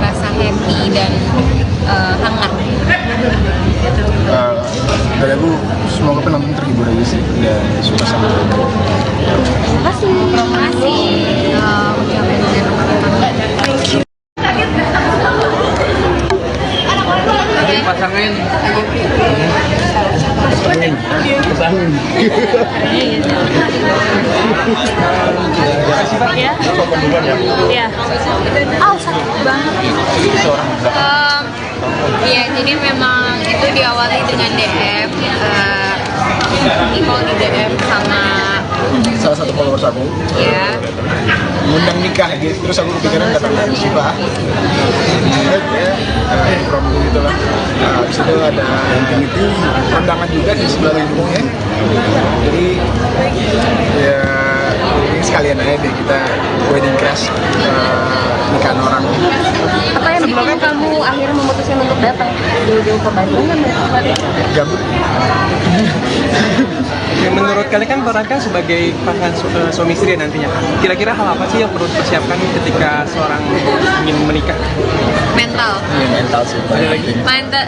rasa happy dan hangat. Dari aku, semoga penonton terhibur aja sih dan suka sama film. Terima kasih. Pasangin. Iya. Iya. Sakit banget. Iya, jadi memang itu diawali dengan DM. Nicole di DM sama Salah satu followers aku, ya. ngundang nikah gitu, terus aku kepikiran datang dari Syifa, prom gitu lah. Habis itu ada infinity, undangan juga di sebelah lingkungnya. Jadi ya ini sekalian aja deh kita wedding crash, nikahan orang. Apa yang bikin kamu akhirnya memutuskan untuk datang jauh-jauh ke Bandung kan? Gabut. Menurut kalian kan perankan sebagai pasangan suami istri nantinya, kira-kira hal apa sih yang perlu dipersiapkan ketika seorang ingin menikah? Mental. Iya, mental sih.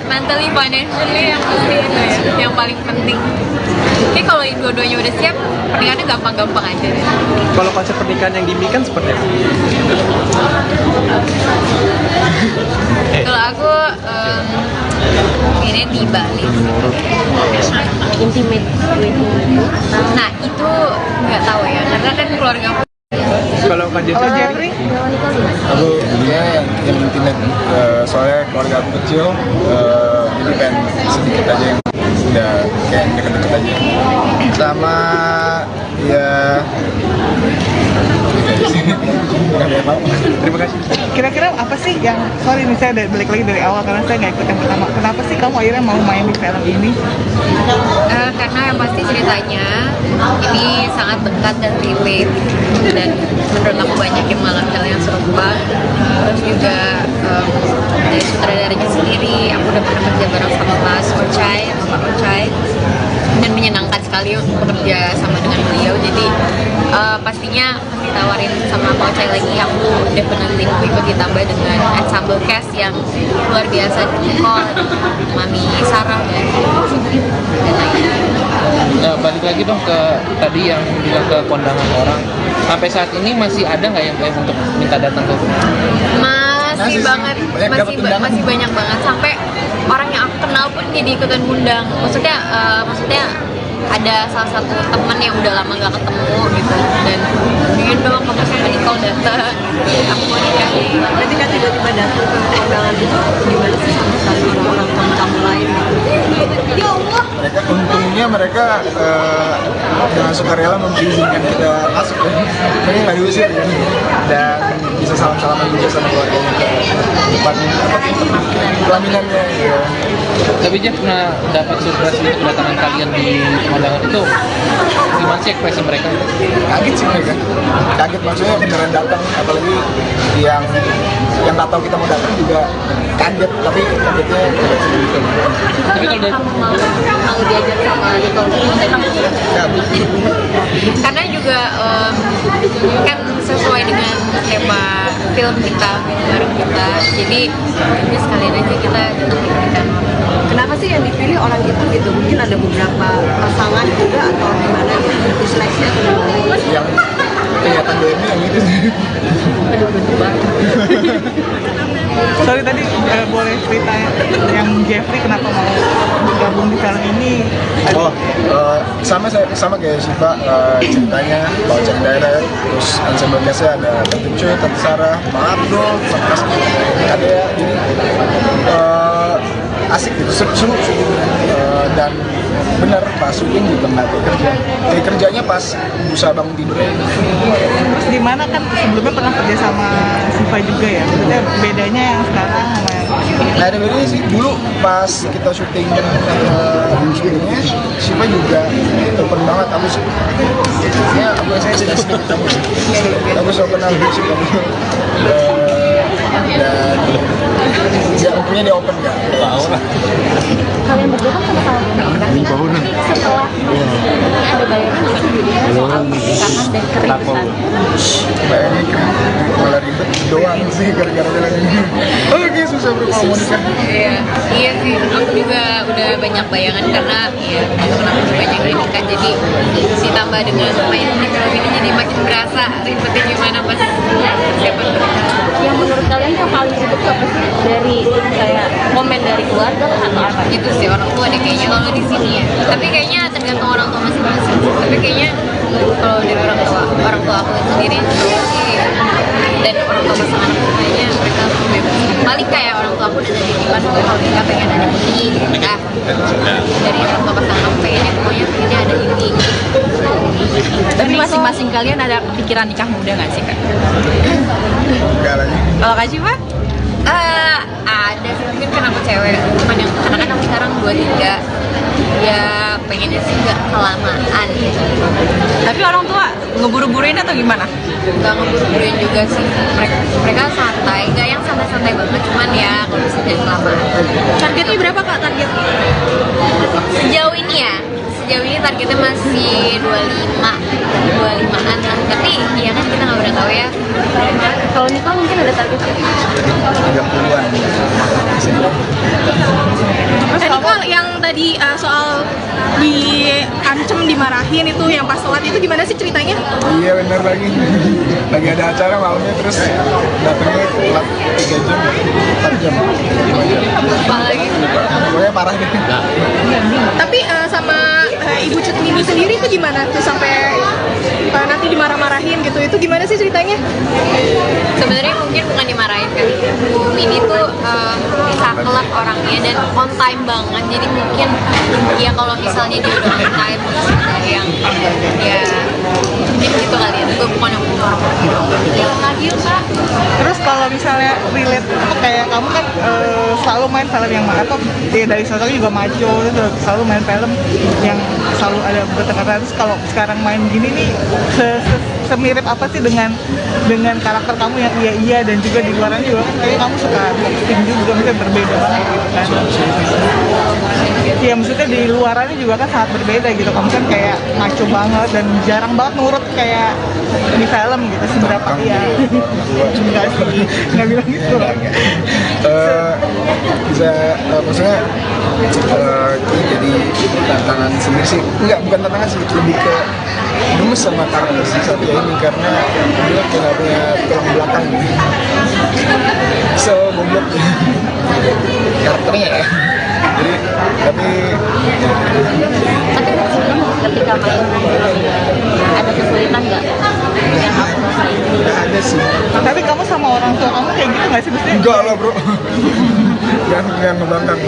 Mentally, financially yang pasti itu ya, yang paling penting. Jadi kalau dua-duanya udah siap, pernikahannya gampang-gampang aja deh. Kalau konsep pernikahan yang diimpikan seperti apa? Kalau aku ini di Bali. Intimate wedding. Nah itu nggak tahu ya, karena kan keluarga aku. Kalau Kak Jeffrey, Aku dulunya yang intimate, soalnya keluarga aku kecil, jadi pengen sedikit aja yang udah kayak deket-deket aja. Sama ya terima kasih. kira-kira apa sih yang, sorry nih saya balik lagi dari awal karena saya nggak ikut yang pertama, kenapa sih kamu akhirnya mau main di film ini? Karena yang pasti ceritanya ini sangat dekat dan relate, dan menurut aku banyak yang mengalami hal yang serupa. Terus juga dari sutradaranya sendiri, aku udah pernah kerja bareng sama Mas Ocai, Pak Ocai, dan menyenangkan sekali untuk bekerja sama dengan beliau. Jadi pastinya ditawarin sama Pak Ocai lagi, aku definitely mau ikut, ditambah dengan ensemble cast yang luar biasa, Nicole, Mami Sarah, dan lainnya. Nah, balik lagi dong ke tadi yang bilang ke kondangan orang. Sampai saat ini masih ada nggak yang untuk minta datang ke rumah? Masih banget, masih banyak banget, sampai orang yang aku kenal pun jadi ikutan ngundang. Maksudnya ada salah satu teman yang udah lama gak ketemu gitu, dan ingin dong kamu sama Nicole datang, aku mau nikah. Ketika tiba-tiba datang ke undangan itu gimana sih sama sekali orang kamu lain gitu? mereka dengan sukarela mengizinkan kita masuk ya. Mereka nggak diusir ya, dan bisa salam-salaman juga sama keluarganya ke tempatnya pelaminannya ya. Tapi Jeff pernah dapat surprise untuk kedatangan kalian di kondangan itu, gimana sih ekspresi mereka? Kaget sih mereka, kaget maksudnya beneran datang, apalagi yang nggak tahu kita mau datang juga kaget, tapi kagetnya gitu. Tapi kalau dari Mau diajak sama Nicole, karena juga kan sesuai dengan tema film kita bareng kita, jadi ini sekalian aja kita datang memberikan. Kenapa sih yang dipilih orang itu gitu? Mungkin ada beberapa pasangan juga atau gimana gitu, seleksi atau gimana? Yang kelihatan DM-nya yang itu sih. Sorry tadi boleh cerita yang Jeffrey kenapa mau gabung di film ini? Sama kayak Siva, ceritanya bawa direct, terus ensemble cast-nya ada Tante Cuy, Tante Sarah, Pak Abdul, Mas ada ya, jadi asik gitu, seru dan bener pas syuting juga nggak kerja, jadi kerjanya pas bisa bangun tidurnya. Terus di mana kan sebelumnya pernah kerja sama Siva juga ya? Maksudnya bedanya yang sekarang sama yang Nah ada bedanya sih, dulu pas kita syuting syutingnya Siva juga open banget, aku sih ya aku sedikit aku so kenal sih kamu dan ya umumnya dia open ya. Kalian berdua kan sama-sama ini setelah ini ada bayangan nggak sih jadinya soal pernikahan dan keributan? Bayangin malah ribet doang sih gara-gara dia lagi oke susah berkomunikasi. Iya sih, aku juga udah banyak bayangan karena ya kenapa sih banyak yang nikah, jadi ditambah dengan main di film ini jadi makin berasa ribetnya gimana pas persiapan pernikahan. Yang menurut kalian yang paling sibuk apa sih dari kayak komen dari keluarga atau apa? Itu sih orang tua deh kayaknya kalau di sini ya, tapi kayaknya tergantung orang tua masing-masing. Tapi kayaknya kalau dari orang tua aku sendiri sih, dan orang tua pasangan aku kayaknya mereka bebas. Paling kayak orang tua aku udah dari bilang kalau nikah pengen ada ini, nah dari orang tua pasangan aku pengennya pokoknya pengennya ada ini. Tapi masing-masing kalian ada kepikiran nikah muda nggak sih Kak? Enggak lagi. Kalau Kak Siva? Ada sih, mungkin kan aku cewek, cuman yang karena kan aku sekarang 23, ya pengennya sih nggak kelamaan. Tapi orang tua ngeburu-buruin atau gimana? Nggak ngeburu-buruin juga sih, mereka santai, nggak yang santai-santai banget, cuman ya kalau bisa jangan kelamaan. Targetnya berapa Kak, target? Sejauh ini targetnya masih 25-an lah, tapi ya kan kita nggak pernah tahu ya. Kalau Nicole mungkin ada target nggak? 30-an. Nicole yang tadi soal diancem, dimarahin itu yang pas sholat itu gimana sih ceritanya? Iya bener lagi ada acara malamnya, terus datangnya telat 3 jam 4 jam 5 jam Apalagi pokoknya parah gitu. Tapi sama Ibu Cut Mini sendiri itu gimana tuh sampai nanti dimarah-marahin gitu, itu gimana sih ceritanya? sebenarnya mungkin bukan dimarahin kali ya. Bu Mini tuh saklek orangnya dan on time banget, jadi mungkin ya kalau misalnya dia udah on time terus ada yang ya mungkin gitu kali ya, gue bukan yang lagi yuk kak. Terus kalau misalnya relate apa kayak kamu kan selalu main film yang atau ya, dari sosoknya juga maco, terus selalu main film yang selalu ada bertengkar. Terus kalau sekarang main gini nih semirip apa sih dengan karakter kamu yang iya dan juga di luarannya juga kan kayaknya kamu suka boxing juga, misalnya berbeda banget gitu kan. Iya maksudnya di luarannya juga kan sangat berbeda gitu, kamu kan kayak maco banget dan jarang banget nurut kayak di film gitu. Seberapa iya enggak sih, nggak bilang gitu. Bisa maksudnya jadi tantangan sendiri sih, bukan tantangan sih, lebih ke gemes sama karakter si Satya ini karena dia kayak punya tulang belakang gitu. So goblok karakternya ya. Jadi tapi ketika main ada kesulitan nggak yang kamu rasain? nggak ada sih. Tapi kamu sama orang tua kamu kayak gitu nggak sih maksudnya? Enggak lah bro. Jangan ngebangkang.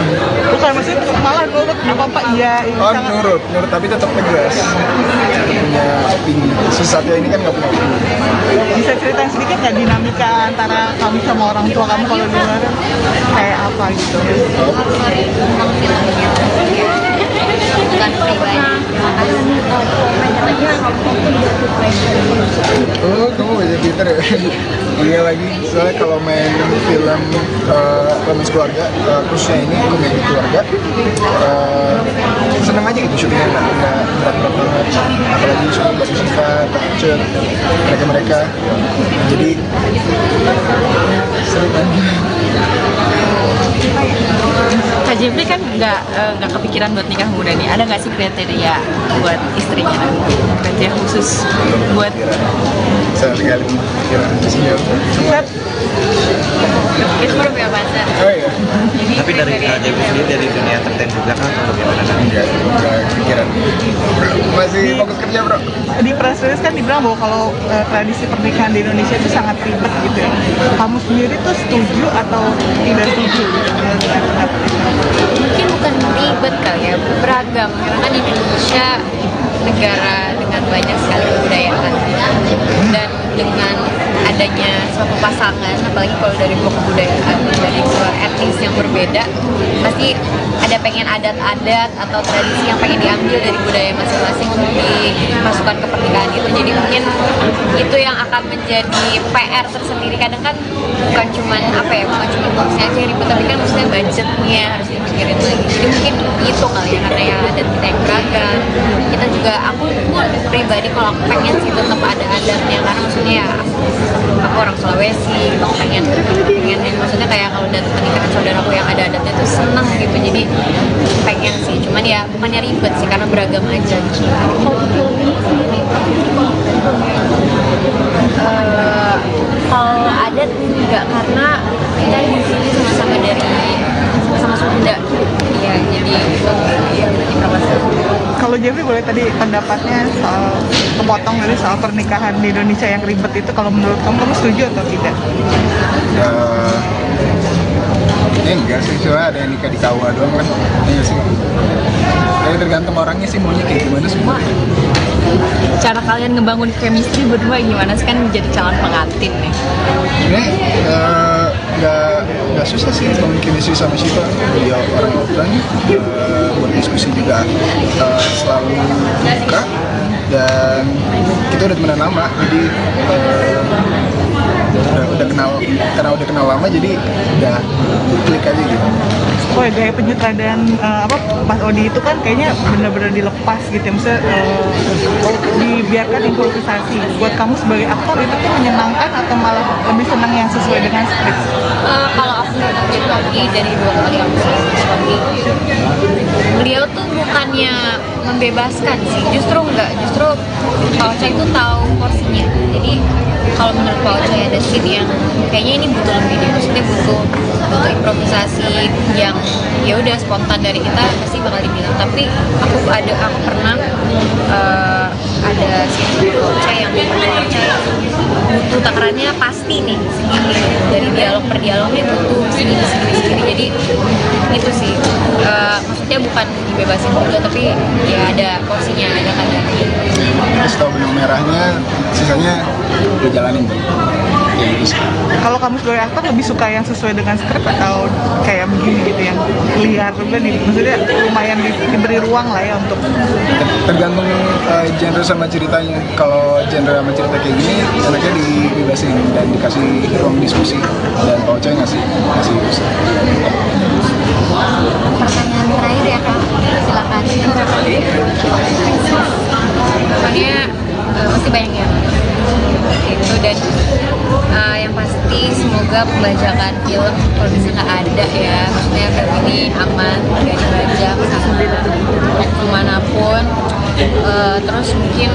Bukan maksudnya malah nurut apa iya. Oh nurut tapi tetap tegas. Punya opini. Si Satya ini kan nggak punya opini. Bisa ceritain sedikit nggak dinamika antara kamu sama orang tua kamu kalau di luar kayak apa gitu? Tentang filmnya bukan pribadi. Komen katanya kamu tuh udah depresi. Oh, kamu baca Twitter ya? Iya lagi, soalnya kalau main film romance keluarga, khususnya ini komedi keluarga, seneng aja gitu syutingnya, nggak berat-berat banget. Apalagi syuting Mbak Siva, Takcet, mereka-mereka. Jadi seru kan? Kak Jeffrey kan nggak kepikiran buat nikah muda nih. Ada nggak sih kriteria buat istrinya nanti? Kriteria khusus buat Saya sekali pikiran senior. Itu baru punya pacar. Oh iya, Tapi dari JB sendiri dari dunia entertain juga kan bagaimana kan? nggak kepikiran. Masih fokus kerja bro. Di press release kan dibilang bahwa kalau tradisi pernikahan di Indonesia itu sangat ribet gitu ya. Kamu sendiri tuh setuju atau tidak setuju? Mungkin bukan ribet kali ya, beragam karena kan Indonesia negara dengan banyak sekali kebudayaan dan dengan adanya suatu pasangan, apalagi kalau dari dua kebudayaan dari dua etnis yang berbeda, pasti ada pengen adat-adat atau tradisi yang pengen diambil dari budaya masing-masing untuk dimasukkan ke pernikahan itu. Jadi mungkin itu yang akan menjadi PR tersendiri. Kadang kan bukan cuman bukan cuman boxnya aja yang ribet, tapi kan maksudnya budgetnya harus dipikirin lagi. Jadi mungkin itu kali ya, karena ya adat kita yang beragam. Kita juga, aku pribadi kalau aku pengen sih tetap ada adatnya, karena maksudnya ya aku orang Sulawesi, aku pengen maksudnya kayak kalau datang pernikahan saudara aku yang ada adatnya tuh seneng gitu. Jadi pengen sih, cuman ya bukannya ribet sih karena beragam aja gitu. Kalau adat enggak, karena kita di sini sama-sama Sunda. Iya, jadi itu ya Kalau Jeffrey boleh tadi pendapatnya soal kepotong dari soal pernikahan di Indonesia yang ribet itu, kalau menurut kamu setuju atau tidak? Enggak sih, soalnya ada yang nikah di KUA doang kan. Iya sih. Jadi tergantung orangnya sih maunya kayak gimana semua. cara kalian ngebangun chemistry berdua gimana sih, kan jadi calon pengantin nih? Ini nggak susah sih bangun chemistry sama Siva. Dia orang open, berdiskusi juga selalu buka, dan kita udah temenan lama, jadi udah kenal, karena udah kenal lama jadi udah klik aja gitu. Oh ya, gaya penyutradaran Mas Odi itu kan kayaknya benar-benar dilepas gitu ya, misalnya dibiarkan improvisasi. Buat kamu sebagai aktor itu tuh menyenangkan atau malah lebih senang yang sesuai dengan skrip? kalau aku jadi dari dua kali aku suami, beliau tuh bukannya membebaskan sih, justru Pak Ocha itu tahu porsinya. Jadi kalau menurut Pak Ocha ada scene yang kayaknya ini butuh lebih deh, maksudnya butuh improvisasi yang ya udah spontan dari kita, pasti bakal dibilang. Tapi aku pernah ada scene Pak Ocha yang butuh takarannya pasti nih segini, dari dialog per dialognya butuh segini. Jadi itu sih, maksudnya bukan dibebasin juga, tapi ya ada porsinya, ada kadarnya. kasih tahu benang merahnya, sisanya gue jalanin tuh. Ya gitu sih. Kalau kamu sebagai aktor lebih suka yang sesuai dengan skrip atau kayak begini gitu yang liar juga nih, maksudnya lumayan diberi ruang lah ya untuk Tergantung genre sama ceritanya. Kalau genre sama cerita kayak gini, enaknya dibebasin dan dikasih ruang diskusi. Dan Pak Ocoy ngasih diskusi. Pertanyaan terakhir ya kak, silakan. Soalnya masih banyak yang itu dan yang pasti semoga pembajakan film kalau bisa nggak ada ya, maksudnya film ini aman, nggak dibajak sama kemanapun. Terus mungkin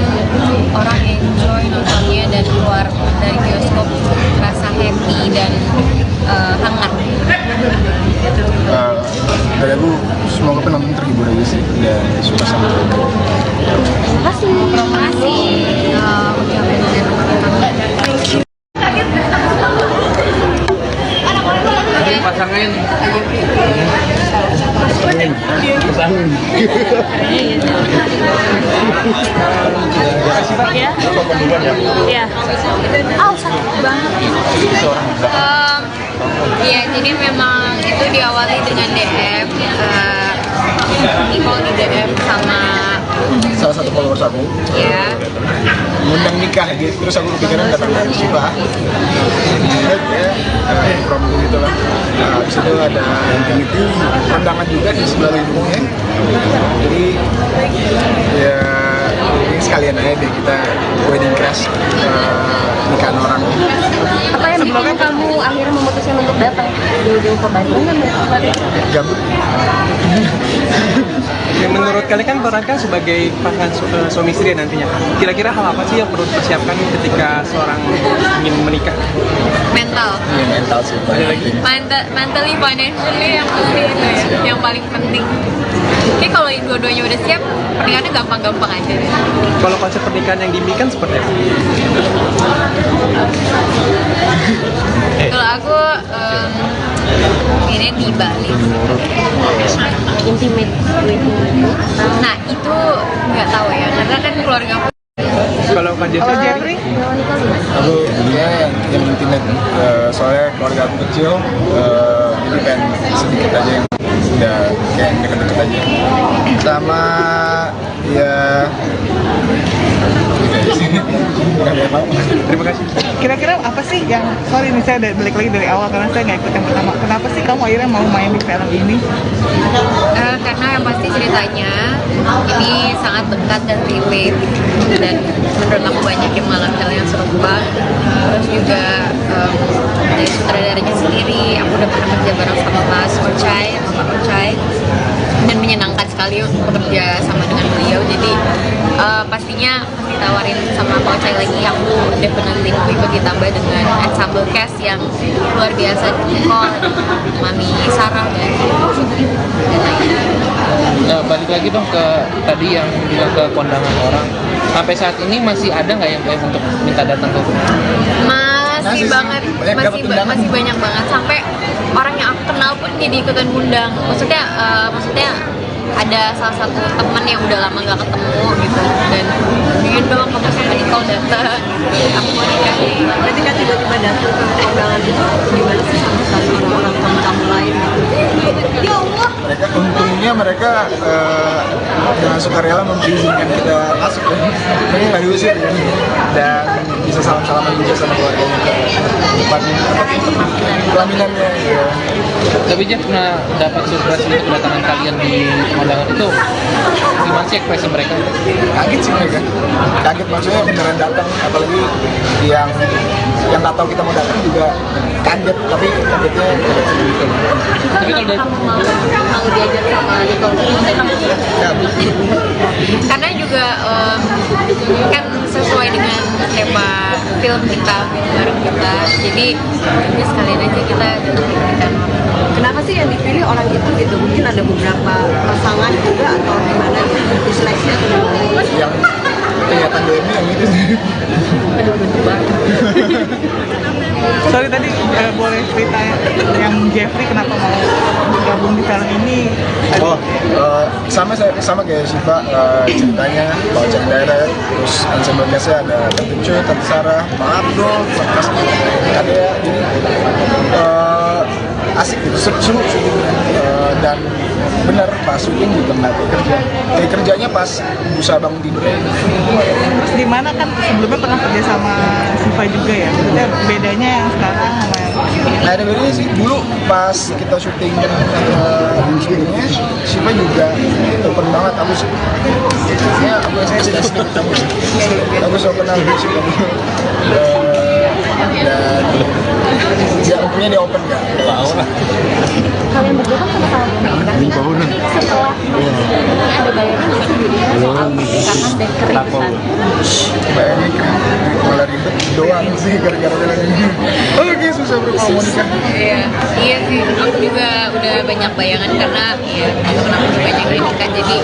orang enjoy nontonnya dan keluar dari bioskop rasa happy dan hangat. Dari aku semoga penonton terhibur aja sih dan suka sama film. Terima kasih. Pasangin. Iya. Oh, sakit banget. Iya, jadi memang itu diawali dengan DM. Nicole di DM sama Salah satu followers aku ya. ngundang nikah gitu, terus aku kepikiran datang dari Siva. Ya, promo gitu lah. Nah, habis itu ada infinity undangan juga di sebelah lindungnya. Jadi ya ini sekalian aja deh kita wedding crash nikahan orang. Apa yang bikin kamu akhirnya memutuskan untuk datang di ke Bandung kan? Gabut. Ya, menurut kalian kan perankan sebagai pasangan suami istri nantinya. Kira-kira hal apa sih yang perlu dipersiapkan ketika seorang ingin menikah? Mental. Iya mental sih. Mentally, financially yang pasti itu ya, yang paling penting. Oke, kalau dua-duanya udah siap, pernikahannya gampang-gampang aja deh. Kalau konsep pernikahan yang diimpikan seperti apa? Kalau aku ini di Bali. Intimate wedding. Nah itu nggak tahu ya, karena kan keluarga aku Kalau Kak kalau Jeffrey, Jeffrey Aku ya yang intimate. Soalnya keluarga aku kecil, jadi pengen sedikit aja yang udah kayak deket-deket aja. Sama ya terima kasih. kira-kira apa sih yang, sorry nih saya balik lagi dari awal karena saya nggak ikut yang pertama, kenapa sih kamu akhirnya mau main di film ini? karena yang pasti ceritanya ini sangat dekat dan relate dan menurut aku banyak yang mengalami hal yang serupa. Terus juga dari sutradaranya sendiri aku udah pernah kerja bareng sama Mas Ocai, Pak Ocai, dan menyenangkan sekali untuk bekerja sama dengan beliau. Jadi pastinya ditawarin sama Pak Ocai lagi, aku definitely mau ikut ditambah dengan ensemble cast yang luar biasa, Nicole, Mami Sarah dan lainnya. Nah, balik lagi dong ke tadi yang bilang ke kondangan orang. Sampai saat ini masih ada nggak yang kayak untuk minta datang ke rumah? Masih banget, masih banyak banget, sampai orang yang aku kenal pun jadi ikutan ngundang. Maksudnya ada salah satu teman yang udah lama nggak ketemu gitu, dan ingin dong kamu sama Nicole datang, aku mau nikah. Ketika tiba-tiba datang ke undangan itu gimana sih sama orang-orang tamu lain? Ya Allah. mereka dengan sukarela mengizinkan kita masuk, mereka nggak diusir ya. Dan bisa salam-salaman juga sama keluarganya ke tempatnya, pelaminannya ya. Tapi Jeff pernah dapat surprise untuk kedatangan kalian di undangan itu, gimana sih ekspresi mereka? Kaget sih mereka, kaget maksudnya beneran datang, apalagi yang nggak tahu kita mau datang juga kaget, tapi kagetnya gitu. Tapi kalau dari Mau diajak sama Nicole karena juga kan sesuai dengan tema film kita, film bareng kita, jadi ya sekalian aja kita datang. Kenapa sih yang dipilih orang itu gitu? Mungkin ada beberapa pasangan juga atau gimana gitu? Diseleksi atau gimana? Yang kelihatan DM-nya yang itu sih. Aduh, bener banget. Sorry tadi boleh cerita yang Jeffrey kenapa mau gabung di film ini? Sama kayak Shiva, ceritanya bawa cari direct, terus ensemble cast-nya ada Tante Cuy, Tante Sarah, Maaf Bro, Mas Kadea, jadi asik gitu, seru dan benar pas syuting juga nggak kerja, kerjanya pas berusaha bangun tidurnya. Terus di mana kan sebelumnya pernah kerja sama Shiva juga ya? Maksudnya bedanya yang sekarang sama yang Nah ada bedanya sih, dulu pas kita syuting sebelumnya, Shiva juga open banget, aku suka kenal dia Shiva dulu. Dan ya umumnya dia open kan. Kalian berdua kan sama-sama menikah. Setelah ini ada bayangan nggak sih jadinya soal pernikahan dan keributan? Bayangin malah ribet doang sih gara-gara dia lagi oke susah bro kalau mau nikah. Iya sih, aku juga udah banyak bayangan karena ya temen aku juga banyak yang nikah, jadi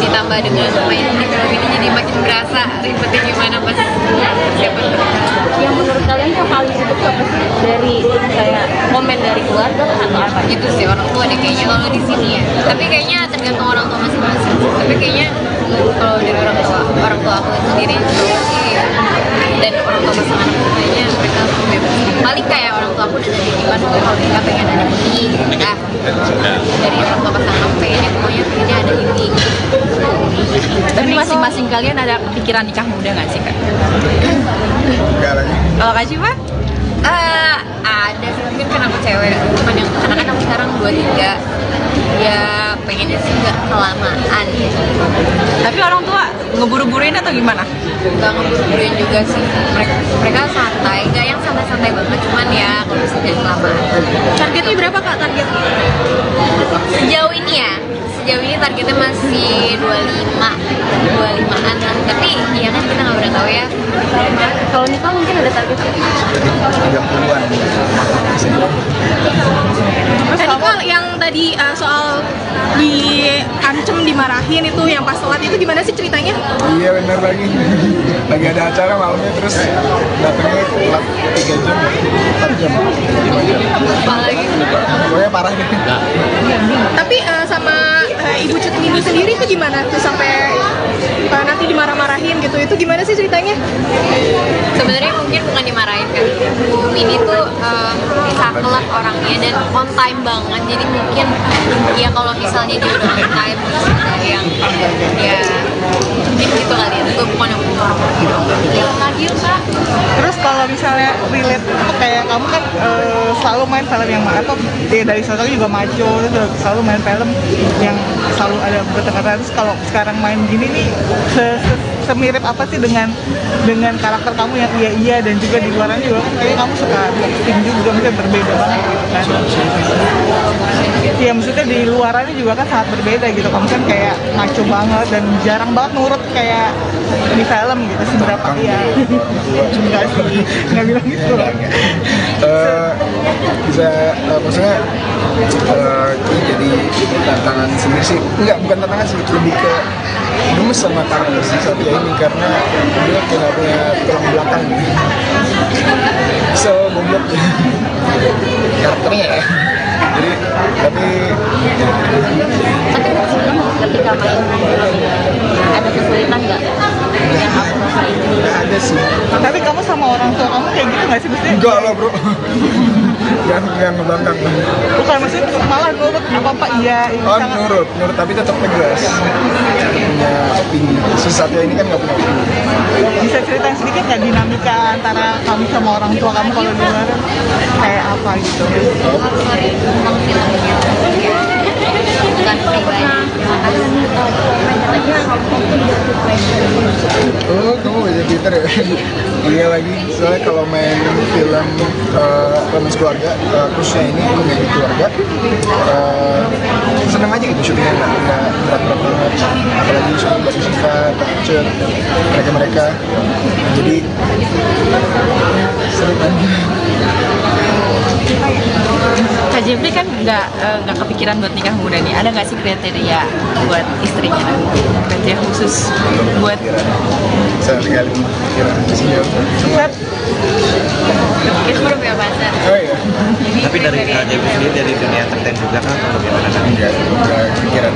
ditambah dengan main di film ini jadi makin berasa ribetnya gimana pas persiapan pernikahan. Yang menurut kalian yang paling ribet itu apa sih dari kayak komen dari keluarga atau apa? Itu sih orang tua deh kayaknya kalau di sini ya, tapi kayaknya tergantung orang tua masing-masing. Tapi kayaknya kalau dari orang tua aku sendiri sih dan orang tua pasangan aku kayaknya mereka bebas. Paling kayak orang tua aku udah dari gimana gue kalau nikah pengen ada ini gitu kan. Dari orang tua pasangan aku pengennya pokoknya pengennya ada ini. Tapi masing-masing kalian ada pikiran nikah muda nggak sih kak? Enggak lagi. Kalau Kak Shiva? Ada sih, mungkin karena aku cewek, cuman yang karena kan aku sekarang 23 ya pengennya sih nggak kelamaan gitu. Tapi orang tua ngeburu-buruin atau gimana? Nggak ngeburu-buruin juga sih, mereka santai, nggak yang santai-santai banget, cuman ya kalau bisa jangan kelamaan. Targetnya berapa kak targetnya? Sejauh ini targetnya masih 25-an lah, tapi ya kan kita nggak pernah tahu ya. Kalau nikah mungkin ada targetnya. 30-an. Tadi kak yang tadi soal diancem dimarahin itu yang pas sholat itu gimana sih ceritanya? Iya bener lagi. Lagi ada acara malamnya terus datangnya telat 3 jam, 4 jam, 5 jam. Apalagi Pokoknya parah nih. Tapi sama ibu cuti ini sendiri itu gimana tuh sampai nanti dimarah-marahin gitu, itu gimana sih ceritanya? sebenarnya mungkin bukan dimarahin kan, Bu Mini tuh bisa kelak orangnya dan on time banget, jadi mungkin ya kalau misalnya dia udah on time terus ada yang ya mungkin gitu kali ya, gue bukan yang lagi kak. Terus kalau misalnya relate itu kayak kamu kan selalu main film yang atau dari sosok juga maco, terus selalu main film yang selalu ada bertengkaran. Terus kalau sekarang main gini nih semirip apa sih dengan karakter kamu yang iya dan juga di luaran juga kayaknya kamu suka boxing juga, maksudnya berbeda banget gitu kan. Iya maksudnya di luarannya juga kan sangat berbeda gitu, kamu kan kayak maco banget dan jarang banget nurut kayak di film gitu. Seberapa ya enggak sih, nggak bilang gitu loh. Bisa maksudnya jadi tantangan sendiri sih, bukan tantangan sih, lebih ke gemes sama karakter si Satya ini karena dia kayak punya tulang belakang gitu. So goblok karakternya ya. Jadi tapi sebelum ketika main ada kesulitan nggak yang kamu rasain? nggak ada sih. Tapi kamu sama orang tua kamu kayak gitu nggak sih maksudnya? Enggak lah bro. yang ngebangkang. Bukan maksudnya malah nurut apa iya ini Oh sangat nurut tapi tetap tegas. Punya opini. Si Satya ini kan nggak punya opini. bisa ceritain sedikit nggak dinamika antara kamu sama orang tua kamu kalau di luar kayak apa gitu? Sorry tentang filmnya bukan pribadi. Oh, kamu baca Twitter ya? Iya lagi, soalnya kalau main film romance keluarga, khususnya ini komedi keluarga, seneng aja gitu syutingnya, nggak berat-berat banget, apalagi syuting dari Shiva, Takcet, mereka, jadi seru kan. Jeffrey kan nggak kepikiran buat nikah muda nih. Ada nggak sih kriteria buat istrinya nanti? Kriteria khusus buat Saya sekali pikiran siap. Itu belum ya bahasa. Oh iya. Tapi dari Kak Jeffrey sendiri dari dunia entertain juga kan atau bagaimana kan? Enggak kepikiran.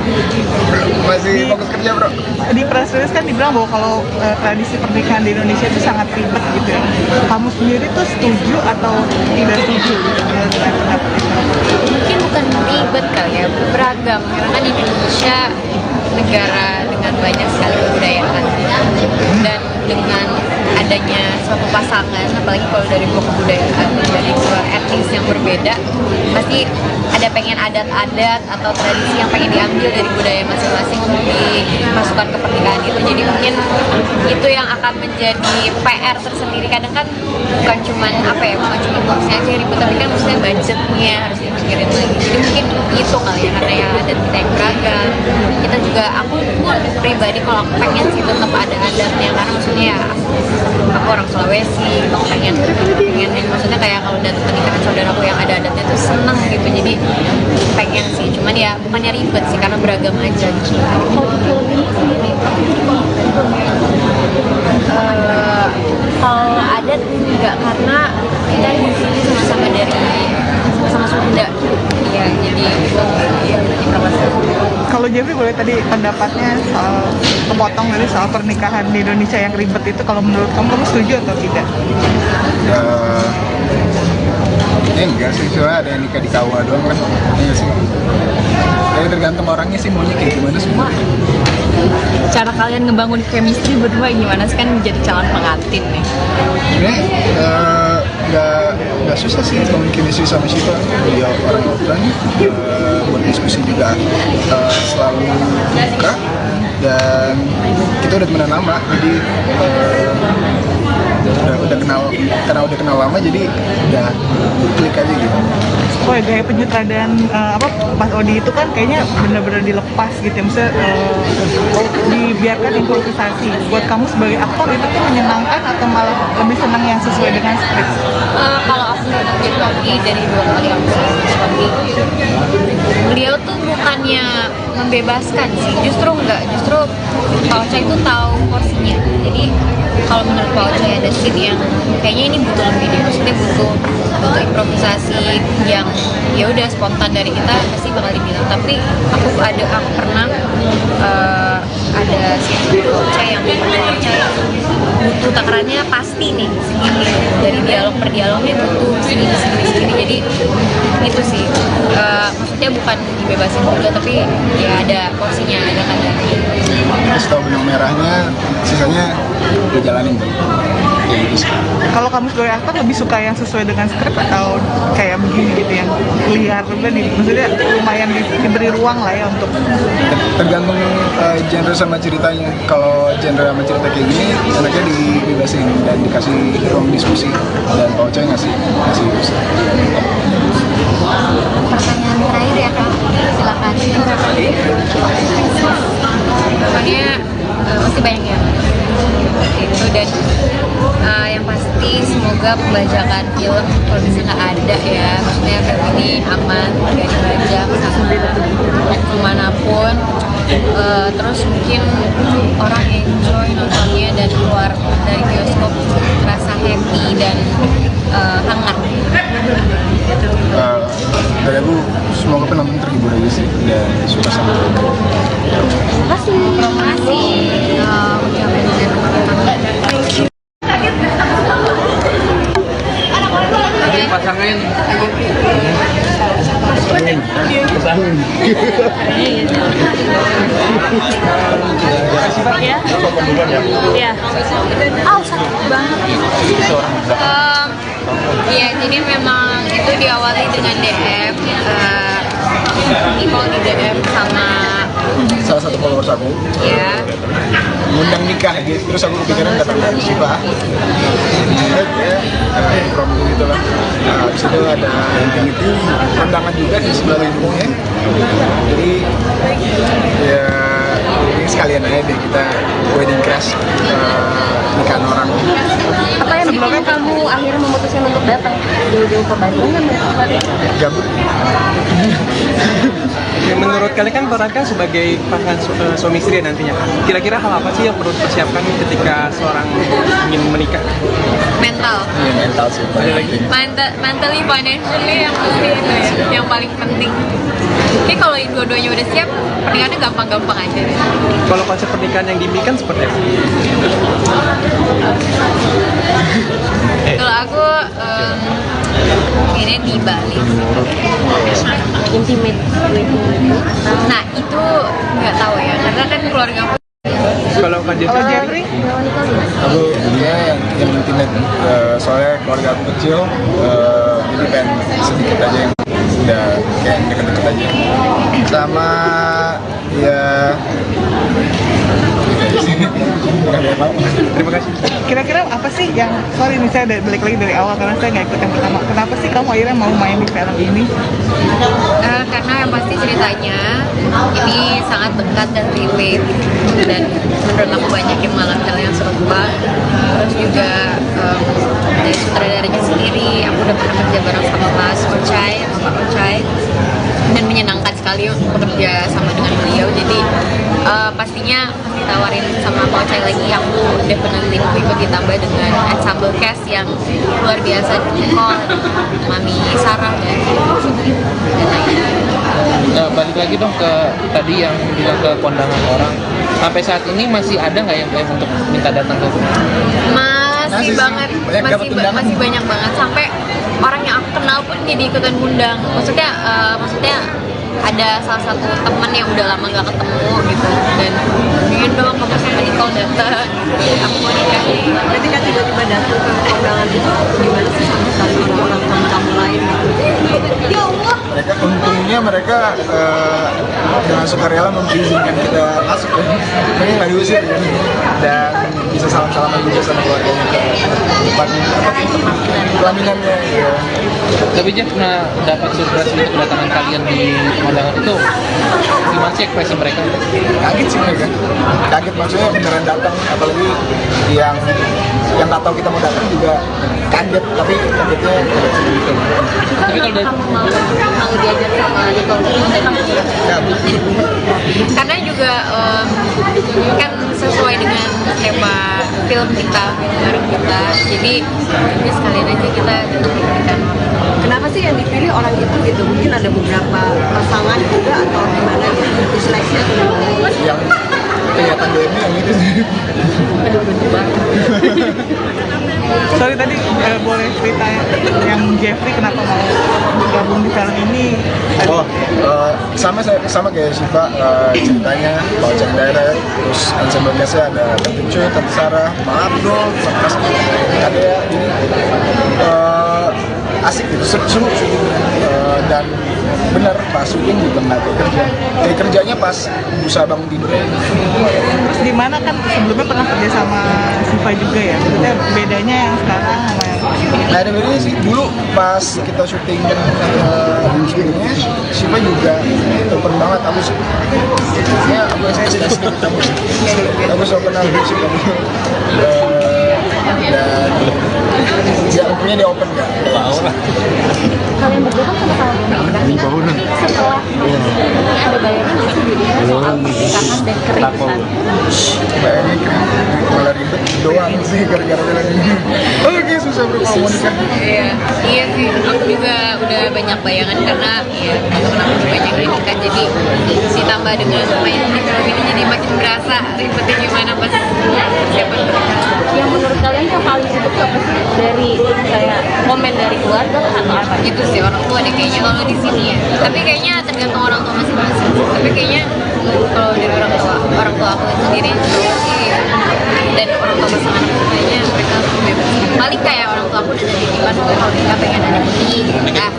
Masih fokus kerja bro. Di press release kan dibilang bahwa kalau tradisi pernikahan di Indonesia itu sangat ribet gitu ya. Kamu sendiri tuh setuju atau tidak setuju gitu dengan pendapat itu? Mungkin bukan ribet kali ya, beragam karena kan Indonesia negara dengan banyak sekali kebudayaan dan dengan adanya suatu pasangan, apalagi kalau dari dua kebudayaan dari dua etnis yang berbeda, pasti ada pengen adat-adat atau tradisi yang pengen diambil dari budaya masing-masing untuk dimasukkan ke pernikahan itu. Jadi mungkin itu yang akan menjadi PR tersendiri. Kadang kan bukan cuman apa ya, bukan cuma boxnya aja yang ribet, tapi kan maksudnya budgetnya harus dipikirin lagi. Jadi mungkin itu kali ya, karena ya adat kita yang beragam. Kita juga, aku pribadi kalau aku pengen sih tetap ada adatnya, karena maksudnya ya aku orang Sulawesi, aku pengen maksudnya kayak kalau datang pernikahan saudaraku yang ada adatnya tuh seneng gitu. Jadi pengen sih, cuman ya bukannya ribet sih karena beragam aja gitu. Kalau adat enggak, karena kita di sini sama-sama dari sama Sunda ya, jadi informasi. Kalau Jeffrey boleh tadi pendapatnya soal kepotong dari soal pernikahan di Indonesia yang ribet itu, kalau menurut kamu setuju atau tidak? Enggak sih, soalnya ada yang nikah di KUA doang kan. Iya sih. Ya tergantung orangnya sih maunya kayak gimana semua. cara kalian ngebangun chemistry berdua gimana sih, kan menjadi calon pengantin nih? Nggak susah sih bangun chemistry sama Shiva. Dia orang open, buat diskusi juga selalu buka, dan kita udah temenan lama, jadi udah kenal, karena udah kenal lama jadi udah klik aja gitu. Oh ya, gaya penyutradaran Mas Odi itu kan kayaknya benar-benar dilepas gitu ya, maksudnya dibiarkan improvisasi. Buat kamu sebagai aktor itu tuh menyenangkan atau malah lebih senang yang sesuai dengan skrip? Kalau aku nonton Rocky dari 2 kali aku Rocky, beliau tuh bukannya membebaskan sih, justru enggak, justru Pak Ocha itu tahu porsinya. Jadi kalau menurut Pak Ocha ada scene yang kayaknya ini butuh lebih deh, maksudnya butuh improvisasi yang ya udah spontan dari kita, pasti bakal dibilang. Tapi aku pernah ada scene Pak Ocha yang butuh takarannya pasti nih segini, dari dialog per dialognya butuh segini. Jadi itu sih, maksudnya bukan dibebasin juga, tapi ya ada porsinya, ada kadarnya. Terus tahu benang merahnya, sisanya udah jalanin tuh. Kalau kamu sebagai aktor lebih suka yang sesuai dengan skrip atau kayak begini gitu yang liar juga nih, maksudnya lumayan diberi ruang lah ya untuk Tergantung genre sama ceritanya. Kalau genre sama cerita kayak gini, enaknya dibebasin dan dikasih ruang diskusi, dan Pak Ocha ngasih Pertanyaan terakhir ya Kak, silakan. Pokoknya masih banyak yang itu, dan yang pasti semoga pembajakan film kalau bisa nggak ada ya, maksudnya film ini aman, nggak dibajak kemanapun. Terus mungkin orang enjoy nontonnya dan keluar dari bioskop rasa happy dan hangat. Dari aku, semoga penonton terhibur aja sih dan suka sama film. Terima kasih. Pasangan Iya. Sakit banget. Iya, jadi memang itu diawali dengan DM. Nicole di DM sama Salah satu followers aku ya. ngundang nikah gitu, terus aku kepikiran datang dari Shiva. Promo gitu lah. Habis itu ada infinity undangan juga di sebelah hidungnya. Jadi ya ini sekalian aja deh kita wedding crash nikahan orang. Apa yang bikin kamu akhirnya memutuskan untuk datang jauh-jauh ke Bandung kan mereka Gabut. Ya, menurut kalian kan peran kan sebagai pasangan suami istri nantinya kan. Kira-kira hal apa sih yang perlu dipersiapkan ketika seorang ingin menikah? Mental, Iya, mental sih. mentally, financially yang penting itu ya, yang paling penting. Oke, kalau dua-duanya udah siap, pernikahannya gampang-gampang aja deh. Kalau konsep pernikahan yang diimpikan seperti apa? Kalau aku ini di Bali. intimate wedding atau Nah itu nggak tahu ya, karena kan keluarga aku Kalau Kak Jeffrey, Jeffrey, Aku ya yang intimate. Soalnya keluarga aku kecil, jadi pengen sedikit aja yang udah kayak deket-deket aja. Sama ya terima kasih. kira-kira apa sih yang, sorry nih saya balik lagi dari awal karena saya nggak ikut yang pertama. Kenapa sih kamu akhirnya mau main di film ini? karena yang pasti ceritanya ini sangat dekat dan relate, dan menurut aku banyak yang mengalami hal yang serupa. Terus juga dari sutradaranya sendiri, aku udah pernah kerja bareng sama Mas Ocai, Pak Ocai, dan menyenangkan sekali untuk bekerja sama dengan beliau. Jadi pastinya ditawarin sama Pak Ocai lagi, aku definitely mau ikut, ditambah dengan ensemble cast yang luar biasa, Nicole, Mami Sarah, dan lainnya. Balik lagi dong ke tadi yang bilang ke kondangan orang. Sampai saat ini masih ada nggak yang untuk minta datang ke rumah? Masih banget, banyak dapat undangan. masih banyak banget, sampai orang yang aku kenal pun jadi ikutan undang. Maksudnya ada salah satu teman yang udah lama nggak ketemu gitu, dan ingin dong kamu sama Nicole datang, aku mau nikah. Ketika tiba-tiba datang ke undangan itu gimana sih sama orang-orang tamu lain Ya Allah. mereka dengan sukarela mengizinkan kita masuk ya. Mereka nggak diusir ya. Dan bisa salam-salaman juga sama keluarganya ke tempatnya pelaminannya ya. Tapi Jeff pernah dapat surprise untuk kedatangan kalian di undangan itu, gimana sih ekspresi mereka? Kaget sih mereka, kaget maksudnya beneran datang, apalagi yang nggak tahu kita mau datang juga kaget, tapi kagetnya gitu. Tapi kalau dari Mau diajak sama Nicole karena juga kan sesuai dengan tema film kita, film bareng kita, jadi ya sekalian aja kita datang. Kenapa sih yang dipilih orang itu gitu? Mungkin ada beberapa pasangan juga atau gimana gitu? Diseleksinya atau gimana? Yang kelihatan DM yang itu sih. Sorry tadi boleh cerita yang Jeffrey kenapa mau gabung di film ini? Oh, sama kayak Shiva, ceritanya bawa cek daerah, terus ensemble cast-nya ada Tante Cuy, Tante Sarah, Maaf Bro, Mas Kadea, jadi asik gitu, seru dan bener pas syuting juga nggak kayak kerjanya pas berusaha bangun tidurnya. Terus di mana kan sebelumnya pernah kerja sama Siva juga ya? Maksudnya bedanya yang sekarang sama yang Nah ada bedanya sih, dulu pas kita syuting syutingnya Shiva juga open banget, aku sih ya saya sedikit aku so kenal Shiva dan ya untungnya dia open kan. kalian berdua kan sama-sama menikah. Setelah ini ada bayangan nggak sih jadinya soal pernikahan dan keributan? Bayangin kan malah ribet doang sih gara-gara bilang ini. Oke susah bro kalau mau nikah. Iya sih, aku juga udah banyak bayangan karena ya teman-teman aku juga banyak yang nikah, jadi ditambah dengan main di film ini jadi makin berasa ribetnya gimana pas persiapan pernikahan. Yang menurut kalian yang paling sibuk tuh apa sih dari kayak komen dari keluarga atau apa? Itu sih orang tua deh kayaknya kalau di sini ya, tapi kayaknya tergantung orang tua masing-masing. Tapi kayaknya kalau dari orang tua aku sendiri sih, dan orang tua pasangan aku kayaknya mereka bebas. Paling kayak orang tua aku udah dari Iwan, gue kalau nikah pengen ada ini gitu kan.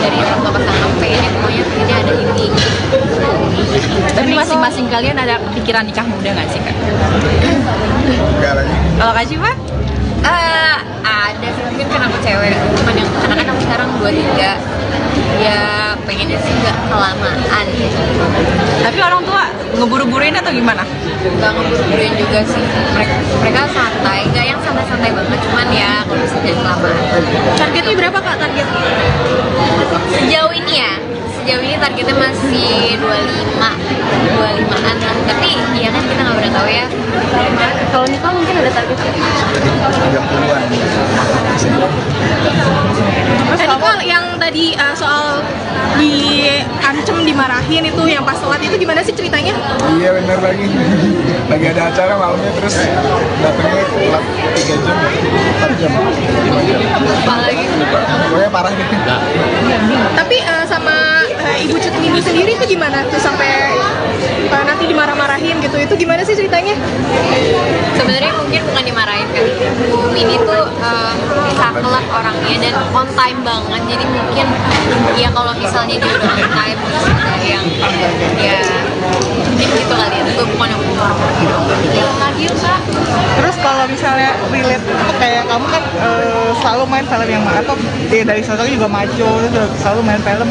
Dari orang tua pasangan aku pengennya pokoknya ini ada ini. Tapi masing-masing kalian ada pikiran nikah muda nggak sih Kak? Enggak lagi. Kalau Kak Shiva? Ada sih, mungkin karena aku cewek, cuman yang karena kan aku sekarang 23, ya pengennya sih nggak kelamaan. Tapi orang tua ngeburu-buruin atau gimana? Nggak ngeburu-buruin juga sih, mereka santai, nggak yang santai-santai banget, cuman ya kalau bisa jangan kelamaan. Targetnya berapa kak targetnya? Sejauh ini targetnya masih 25-an lah, tapi ya kan kita nggak pernah tahu ya. Kalau nikah mungkin ada target nggak? 30-an. Tadi kak yang tadi soal diancem dimarahin itu yang pas sholat itu gimana sih ceritanya? Iya bener lagi. Lagi ada acara malamnya terus datangnya telat 3 jam, 4 jam, 5 jam. Apalagi Pokoknya parah gitu. Tapi sama ibu Cut Mini sendiri itu gimana tuh sampai nanti dimarah-marahin gitu? Itu gimana sih ceritanya? sebenarnya mungkin bukan dimarahin kan, Bu Mini tuh saklek orangnya dan on time banget, jadi mungkin ya kalau misalnya dia udah on time terus ada yang ya mungkin gitu kali ya, gue bukan yang lagi kak. Terus kalau misalnya relate itu kayak kamu kan selalu main film yang atau dari sosok juga maco, terus selalu main film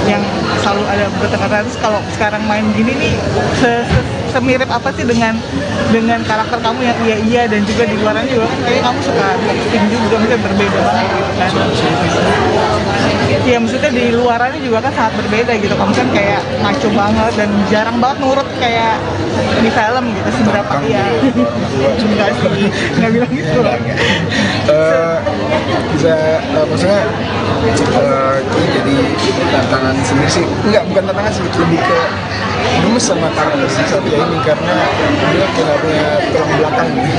yang selalu ada bertengkar. Terus kalau sekarang main gini nih semirip apa sih dengan karakter kamu yang iya dan juga di luaran juga kayaknya kamu suka acting juga, mungkin berbeda banget gitu kan. Iya maksudnya di luarannya juga kan sangat berbeda gitu, kamu kan kayak maco banget dan jarang banget nurut kayak di film gitu. Seberapa ya enggak sih, nggak bilang gitu loh. Bisa maksudnya jadi tantangan sendiri sih, bukan tantangan sih, lebih ke gemes sama karakter si Satya ini karena dia kayak punya tulang belakang gitu.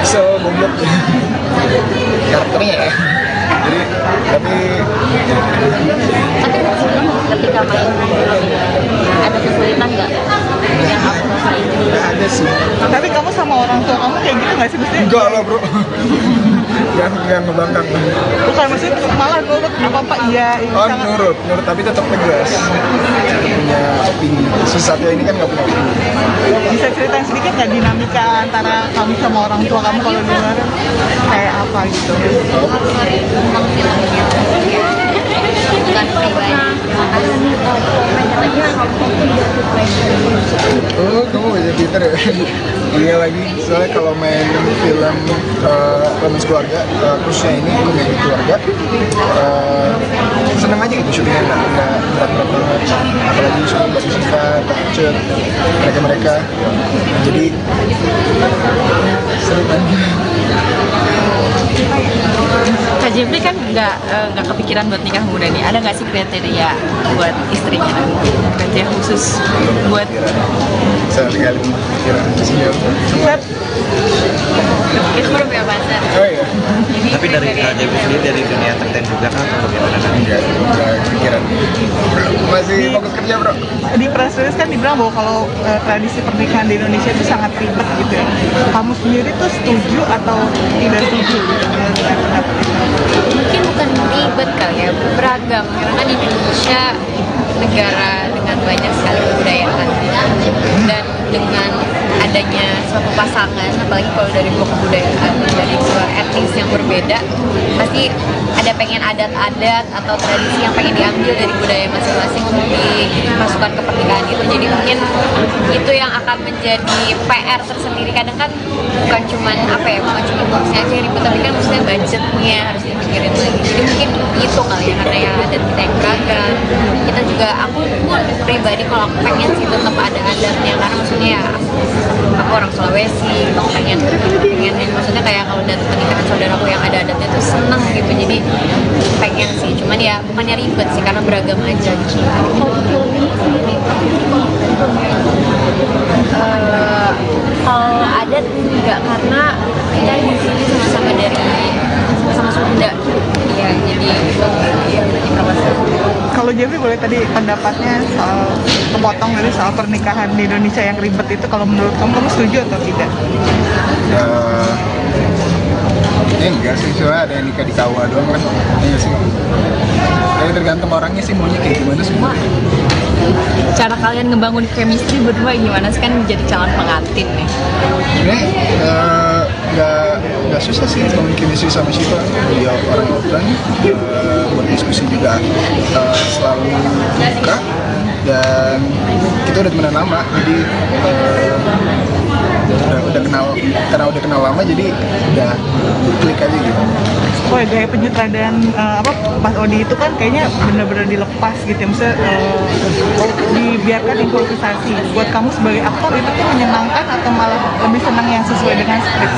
So goblok karakternya ya. Jadi tapi Ketika main ada kesulitan nggak yang kamu rasain? nggak ada sih. Tapi kamu sama orang tua kamu kayak gitu nggak sih maksudnya? Enggak lah bro. Jangan ngebangkang. Bukan maksudnya malah nurut apa iya ini Oh sangat nurut tapi tetap tegas. Punya opini. Si Satya ini kan nggak punya opini. bisa ceritain sedikit nggak dinamika antara kamu sama orang tua kamu kalau di luar kayak apa gitu? Tentang filmnya ya bukan pribadi. Oh, kamu baca Twitter ya? Iya lagi, soalnya kalau main film romance keluarga, khususnya ini komedi keluarga, seneng aja gitu syutingnya, nggak berat-berat banget, apalagi syuting Mbak Siva, Cut, mereka, jadi seru kan? Kak Jeffrey kan nggak kepikiran buat nikah muda nih. Ada nggak sih kriteria buat istrinya nanti? Kriteria khusus buat Saya sekali pikiran siap. Itu belum ya pacar. Oh iya, Tapi dari Kak Jeffrey sendiri dari dunia entertain juga kan atau bagaimana kan? enggak kepikiran. Masih fokus kerja bro. Di press release kan dibilang bahwa kalau tradisi pernikahan di Indonesia itu sangat ribet gitu ya. Kamu sendiri tuh setuju atau tidak setuju gitu dengan pendapat itu? Mungkin bukan ribet kali ya, beragam karena kan Indonesia negara dengan banyak sekali kebudayaan dan dengan adanya suatu pasangan, apalagi kalau dari dua kebudayaan dari dua etnis yang berbeda, pasti ada pengen adat-adat atau tradisi yang pengen diambil dari budaya masing-masing untuk dimasukkan ke pernikahan itu. Jadi mungkin itu yang akan menjadi PR tersendiri. Kadang kan bukan cuman apa ya, bukan cuma boxnya aja yang ribet, tapi kan maksudnya budgetnya harus dipikirin lagi. Jadi mungkin itu kali ya, karena ya adat kita yang beragam. Kita juga, aku pribadi kalau aku pengen sih tetap ada adatnya, karena maksudnya ya aku orang Sulawesi, aku pengen maksudnya kayak kalau datang pernikahan saudaraku yang ada adatnya tuh seneng gitu. Jadi pengen sih, cuman ya bukannya ribet sih karena beragam aja gitu. Kalau adat enggak, karena kita di sini sama-sama dari sama Sunda. Iya, jadi Kalau Jeffrey boleh tadi pendapatnya soal kepotong dari soal pernikahan di Indonesia yang ribet itu, kalau menurut kamu setuju atau tidak? Ya enggak sih, soalnya ada yang nikah di KUA doang kan. Iya sih. Ya tergantung orangnya sih maunya kayak gimana sih. cara kalian ngebangun chemistry berdua gimana sih, kan jadi calon pengantin nih? Nggak susah sih bangun chemistry sama Shiva. Dia orang open, buat diskusi juga selalu buka. dan kita udah temenan lama, jadi udah kenal, karena udah kenal lama jadi udah klik aja gitu. Oh ya, gaya penyutradaran Mas Odi itu kan kayaknya bener-bener dilepas gitu ya, maksudnya dibiarkan improvisasi. Buat kamu sebagai aktor itu tuh menyenangkan atau malah lebih senang yang sesuai dengan skrip?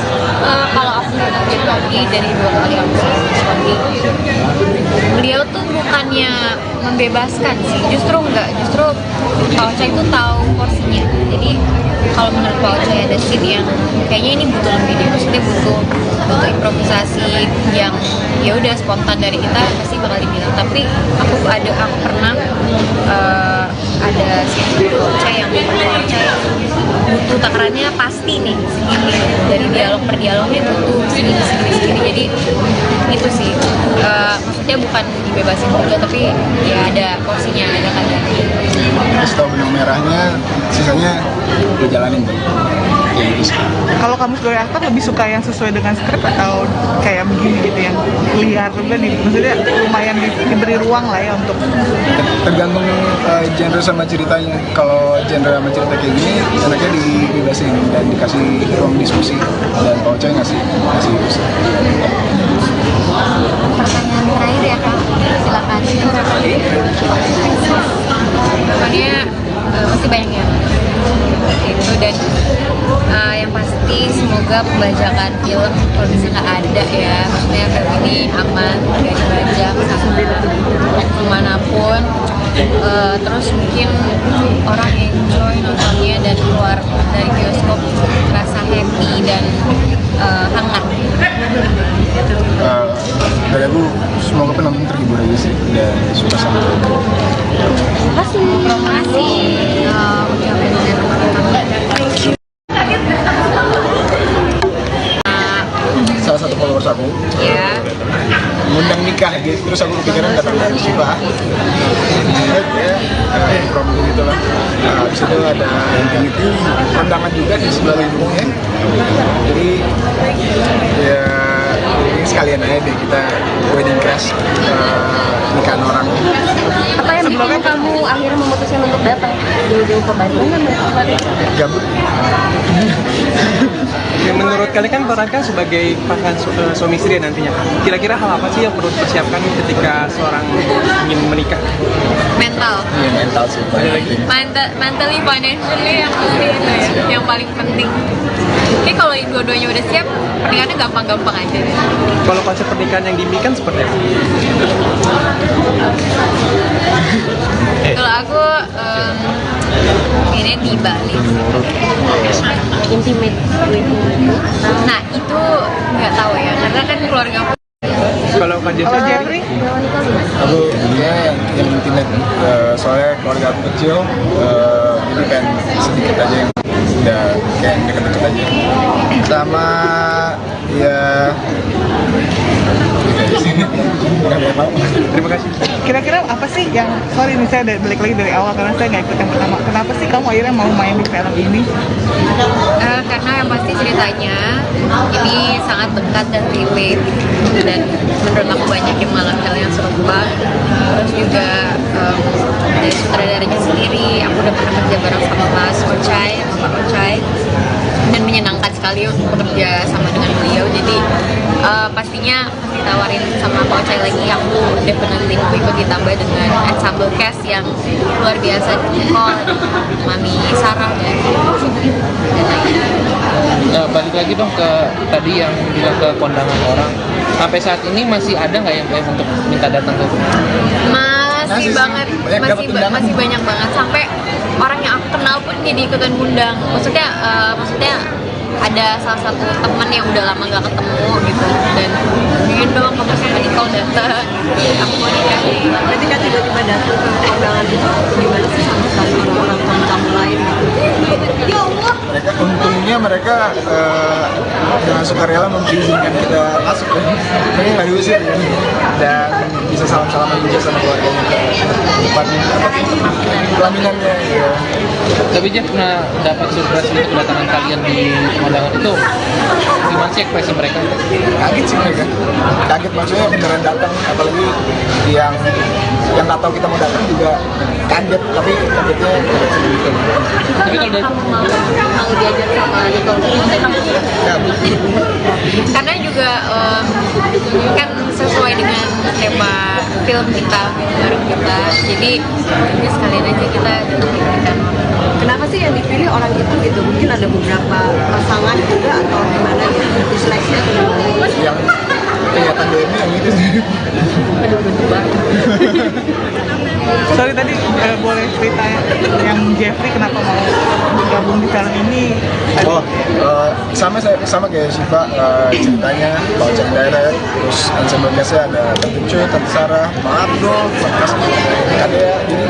Kalau aku ngikutin Rocky dari 2 kali aku suami, beliau tuh bukannya membebaskan sih, justru enggak, justru Pak Ocha itu tahu porsinya. Jadi kalau menurut Pak Ocha ada scene yang kayaknya ini butuh lebih deh, maksudnya butuh improvisasi yang ya udah spontan dari kita, pasti bakal dibilang. Tapi aku pernah ada scene Pak Ocha yang butuh takarannya pasti nih segini, dari dialog per dialognya butuh segini. Jadi itu sih, maksudnya bukan dibebasin juga, tapi ya ada porsinya, ada kadarnya. Terus tahu benang merahnya, sisanya gue jalanin tuh. Kayak gitu sih. Kalau kamu sebagai aktor lebih suka yang sesuai dengan skrip atau kayak begini gitu yang liar juga nih, maksudnya lumayan diberi ruang lah ya untuk Tergantung genre sama ceritanya. Kalau genre sama cerita kayak gini, enaknya dibebasin dan dikasih ruang diskusi, dan Pak Ocha ngasih diskusi. Pertanyaan terakhir ya Kak, silakan. Pokoknya pasti banyak yang itu, dan yang pasti semoga pembajakan film kalau bisa nggak ada ya, maksudnya film ini aman, nggak dibajak sampai kemanapun. Terus mungkin orang enjoy nontonnya dan keluar dari bioskop rasa happy dan hangat. Dari aku semoga penonton terhibur aja sih dan suka sama itu. Terima kasih. Ucapin dengan Salah satu followers aku ya. ngundang nikah gitu, terus aku kepikiran datang dari Siva, prom gitu lah. Habis itu ada infinity kondangan juga di sebelah lingkungnya, jadi ya ini sekalian aja deh kita wedding crash nikahan orang. Apa yang bikin kamu akhirnya memutuskan untuk datang jauh-jauh ke Bandung kan? Gabut. Ya, menurut kalian kan peran kan sebagai pasangan suami istri nantinya, kira-kira hal apa sih yang perlu dipersiapkan ketika seorang ingin menikah? Mental. Iya, mental sih Mentally, financially yang pasti itu ya, yang paling penting. Jadi kalau dua-duanya udah siap, pernikahannya gampang-gampang aja deh. Kalau konsep pernikahan yang diimpikan seperti apa? Kalau aku ini di Bali. Intimate wedding. Nah itu nggak tahu ya, karena kan keluarga aku. Kalau Kak Jeffrey? aku ya yang intimate, soalnya keluarga aku kecil, jadi pengen sedikit aja yang udah kayak deket-deket aja sama ya Terima kasih. kira-kira apa sih yang, sorry nih saya balik lagi dari awal karena saya nggak ikut yang pertama, kenapa sih kamu akhirnya mau main di film ini? Karena yang pasti ceritanya ini sangat dekat dan relate, dan menurut aku banyak yang mengalami hal yang serupa. Terus juga dari sutradaranya sendiri, aku udah pernah kerja bareng sama Mas Ochai, Pak Ochai, dan menyenangkan sekali untuk bekerja sama dengan beliau. Jadi pastinya ditawarin sama Pak Ochai lagi, aku definitely ikut ditambah dengan ensemble cast yang luar biasa, Nicole, Mami Sarah, dan lainnya. Nah, balik lagi dong ke tadi yang bilang ke kondangan orang. Sampai saat ini masih ada nggak yang untuk minta datang ke rumah? Masih banget, masih banyak banget, sampai orang yang aku kenal pun jadi ikutan ngundang. Maksudnya ada salah satu teman yang udah lama gak ketemu gitu, dan ingin dong kamu sama Nicole datang, aku mau nikah. Ketika tiba-tiba datang ke kondangan itu gimana sih sama orang-orang tamu lain? mereka untungnya dengan sukarela mengizinkan kita masuk, mereka nggak diusir ya. Dan bisa salam-salaman juga sama keluarganya ke tempatnya pelaminannya ya. Tapi Jeff pernah dapat surprise untuk kedatangan kalian di kondangan itu, gimana sih ekspresi mereka? Kaget sih mereka, kaget maksudnya beneran datang, apalagi yang nggak tahu kita mau datang juga kaget, tapi kagetnya gitu. Tapi kalau dari Mau diajak sama Nicole karena juga kan sesuai dengan tema film kita, film baru kita, jadi ya sekalian aja kita diberikan. Kenapa sih yang dipilih orang itu gitu? Mungkin ada beberapa pasangan juga atau gimana gitu? Diseleksi atau gimana? Yang kelihatan DM yang itu sih. Sorry tadi boleh cerita yang Jeffrey kenapa mau gabung di film ini? Oh, sama kayak Shiva, ceritanya bawa cek direct, terus ensemble cast-nya ada Tante Cuy, Tante Sarah, Pak Abdul, Mas Kadea, jadi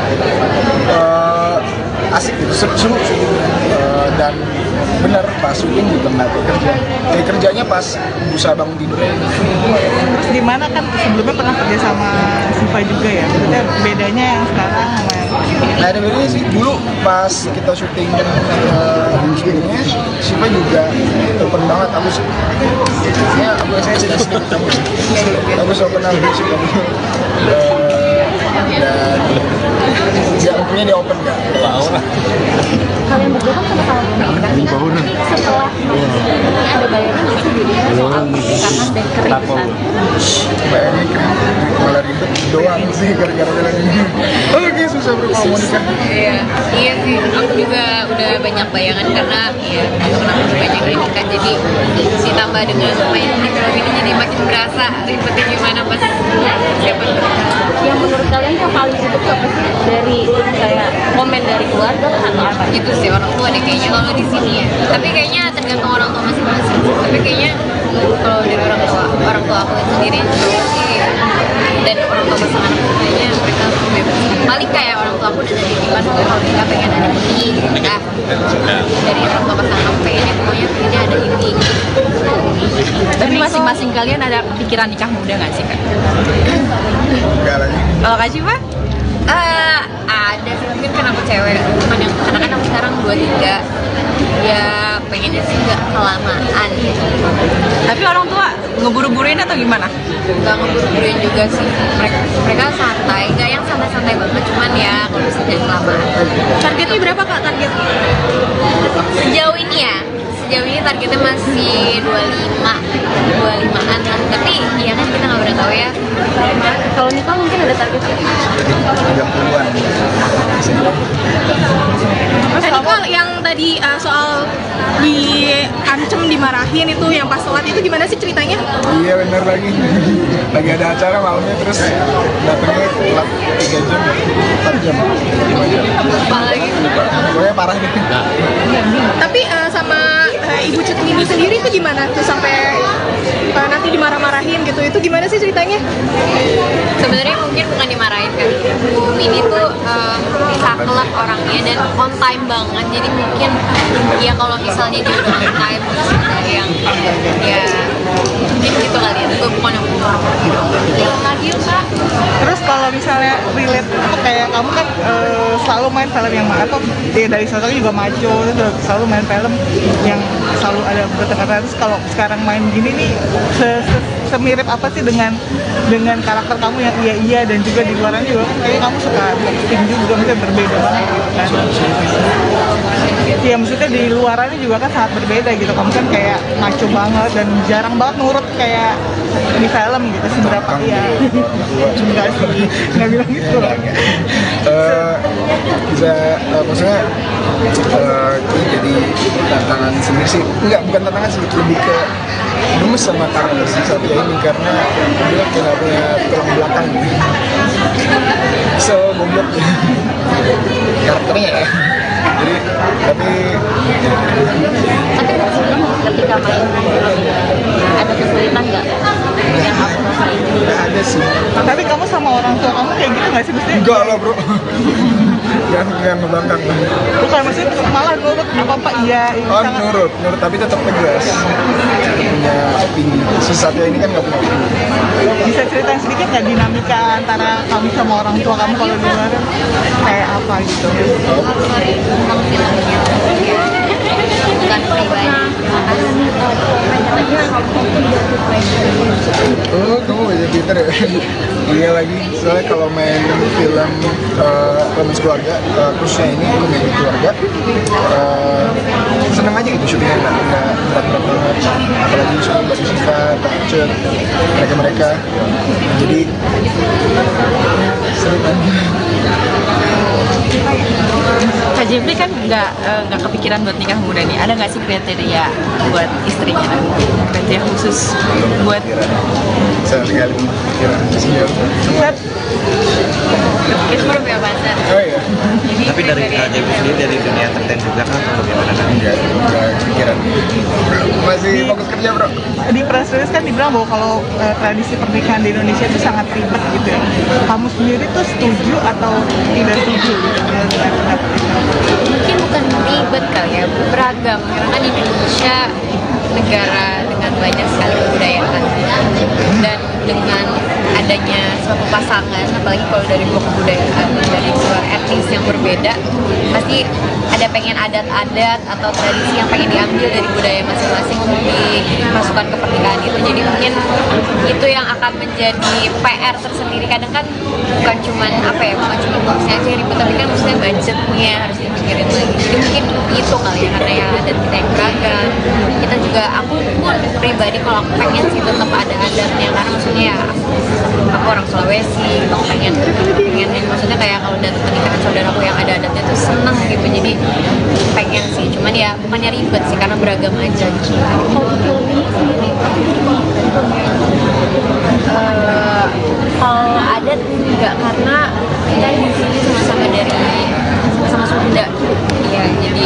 asik gitu, seru dan benar pas syuting juga nggak kerja, kayak kerjanya pas berusaha bangun tidurnya gitu. Terus gimana kan sebelumnya pernah kerja sama Siva juga ya? Maksudnya bedanya yang sekarang sama yang ini? Nah ada bedanya sih, dulu pas kita syuting syutingnya, Siva juga open banget, aku open banget sih dan ya untungnya dia open kan. Kalian berdua kan sama-sama menikah nih kan? Setelah ini ada bayangan nggak sih jadinya soal pernikahan dan keributan? Bayangnya malah ribet doang sih gara-gara jalan ini. Oke, susah berkomunikasi. Iya sih, aku juga udah banyak bayangan karena ya temen-temen banyak yang nikah, jadi ditambah dengan main di film ini jadi makin berasa ribetnya gimana pas siapa Yang menurut kalian yang paling sibuk tuh apa sih? Dari kayak komen dari keluarga atau apa? itu sih orang tua deh kayaknya kalau di sini ya, tapi kayaknya tergantung orang tua masing-masing, tapi kayaknya kalau dari orang tua aku sendiri sih dan orang tua pasangan aku kayaknya mereka bebas, paling kayak orang tua aku udah dari bilang kalau kita pengen ada ini gitu kan, dari orang tua pasangan aku pengennya pokoknya pengennya ada ini. Tapi masing-masing kalian ada pikiran nikah muda nggak sih Kak? Enggak lagi. Kalau Kak Shiva? Ada sih, mungkin karena aku cewek, cuman yang karena kan aku sekarang 23 ya pengennya sih nggak kelamaan gitu. Tapi orang tua ngeburu-buruin atau gimana? Nggak ngeburu-buruin juga sih, mereka santai, nggak yang santai-santai banget, cuman ya kalau bisa jangan kelamaan. Targetnya berapa Kak? Target? Sejauh ini targetnya masih 25-an lah, tapi ya kan kita nggak pernah tahu ya. Kalau nikah mungkin ada target nggak? 30-an. Nicole yang tadi soal diancem, dimarahin itu yang pas sholat itu gimana sih ceritanya? Iya bener lagi. Lagi ada acara malamnya terus datangnya telat 3 jam, 4 jam, 5 jam. Apalagi Pokoknya parah deh. Tapi sama Ibu Cut Mini sendiri itu gimana tuh sampai nanti dimarah-marahin gitu, itu gimana sih ceritanya? sebenarnya mungkin bukan dimarahin kan, Bu Mini tuh bisa kelak orangnya dan on time banget, jadi mungkin ya kalau misalnya dia udah on time terus ada yang ya mungkin gitu kali ya, gue bukan yang Yang lagi Kak? Terus kalau misalnya relate apa kayak kamu kan selalu main film yang apa dari sosoknya juga maco, terus selalu main film yang selalu ada bertengkar. Terus kalau sekarang main gini nih semirip apa sih dengan karakter kamu yang iya dan juga di luaran juga kan kayaknya kamu suka boxing juga, maksudnya berbeda banget gitu kan. Iya maksudnya di luarannya juga kan sangat berbeda gitu, kamu kan kayak maco banget dan jarang banget nurut kayak di film gitu. Seberapa ya? Enggak sih, nggak bilang gitu. Bisa maksudnya jadi tantangan sendiri sih, bukan tantangan sih, lebih ke gemes sama karakter si Satya ini karena dia kayak punya tulang belakang gitu. So goblok karakternya ya. Jadi tapi Ketika main ada kesulitan nggak? Yang aku rasain? nggak ada beda sih. Tapi kamu sama orang tua kamu kayak gitu nggak sih? Maksudnya Enggak lah bro. Jangan ngebangkang. bukan, maksudnya malah nurut apa-apa iya Oh sangat. nurut tapi tetap tegas. Punya opini. Si Satya ini kan nggak punya opini. Bisa ceritain sedikit nggak dinamika antara kamu sama orang tua kamu kalau di luar kayak apa gitu? Sorry, tentang filmnya. Bukan pribadi. Oh, kamu baca Twitter ya? Iya lagi, soalnya kalau main film Romance Keluarga, khususnya ini komedi keluarga, seneng aja gitu syutingnya, nggak berat-berat banget. Apalagi syuting Mbak Siva, Pak mereka-mereka. Jadi seru kan? Kak Jeffrey kan nggak kepikiran buat nikah muda nih. Ada nggak sih kriteria buat istrinya nanti? Kriteria khusus buat Saya sekali kira siap. Itu belum ya pasar. Oh iya, Tapi dari Kak Jeffrey sendiri dari dunia entertain juga kan atau bagaimana kan? enggak kepikiran. Masih fokus kerja bro. Di press release kan dibilang bahwa kalau tradisi pernikahan di Indonesia itu sangat ribet gitu ya. Kamu sendiri tuh setuju atau tidak setuju gitu dengan pendapat itu? Mungkin bukan ribet kali ya, beragam. Karena kan Indonesia negara dengan banyak sekali kebudayaan dan dengan adanya suatu pasangan, apalagi kalau dari dua kebudayaan dari dua etnis yang berbeda, pasti ada pengen adat-adat atau tradisi yang pengen diambil dari budaya masing-masing untuk dimasukkan ke pernikahan itu. Jadi mungkin itu yang akan menjadi PR tersendiri. Kadang kan bukan cuman apa ya, bukan cuma boxnya aja yang ribet, tapi kan maksudnya budgetnya harus dipikirin lagi. Jadi mungkin itu kali ya, karena ya adat kita yang beragam. Kita juga, aku pun pribadi kalau aku pengen sih tetap ada adatnya, karena maksudnya ya aku orang Sulawesi, aku pengen maksudnya kayak kalau datang pernikahan saudaraku yang ada adatnya tuh seneng gitu. Jadi pengen sih, cuman ya bukannya ribet sih, karena beragam aja gitu. Kalau adat enggak, karena kita di sini sama-sama dari sama Sunda. Iya, jadi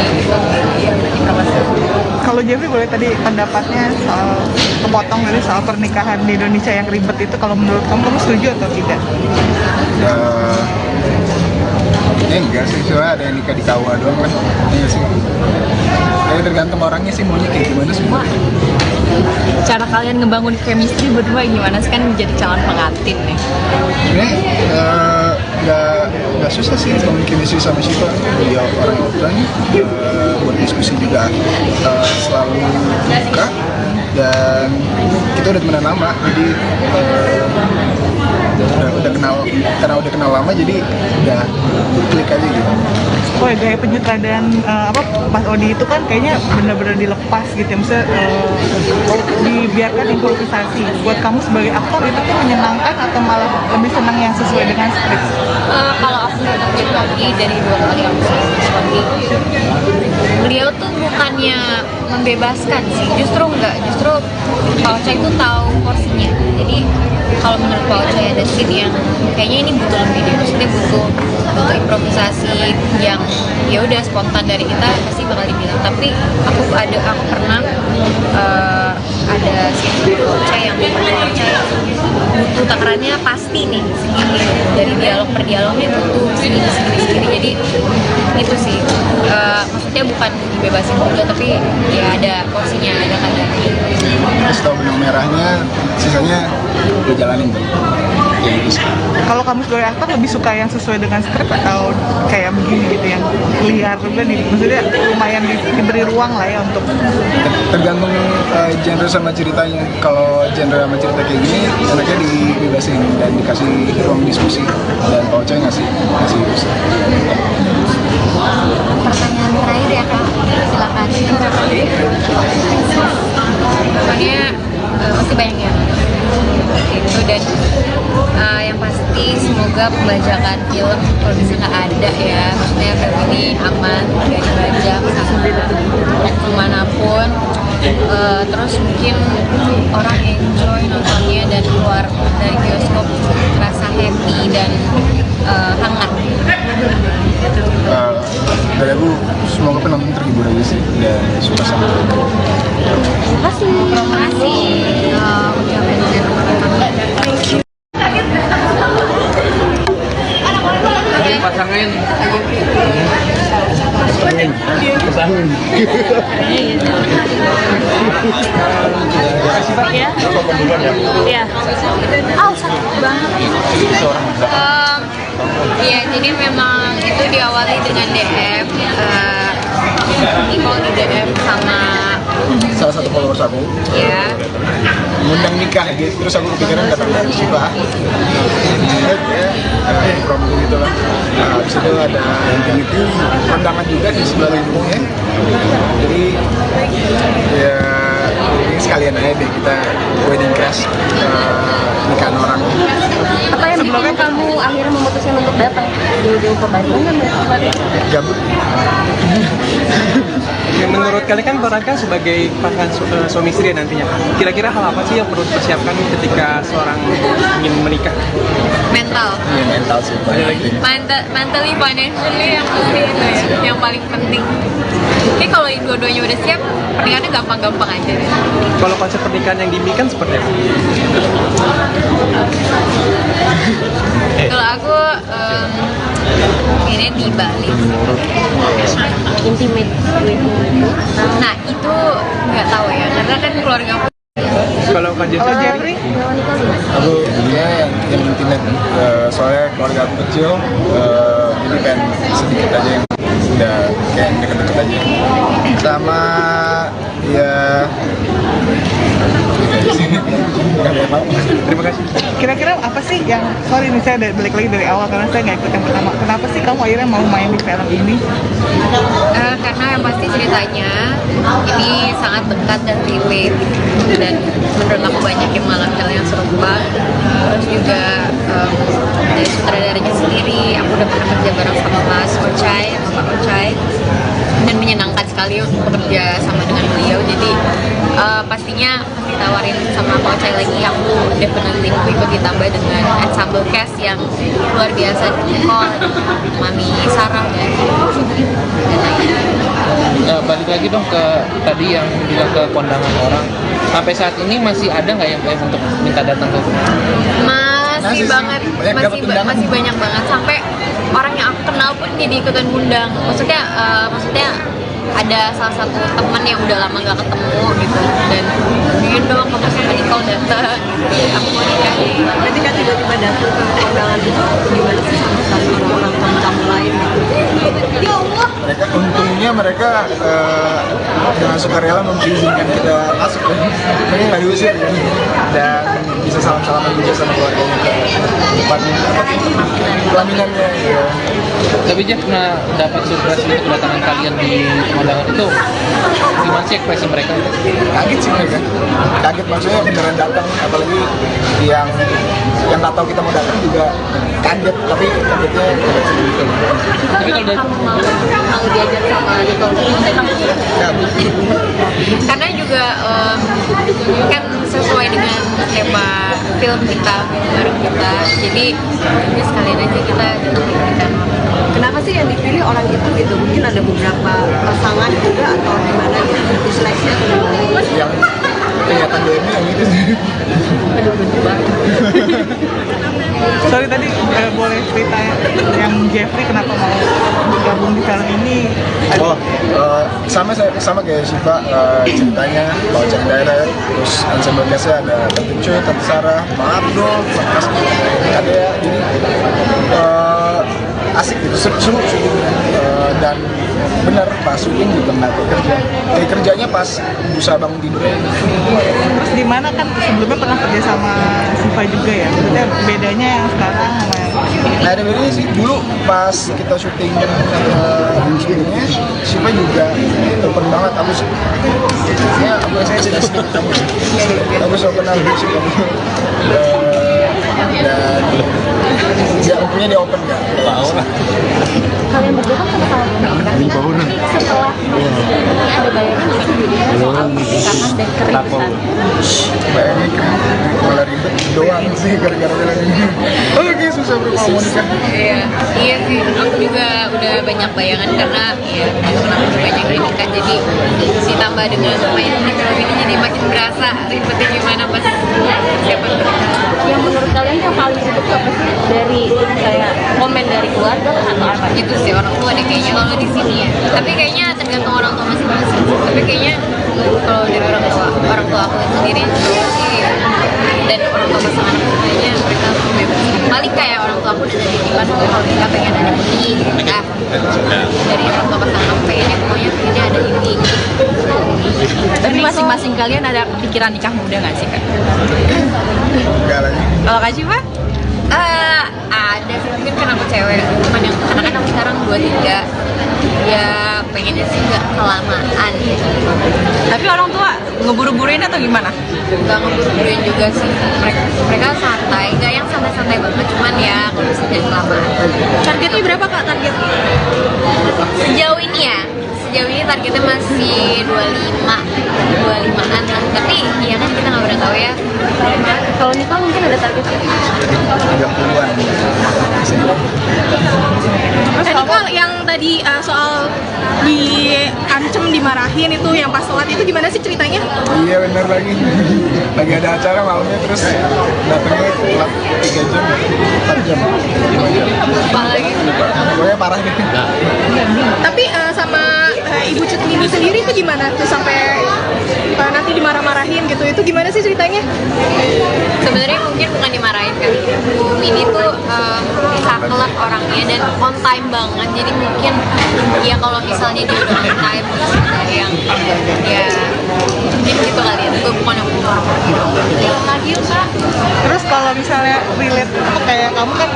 Kalau Jeffrey boleh tadi pendapatnya soal kepotong dari soal pernikahan di Indonesia yang ribet itu, kalau menurut kamu setuju atau tidak? Ya enggak sih, soalnya ada yang nikah di KUA doang kan. Iya sih. Kayak tergantung orangnya sih maunya kayak gimana semua. cara kalian ngebangun chemistry berdua gimana sih, kan menjadi calon pengantin nih? Sebenarnya nggak susah sih bangun chemistry sama Shiva. Dia orang open, buat diskusi juga selalu buka, dan kita udah temenan lama, jadi udah kenal, karena udah kenal lama jadi udah klik aja gitu. Oh ya, gaya penyutradaraan Mas Odi itu kan kayaknya benar-benar dilepas gitu ya, maksudnya dibiarkan improvisasi. Buat kamu sebagai aktor itu tuh menyenangkan atau malah lebih senang yang sesuai dengan skrip? kalau aku pribadi dari 2 kali aku suami, beliau tuh bukannya membebaskan sih, justru enggak, justru Pak Ocha itu tahu porsinya. Jadi kalau menurut Pak Ocha ada scene yang kayaknya ini butuh lebih deh, maksudnya butuh improvisasi yang ya udah spontan dari kita, pasti bakal dibilang. Tapi aku pernah ada scene Pak Ocha yang butuh takarannya pasti nih segini, dari dialog per dialognya butuh segini. Jadi itu sih, maksudnya bukan dibebasin juga, tapi ya ada porsinya, ada kadarnya. Terus tahu benang merahnya, sisanya udah jalanin tuh. Ya gitu sih. Kalau kamu sebagai aktor lebih suka yang sesuai dengan skrip atau kayak begini gitu yang liar juga nih, maksudnya lumayan diberi ruang lah ya untuk Tergantung genre sama ceritanya. Kalau genre sama cerita kayak gini, enaknya dibebasin dan dikasih ruang diskusi, dan Pak Ocha ngasih diskusi. Pertanyaan terakhir ya Kak, silakan. Soalnya masih banyak yang itu, dan yang pasti semoga pembajakan film kalau bisa nggak ada ya, maksudnya film ini aman, nggak dibajak kemanapun. Terus mungkin orang enjoy nontonnya dan keluar dari bioskop rasa happy dan hangat. Dari aku, semoga penonton terhibur aja sih dan suka sama film. Terima kasih. Ucapin telepon duluan ya. Iya. Sakit banget. Iya, jadi memang itu diawali dengan DM. Email di DM sama Salah satu followers aku ya. ngundang nikah gitu, terus aku kepikiran datang dari Siva. Promo gitu lah. Habis itu ada infinity kondangan juga di sebelah lingkungnya. Jadi ya ini sekalian aja deh kita wedding crash nikahan orang. Apa yang bikin kamu akhirnya memutuskan untuk datang jauh-jauh ke Bandung dan Gabut. Oke, menurut kalian kan perankan sebagai pasangan suami istri nantinya. Kira-kira hal apa sih yang perlu dipersiapkan ketika seorang ingin menikah? Mental. Iya, mental sih. Mentally, financially yang penting itu ya, yang paling penting. Tapi kalau dua-duanya udah siap, pernikahannya gampang-gampang aja deh. Kalau konsep pernikahan yang diimpikan seperti apa? Kalau aku ini di Bali. intimate wedding itu. Nah itu nggak tahu ya, karena kan keluarga aku. Kalau Kak Kalau Jeffrey, Jeffrey, Aku ya yang intimate, soalnya keluarga aku kecil, jadi pengen sedikit aja yang udah kayak deket-deket aja. Sama ya terima kasih. kira-kira apa sih yang, sorry nih saya balik lagi dari awal karena saya nggak ikut yang pertama. Kenapa sih kamu akhirnya mau main di film ini? Karena yang pasti ceritanya ini sangat dekat dan relate, dan menurut aku banyak yang mengalami hal yang serupa. Terus juga dari sutradaranya sendiri, aku udah pernah kerja bareng sama Mas Ocai, Pak Ocai, dan menyenangkan sekali untuk bekerja sama dengan beliau. Jadi pastinya ditawarin sama Pak Ocai lagi, aku definitely mau ikut ditambah dengan ensemble cast yang luar biasa, Nicole, Mami Sarah dan lainnya. Balik lagi dong ke tadi yang bilang ke kondangan orang. Sampai saat ini masih ada nggak yang untuk minta datang ke rumah? Masih banget, masih banyak banget, sampai orang yang aku kenal pun jadi ikutan ngundang. Maksudnya ada salah satu teman yang udah lama nggak ketemu gitu, dan ingin dong kamu sama Nicole datang, aku mau nikah. Ketika tiba-tiba datang ke undangan itu gimana sih sama orang-orang tamu lain gitu? mereka untungnya dengan sukarela mengizinkan kita masuk ya. Mereka nggak diusir ya. Dan bisa salam-salaman juga sama keluarganya ke depan pelaminannya ya. Tapi Jeff pernah dapat surprise untuk kedatangan kalian di undangan itu, gimana sih ekspresi mereka? Kaget sih mereka, kaget maksudnya beneran datang, apalagi yang nggak tahu kita mau datang juga kaget, tapi kagetnya gitu. Tapi kalau dari Mau diajak sama Nicole Karena juga kan sesuai dengan tema film kita, film bareng kita, jadi ya sekalian aja kita datang. Kenapa sih yang dipilih orang itu gitu? Mungkin ada beberapa pasangan juga atau gimana gitu? Diseleksinya atau gimana? Yang kelihatan DM yang itu sih. Aduh, lucu banget. Sorry tadi boleh cerita yang Jeffrey kenapa mau gabung di film ini? Oh, sama kayak Siva, ceritanya mau cek daerah, terus ensemble cast-nya ada Tante Cuy, Tante Sarah, Mak Abdul, Mas ada ya, jadi asik gitu, seru dan benar pas syuting juga nggak kerja, kerjanya pas berusaha bangun tidurnya. Terus di mana kan sebelumnya pernah kerja sama Siva juga ya? Maksudnya bedanya yang sekarang sama yang Nah ada bedanya sih, dulu pas kita syuting sebelumnya, Siva juga open banget, aku so kenal Siva dan dia punya dia open nggak? kalian berdua kan sama-sama menikah. Setelah ini ada bayangan nggak sih jadinya soal pernikahan dan keributan? Bayangin kan, malah ribet doang sih gara-gara bilang ini. Oke, susah bro kalau mau nikah. Iya sih, aku juga udah banyak bayangan karena ya teman-teman banyak yang nikah, jadi ditambah dengan main di film ini jadi makin berasa ribetnya gimana pas persiapan pernikahan. Yang menurut kalian yang paling ribet itu apa sih dari kayak komen dari keluarga atau apa? Itu sih orang tua deh kayaknya kalau di sini ya, tapi kayaknya tergantung orang tua masing-masing. Tapi kayaknya kalau dari orang tua aku sendiri itu sih aku udah dari Dimas kalau kita pengen ada ini nikah dari orang tua pasangan aku pengennya pokoknya pengennya ada ini. Tapi masing-masing kalian ada pikiran nikah muda nggak sih kak? Enggak lagi. Kalau Kak Syifa? Ada sih mungkin karena aku cewek, cuman yang karena kan aku sekarang 23 ya pengennya sih nggak kelamaan. Tapi orang tua ngeburu-buruin atau gimana? Nggak ngeburu-buruin juga sih, mereka santai, nggak yang santai-santai banget, cuman ya kalau bisa jangan kelamaan. Targetnya berapa kak targetnya? Sejauh ini targetnya masih 25-an lah, tapi ya kan kita nggak pernah tahu ya. Kalau nikah mungkin ada targetnya. 30-an. Tadi kak yang tadi soal diancem dimarahin itu yang pas sholat itu gimana sih ceritanya? Iya bener lagi. Lagi ada acara malamnya terus datangnya telat 3 jam, 4 jam, 5 jam. Apalagi Pokoknya parah deh. Tapi sama Ibu Cut Mini sendiri itu gimana tuh sampai nanti dimarah-marahin gitu? Itu gimana sih ceritanya? sebenarnya mungkin bukan dimarahin kali. Bu Mini tuh saklek orangnya dan on time banget, jadi mungkin ya kalau misalnya dia udah on time terus ada yang ya mungkin gitu kali ya, itu bukan yang lagi kak. Terus kalau misalnya relate apa kayak kamu kan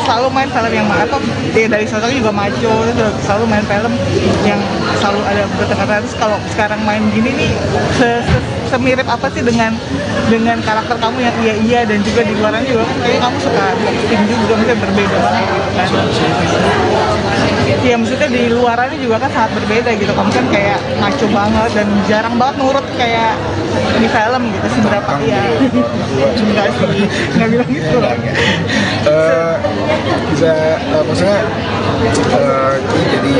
selalu main film yang atau dari sosok juga maco, terus selalu main film yang selalu ada bertengkar. Terus kalau sekarang main gini nih semirip apa sih dengan karakter kamu yang iya dan juga di luaran juga kan kayaknya kamu suka acting juga, mungkin berbeda banget gitu kan. Iya maksudnya di luarannya juga kan sangat berbeda gitu, kamu kan kayak maco banget dan jarang banget nurut kayak di film gitu. Seberapa ya nggak bilang gitu lah. Bisa maksudnya jadi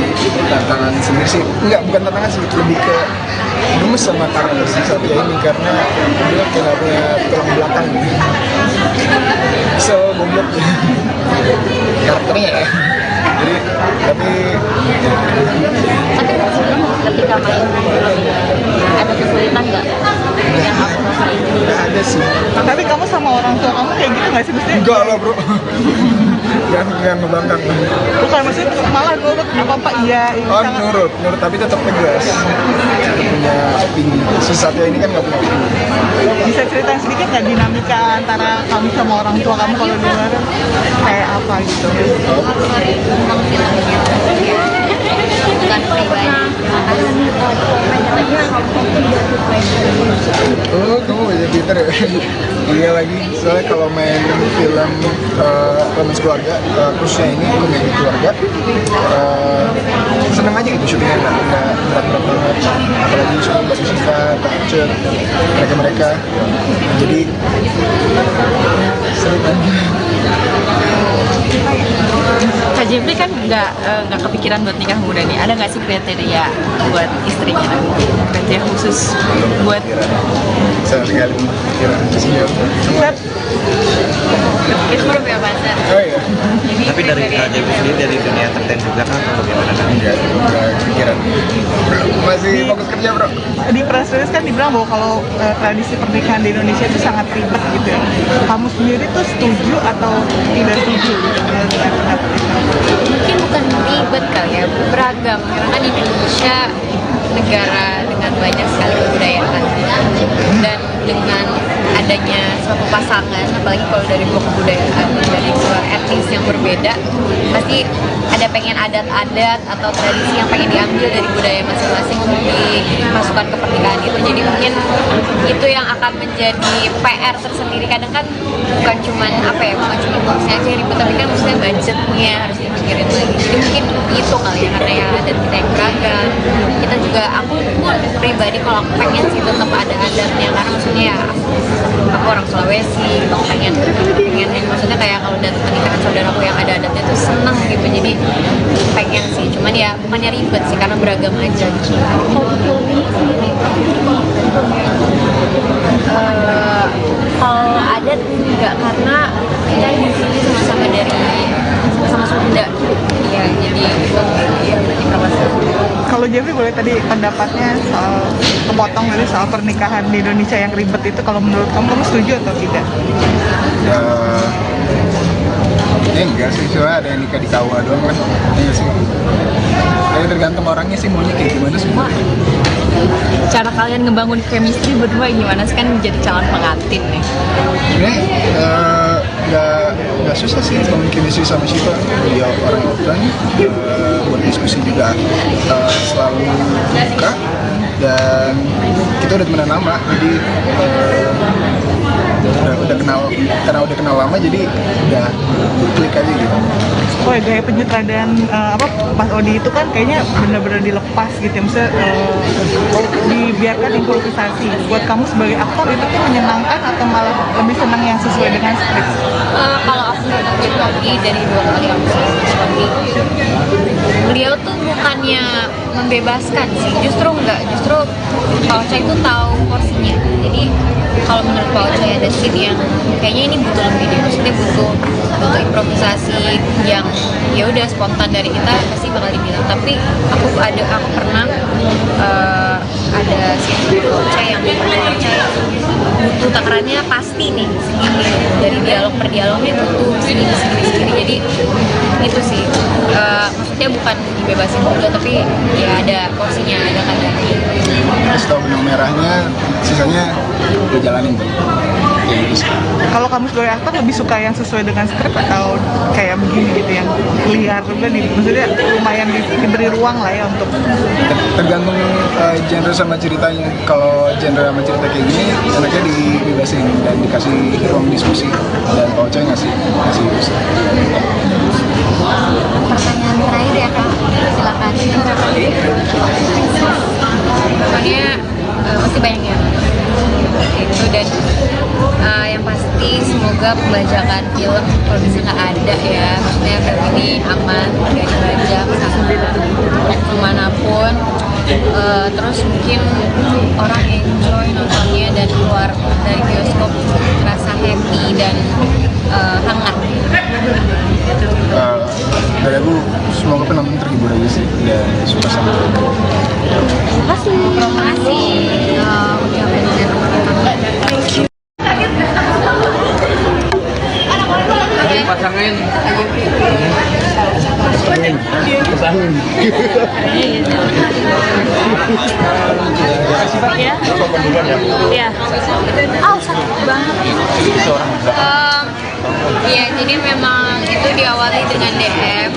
tantangan sendiri sih, bukan tantangan sih, lebih ke gemes sama karakter si Satya ini karena dia kayak punya tulang belakang gitu. So goblok karakternya ya. Jadi tapi Ketika main ada kesulitan nggak? Yang aku rasain. nggak ada sih. Tapi kamu sama orang tua kamu kayak gitu nggak sih maksudnya? Enggak lah bro. Jangan ngebangkang. Bukan maksudnya malah nurut apa iya ini Oh sangat nurut tapi tetap tegas. Tetap punya opini. Si Satya ini kan nggak punya opini. bisa cerita sedikit nggak dinamika antara kamu sama orang tua kamu kalau di luar kayak apa gitu? Sorry, tentang filmnya bukan pribadi. Oh, kamu baca Twitter ya? Iya lagi, soalnya kalau main film romance keluarga, khususnya ini komedi keluarga, seneng aja gitu syutingnya, nggak berat-berat banget, apalagi syuting Mbak Syifa, Kak Cut, mereka, jadi seru kan? Kak Jeffrey kan nggak kepikiran buat nikah muda nih. Ada nggak sih kriteria buat istrinya nanti? Kriteria khusus buat Saya sekali pikiran sejauh cuma Itu belum ya bahasa. oh iya Tapi dari Kak Jeffrey sendiri dari dunia entertain juga kan atau bagaimana kan? enggak kepikiran masih fokus kerja bro. Di press release kan dibilang bahwa kalau tradisi pernikahan di Indonesia itu sangat ribet gitu ya. Kamu sendiri tuh setuju atau tidak setuju gitu dengan pendapat itu? Mungkin bukan ribet kali ya, beragam karena kan Indonesia negara dengan banyak sekali kebudayaan dan dengan adanya suatu pasangan, apalagi kalau dari blok kebudayaan dari sebuah etnis yang berbeda, pasti ada pengen adat-adat atau tradisi yang pengen diambil dari budaya masing-masing untuk dimasukkan ke pernikahan itu. Jadi mungkin itu yang akan menjadi PR tersendiri. Kadang kan bukan cuman apa ya, bukan cuma konsepnya aja ribet, tapi kan maksudnya budgetnya harus dipikirin lagi. Jadi mungkin itu kali ya, karena ya adat kita yang beragam. Kita juga, aku pribadi kalau aku pengen sih tetap ada adatnya, karena maksudnya ya aku orang Sulawesi, aku pengen maksudnya kayak kalau datang pernikahan saudaraku yang ada adatnya tuh seneng gitu. Jadi pengen sih, cuman ya bukannya ribet sih karena beragam aja gitu. Kalau adat enggak, karena kita di sini sama-sama dari sama Sunda ya, jadi Kalau Jeffrey boleh tadi pendapatnya soal kepotong dari soal pernikahan di Indonesia yang ribet itu, kalau menurut kamu setuju atau tidak? Ya Ya enggak sih, cuma ada yang nikah di KUA doang kan. Iya sih. Jadi tergantung orangnya sih maunya kayak gimana semua. Cara kalian ngebangun chemistry berdua gimana sih, kan jadi calon pengantin nih? Sebenarnya nggak susah sih bangun chemistry sama Shiva. Dia orang open, buat diskusi juga selalu buka, dan kita udah temenan lama, jadi udah kenal, karena udah kenal lama jadi udah klik aja gitu. Oh ya, gaya penyutradaran Mas Odi itu kan kayaknya benar-benar dilepas gitu ya, maksudnya dibiarkan improvisasi. Buat kamu sebagai aktor itu tuh menyenangkan atau malah lebih senang yang sesuai dengan skrip? Kalau aku ngikutin Ogi dari 2 kali aku Ogi, beliau tuh bukannya membebaskan sih, justru enggak, justru Pak Ocha itu tahu porsinya. Jadi kalau menurut Pak Ocha ada scene yang kayaknya ini butuh lebih deh, maksudnya butuh improvisasi yang ya udah spontan dari kita, pasti bakal dibilang. Tapi aku pernah ada scene Pak Ocha yang butuh takarannya pasti nih segini, dari dialog per dialognya butuh segini. Jadi itu sih, maksudnya bukan dibebasin juga, tapi ya ada porsinya, ada kadarnya. Terus tau benang merahnya, sisanya udah jalanin tuh. Kalau kamu sebagai aktor lebih suka yang sesuai dengan skrip atau kayak begini gitu yang liar juga nih, maksudnya lumayan diberi ruang lah ya untuk Tergantung genre sama ceritanya. Kalau genre sama cerita kayak gini, enaknya dibebasin dan dikasih ruang diskusi, dan Pak Ocha ngasih Pertanyaan terakhir ya Kak, silakan. Soalnya masih banyak yang itu, dan yang pasti semoga pembajakan film kalau bisa nggak ada ya, maksudnya film ini aman, nggak dibajak sampai kemanapun. Terus mungkin orang enjoy nontonnya dan keluar dari bioskop rasa happy dan hangat. Dari aku, semoga penonton terhibur aja sih dan suka sama film. Terima kasih. Terima kasih. Pasangin. Ya. Sakit banget. Iya, jadi memang itu diawali dengan DM.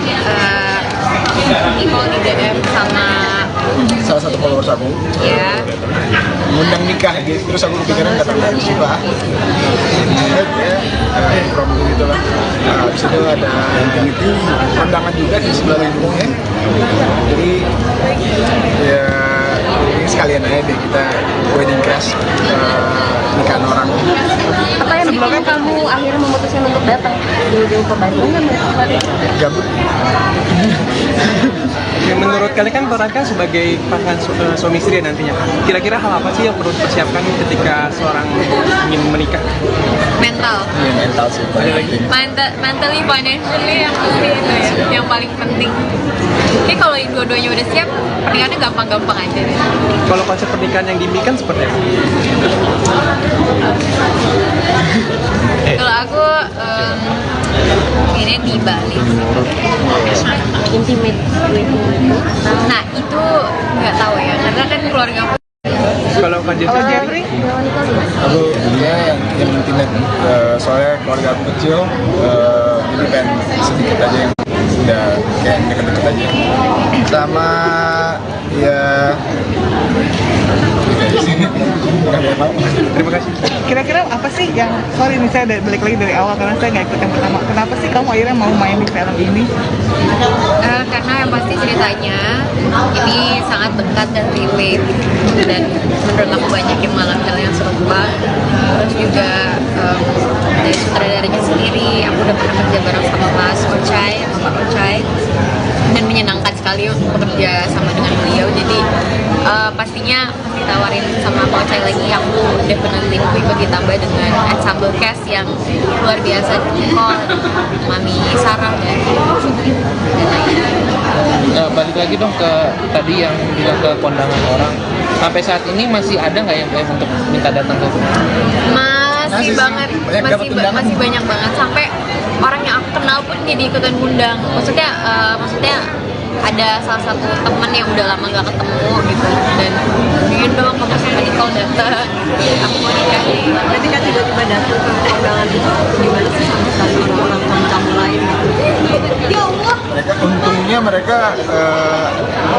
Niko di DM sama Salah satu followers aku, ya. ngundang nikah gitu, terus aku kepikiran kata dari Shiva. Promo gitu lah. Habis itu ada infinity undangan juga di sebelah lingkungnya. Jadi ya ini sekalian aja deh kita wedding crash nikahan orang. Apa yang bikin kamu akhirnya memutuskan untuk datang jauh-jauh ke Bandung? Gabut. Oke, menurut kalian kan peran kan sebagai pasangan suami istri nantinya. Kira-kira hal apa sih yang perlu dipersiapkan ketika seorang ingin menikah? Mental. Iya, mental sih. Mentally, financially yang pasti itu ya, yang paling penting. Jadi kalau dua-duanya udah siap, pernikahannya gampang-gampang aja deh. Kalau konsep pernikahan yang diimpikan seperti apa? Kalau aku ini di Bali. Intimate Nah itu nggak tahu ya, karena kan keluarga aku. Kalau Kak Jeffrey? Aku dia yang intimate, soalnya keluarga aku kecil, jadi pengen sedikit aja yang udah kayak deket-deket aja. Sama ya Terima kasih. kira-kira apa sih yang, sorry nih saya balik lagi dari awal karena saya nggak ikut yang pertama, kenapa sih kamu akhirnya mau main di film ini? Karena yang pasti ceritanya ini sangat dekat dan relate, dan menurut aku banyak yang mengalami hal yang serupa. Terus juga dari sutradaranya sendiri, aku udah pernah kerja bareng sama Mas Ochai, Pak Ochai, dan menyenangkan sekali untuk bekerja sama dengan beliau. Jadi pastinya ditawarin sama Pak Ochai lagi, aku definitely mau ikut, ditambah dengan ensemble cast yang luar biasa, Nicole, Mami Sarah, dan lainnya. Balik lagi dong ke tadi yang bilang ke kondangan orang. Sampai saat ini masih ada nggak yang untuk minta datang ke rumah? masih sih. banget, Banyak dapat undangan. masih banyak banget sampai orang yang aku kenal pun jadi ikutan ngundang. Maksudnya ada salah satu teman yang udah lama gak ketemu gitu dan ingin dong kamu sama Nicole datang, aku mau nikah. Ketika tiba-tiba datang ke undangan itu gimana sih sama sekali orang-orang tamu-tamu lain gitu? Mereka untungnya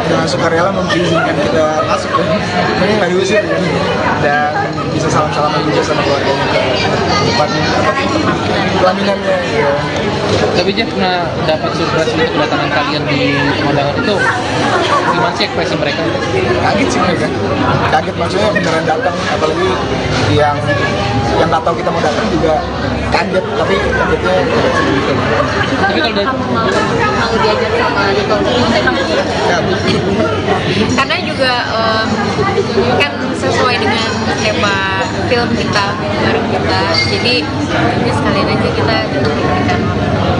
dengan sukarela mengizinkan kita masuk ya. Ini nggak diusir ya. Dan bisa salam-salaman juga sama keluarganya ke tempatnya pelaminannya ya. Tapi Jeff pernah dapat surprise untuk kedatangan kalian di pemandangan itu, gimana sih ekspresi mereka? Kaget sih mereka, kaget maksudnya beneran datang, apalagi yang nggak tahu kita mau datang juga kaget, tapi kagetnya Tapi kalau dari Mau diajak sama Nicole ya, karena juga kan sesuai dengan tema film kita bareng kita, jadi ya sekalian aja kita datang.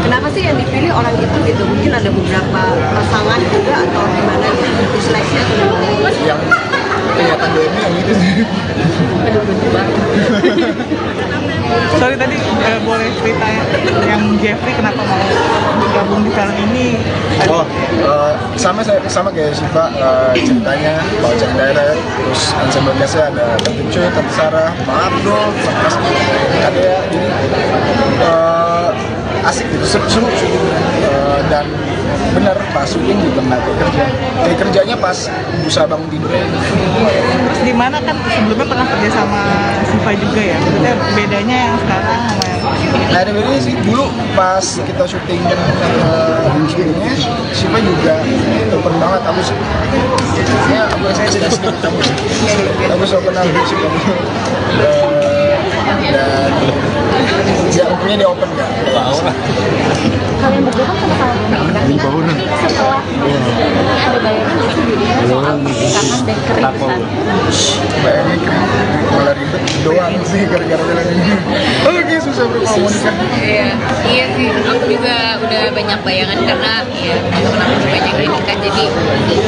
Kenapa sih yang dipilih orang itu gitu? Mungkin ada beberapa pasangan juga atau gimana gitu? Diseleksi atau gimana? yang kelihatan DM yang itu sih. Sorry tadi boleh cerita yang Jeffrey kenapa mau bergabung di film ini? Oh, sama kayak Siva, ceritanya Pak Cak Daerah, terus ensemble cast-nya ada Tante Cuy, Tante Sarah, Pak Abdul, Mas Kadea, jadi asik gitu, seru dan benar pas syuting juga nggak kayak kerjanya pas berusaha bangun tidur. Terus di mana kan sebelumnya pernah kerja sama Siva juga ya? Maksudnya bedanya yang sekarang sama yang Nah ada bedanya sih, dulu pas kita syuting syutingnya Siva juga open banget, aku so kenal musik dan ya untungnya dia open kan. Kalian berdua kan sama-sama menikah. Setelah ini ada bayangan nggak sih jadinya soal pernikahan dan keributan? Bayangin malah ribet doang sih gara-gara jalan ini. Oke, susah bro kalau mau nikah. Iya sih, aku juga udah banyak bayangan karena ya kenapa banyak yang nikah, jadi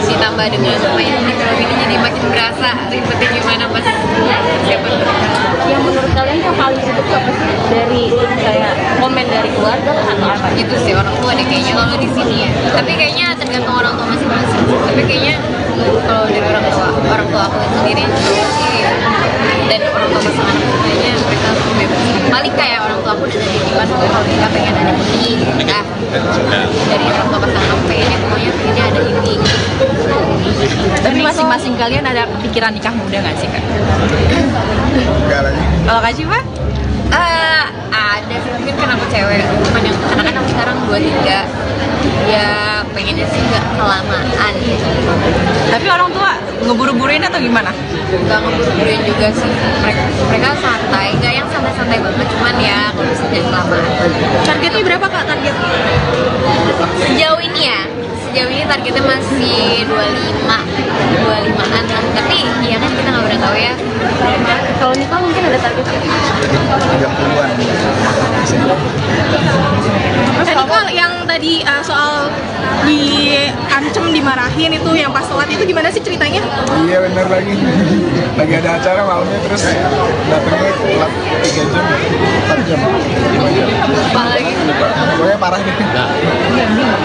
ditambah dengan main di film ini jadi makin berasa ribetnya gimana pas siapa pernikahan. Yang menurut kalian yang paling ribet apa sih dari kayak komen dari keluarga atau apa? Itu sih orang tua deh kayaknya kalau di sini ya, tapi kayaknya tergantung orang tua masing-masing. Tapi kayaknya kalau dari orang tua aku sendiri sih dan orang tua pasangan aku kayaknya mereka bebas. Paling kayak orang tua aku udah dari gimana kalau kita pengen ada ini gitu kan. Dari orang tua pasangan aku pengennya pokoknya pengennya ada ini. Tapi masing-masing kalian ada pikiran nikah muda nggak sih Kak? Enggak lagi. Kalau Kak Syifa? Ada sih, mungkin karena aku cewek, cuman yang karena kan aku sekarang 23 ya pengennya sih nggak kelamaan ya. Tapi orang tua ngeburu-buruin atau gimana? Nggak ngeburu-buruin juga sih, mereka santai, nggak yang santai-santai banget, cuman ya kalau bisa jangan kelamaan. Targetnya berapa Kak target? Sejauh ini targetnya masih 25-an lah, tapi ya kan kita nggak pernah tahu ya. Kalau nikah mungkin ada target nggak? 30-an. Terus Nicole yang tadi soal diancem dimarahin itu yang pas sholat itu gimana sih ceritanya? Iya bener lagi. Lagi ada acara malamnya terus datangnya telat 3 jam, 4 jam, 5 jam. Apalagi Pokoknya parah deh.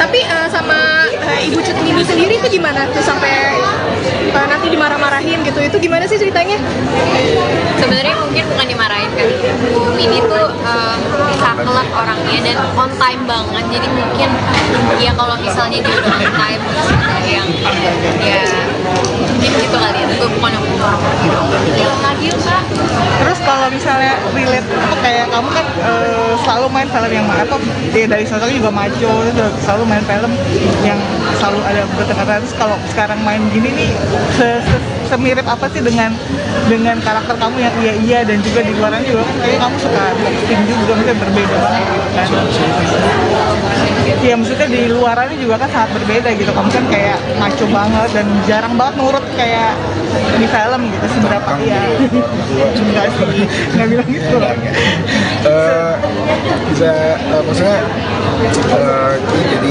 Tapi sama Ibu Cut Mini sendiri itu gimana tuh sampai nanti dimarah-marahin gitu, itu gimana sih ceritanya? sebenarnya mungkin bukan dimarahin kali. Bu Mini tuh saklek orangnya dan on time banget, jadi mungkin ya kalau misalnya dia udah on time terus ada yang ya mungkin gitu kali ya, itu bukan yang lagi Kak. Terus kalau misalnya relate apa kayak kamu kan selalu main film yang apa ya, dari sosoknya juga maco, terus selalu main film yang selalu ada bertengkar. Terus kalau sekarang main gini nih semirip apa sih dengan karakter kamu yang iya dan juga di luaran juga kan kayaknya kamu suka acting juga, maksudnya berbeda banget kan. Ya maksudnya di luarannya juga kan sangat berbeda gitu, kamu kan kayak maco banget dan jarang banget nurut kayak di film gitu, seberapa ya enggak sih, nggak bilang gitu Bisa maksudnya kita jadi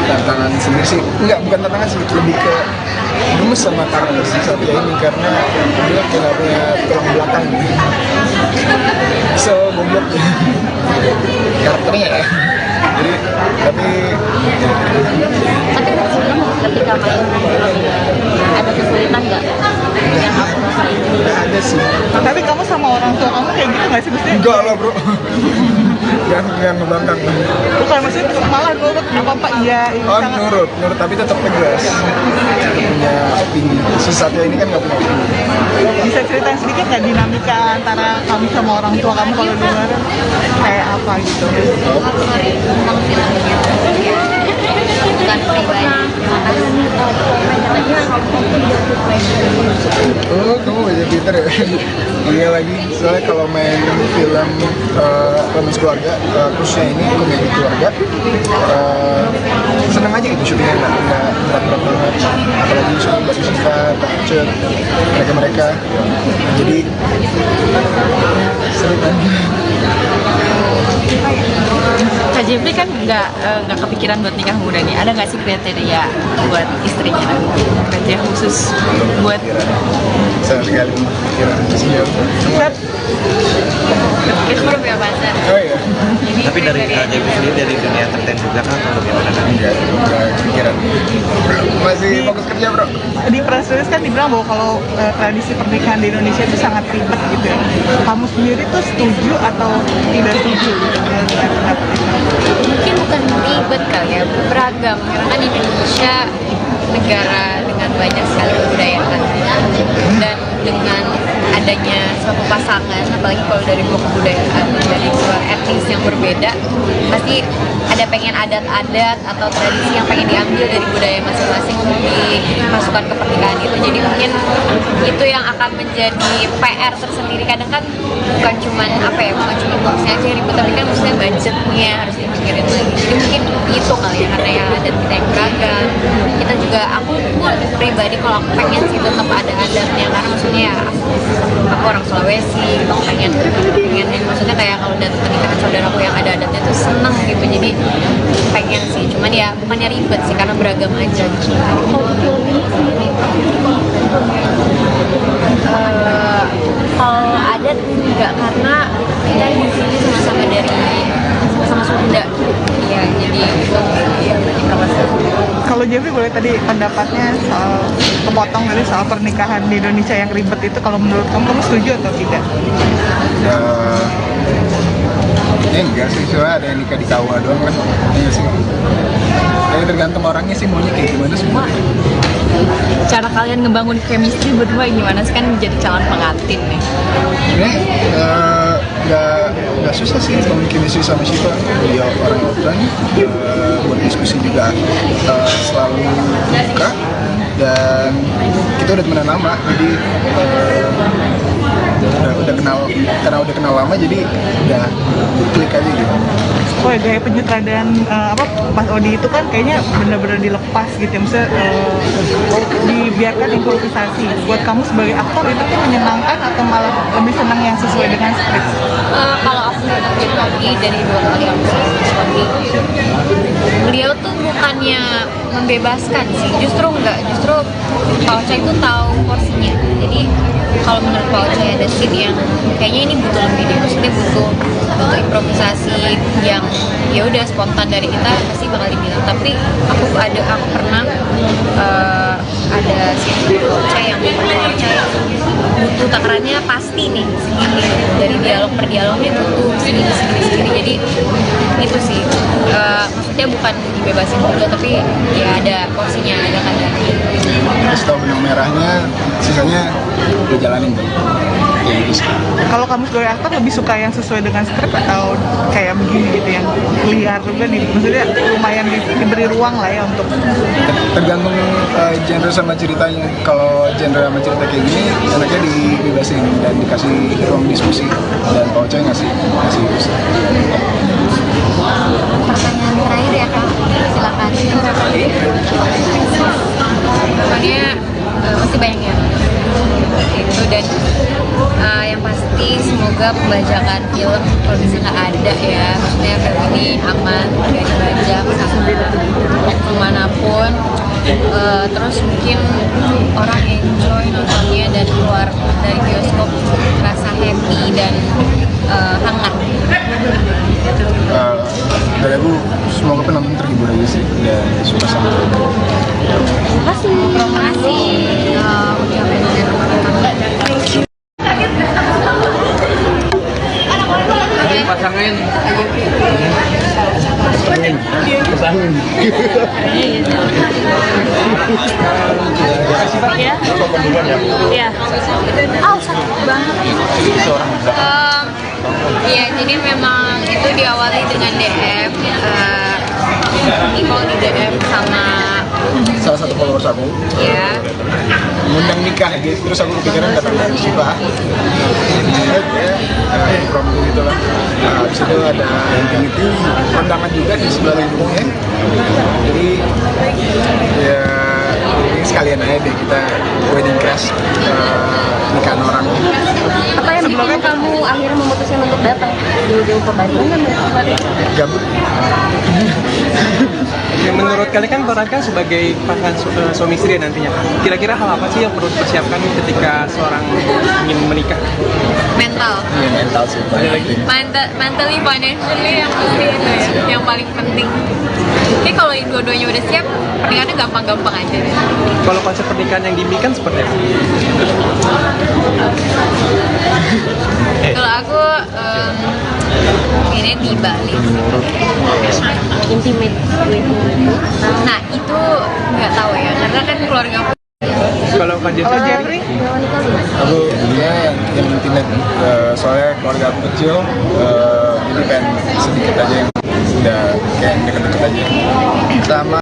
tantangan sendiri sih. Enggak, bukan tantangan sih, lebih ke gemes sama karakter si Satya ini karena dia kayak punya tulang belakang gitu. So goblok karakternya ya. Jadi tapi ketika main ada kesulitan nggak yang kamu rasain? nggak ada sih. Tapi kamu sama orang tua kamu kayak gitu nggak sih? Maksudnya Enggak lah bro. Jangan ngebangkang. bukan, maksudnya malah nurut apa-apa iya. Oh nurut tapi tetap tegas. Tetap punya opini. Si Satya ini kan nggak punya opini. Bisa ceritain sedikit nggak dinamika antara kamu sama orang tua kamu kalau di luar kayak apa gitu? Sorry tentang filmnya bukan pribadi. Oh, kamu baca Twitter ya? Iya lagi, soalnya kalau main film romance keluarga, khususnya ini komedi keluarga, seneng aja gitu syutingnya, nggak berat-berat banget. Apalagi syuting bagi Siva, Takcet, mereka-mereka. Jadi seru kan? Kak Jeffrey kan nggak kepikiran buat nikah muda nih. Ada nggak sih kriteria buat istrinya nanti? Kriteria khusus buat Saya sekali kira siap. Itu kebebasan. Oh iya, Tapi dari Kak Jeffrey sendiri dari dunia entertain juga kan atau bagaimana kan? nggak kepikiran. Masih fokus kerja bro. Di press release kan dibilang bahwa kalau tradisi pernikahan di Indonesia itu sangat ribet gitu ya. Kamu sendiri tuh setuju atau tidak setuju gitu dengan pendapat itu? Mungkin bukan ribet kali ya, beragam karena kan Indonesia negara dengan banyak sekali kebudayaan dan dengan adanya suatu pasangan, apalagi kalau dari dua kebudayaan dari dua etnis yang berbeda, pasti ada pengen adat-adat atau tradisi yang pengen diambil dari budaya masing-masing untuk dimasukkan ke pernikahan itu. Jadi mungkin itu yang akan menjadi PR tersendiri. Kadang kan bukan cuman apa ya, bukan cuma boxnya aja ribet, tapi kan maksudnya budgetnya harus dipikirin lagi. Jadi mungkin itu kali ya, karena ya adat kita yang beragam. Kita juga, aku pun pribadi kalau aku pengen sih tetap ada adatnya, karena maksudnya ya aku orang Sulawesi, aku pengen maksudnya kayak kalau datang pernikahan saudaraku yang ada adatnya tuh seneng gitu. Jadi pengen sih, cuman ya bukannya ribet sih karena beragam aja gitu. Kalau adat enggak, karena kita di sini sama-sama dari sama Sunda ya, jadi itu Kalau Jeffrey boleh tadi pendapatnya soal kepotong dari soal pernikahan di Indonesia yang ribet itu, kalau menurut kamu setuju atau tidak? Ya enggak sih, soalnya ada yang nikah di KUA doang kan. Iya sih. Ya tergantung orangnya sih maunya kayak gimana sebenarnya. cara kalian ngebangun chemistry berdua gimana sih, kan menjadi calon pengantin nih? Ini nggak susah sih bangun chemistry sama Shiva. Dia orang open, buat diskusi juga selalu buka, dan kita udah temenan lama, jadi udah kenal, karena udah kenal lama jadi udah klik aja gitu. Oh ya, gaya penyutradaan Mas Odi itu kan kayaknya benar-benar dilepas gitu ya, maksudnya dibiarkan improvisasi. Buat kamu sebagai aktor itu tuh menyenangkan atau malah lebih senang yang sesuai dengan skrip? Kalau aku ngeliat Odi dari 2 kali aku suami, beliau tuh bukannya membebaskan sih, justru enggak, justru Pak Ocha itu tahu porsinya. Jadi kalau menurut Pak Ocha ada scene yang kayaknya ini butuh lebih deh, maksudnya butuh improvisasi yang ya udah spontan dari kita, pasti bakal dibilang. Tapi aku pernah ada scene Pak Ocha yang Pak Ocha butuh takarannya pasti nih segini, dari dialog per dialognya butuh segini. Jadi itu sih maksudnya bukan dibebasin juga, tapi ya ada porsinya, ada kadarnya. Terus tahu benang merahnya, sisanya dijalanin tuh. Ya gitu sih. Kalau kamu sebagai aktor lebih suka yang sesuai dengan skrip atau kayak begini gitu yang liar juga nih, maksudnya lumayan diberi ruang lah ya untuk Tergantung genre sama ceritanya. Kalau genre sama cerita kayak gini, enaknya dibebasin dan dikasih ruang diskusi, dan Pak Ocha ngasih diskusi. Pertanyaan terakhir ya Kak, silakan. Pokoknya masih banyak yang itu, dan yang pasti semoga pembajakan film kalau bisa nggak ada ya, maksudnya film ini aman, nggak dibajak sama kemanapun. Terus mungkin orang enjoy nontonnya dan keluar dari bioskop rasa happy dan hangat. Dari aku semoga penonton terhibur aja sih dan suka sama film. Terima kasih. Terima kasih. Pasangin. Ya. Iya. Sakit banget. Iya, jadi memang itu diawali dengan DM. Nicole di DM sama Salah satu followers aku ya. ngundang nikah gitu, terus aku kepikiran kata dari Siva promo gitu lah. Habis itu ada Infinity kondangan juga di sebelah lingkungnya, jadi ya ini sekalian aja deh kita wedding crash nikahan orang. Apa yang bikin kamu akhirnya memutuskan untuk datang jauh-jauh ke Bandung? Gabut. Ya, menurut kalian kan peran kan sebagai pasangan suami istri nantinya. Kira-kira hal apa sih yang perlu dipersiapkan ketika seorang ingin menikah? Mental, Iya, mental sih paling penting. mentally, financially yang pasti itu ya, yang paling penting. Jadi kalau dua-duanya udah siap, pernikahannya gampang-gampang aja deh. Kalau konsep pernikahan yang diimpikan seperti apa? Kalau aku ini di Bali. Intimate wedding. Nah itu nggak tahu ya, karena kan keluarga aku Kalau Kak Jeffrey? Aku ya yang intimate, soalnya keluarga aku kecil, jadi pengen sedikit aja yang udah kayak deket-deket aja sama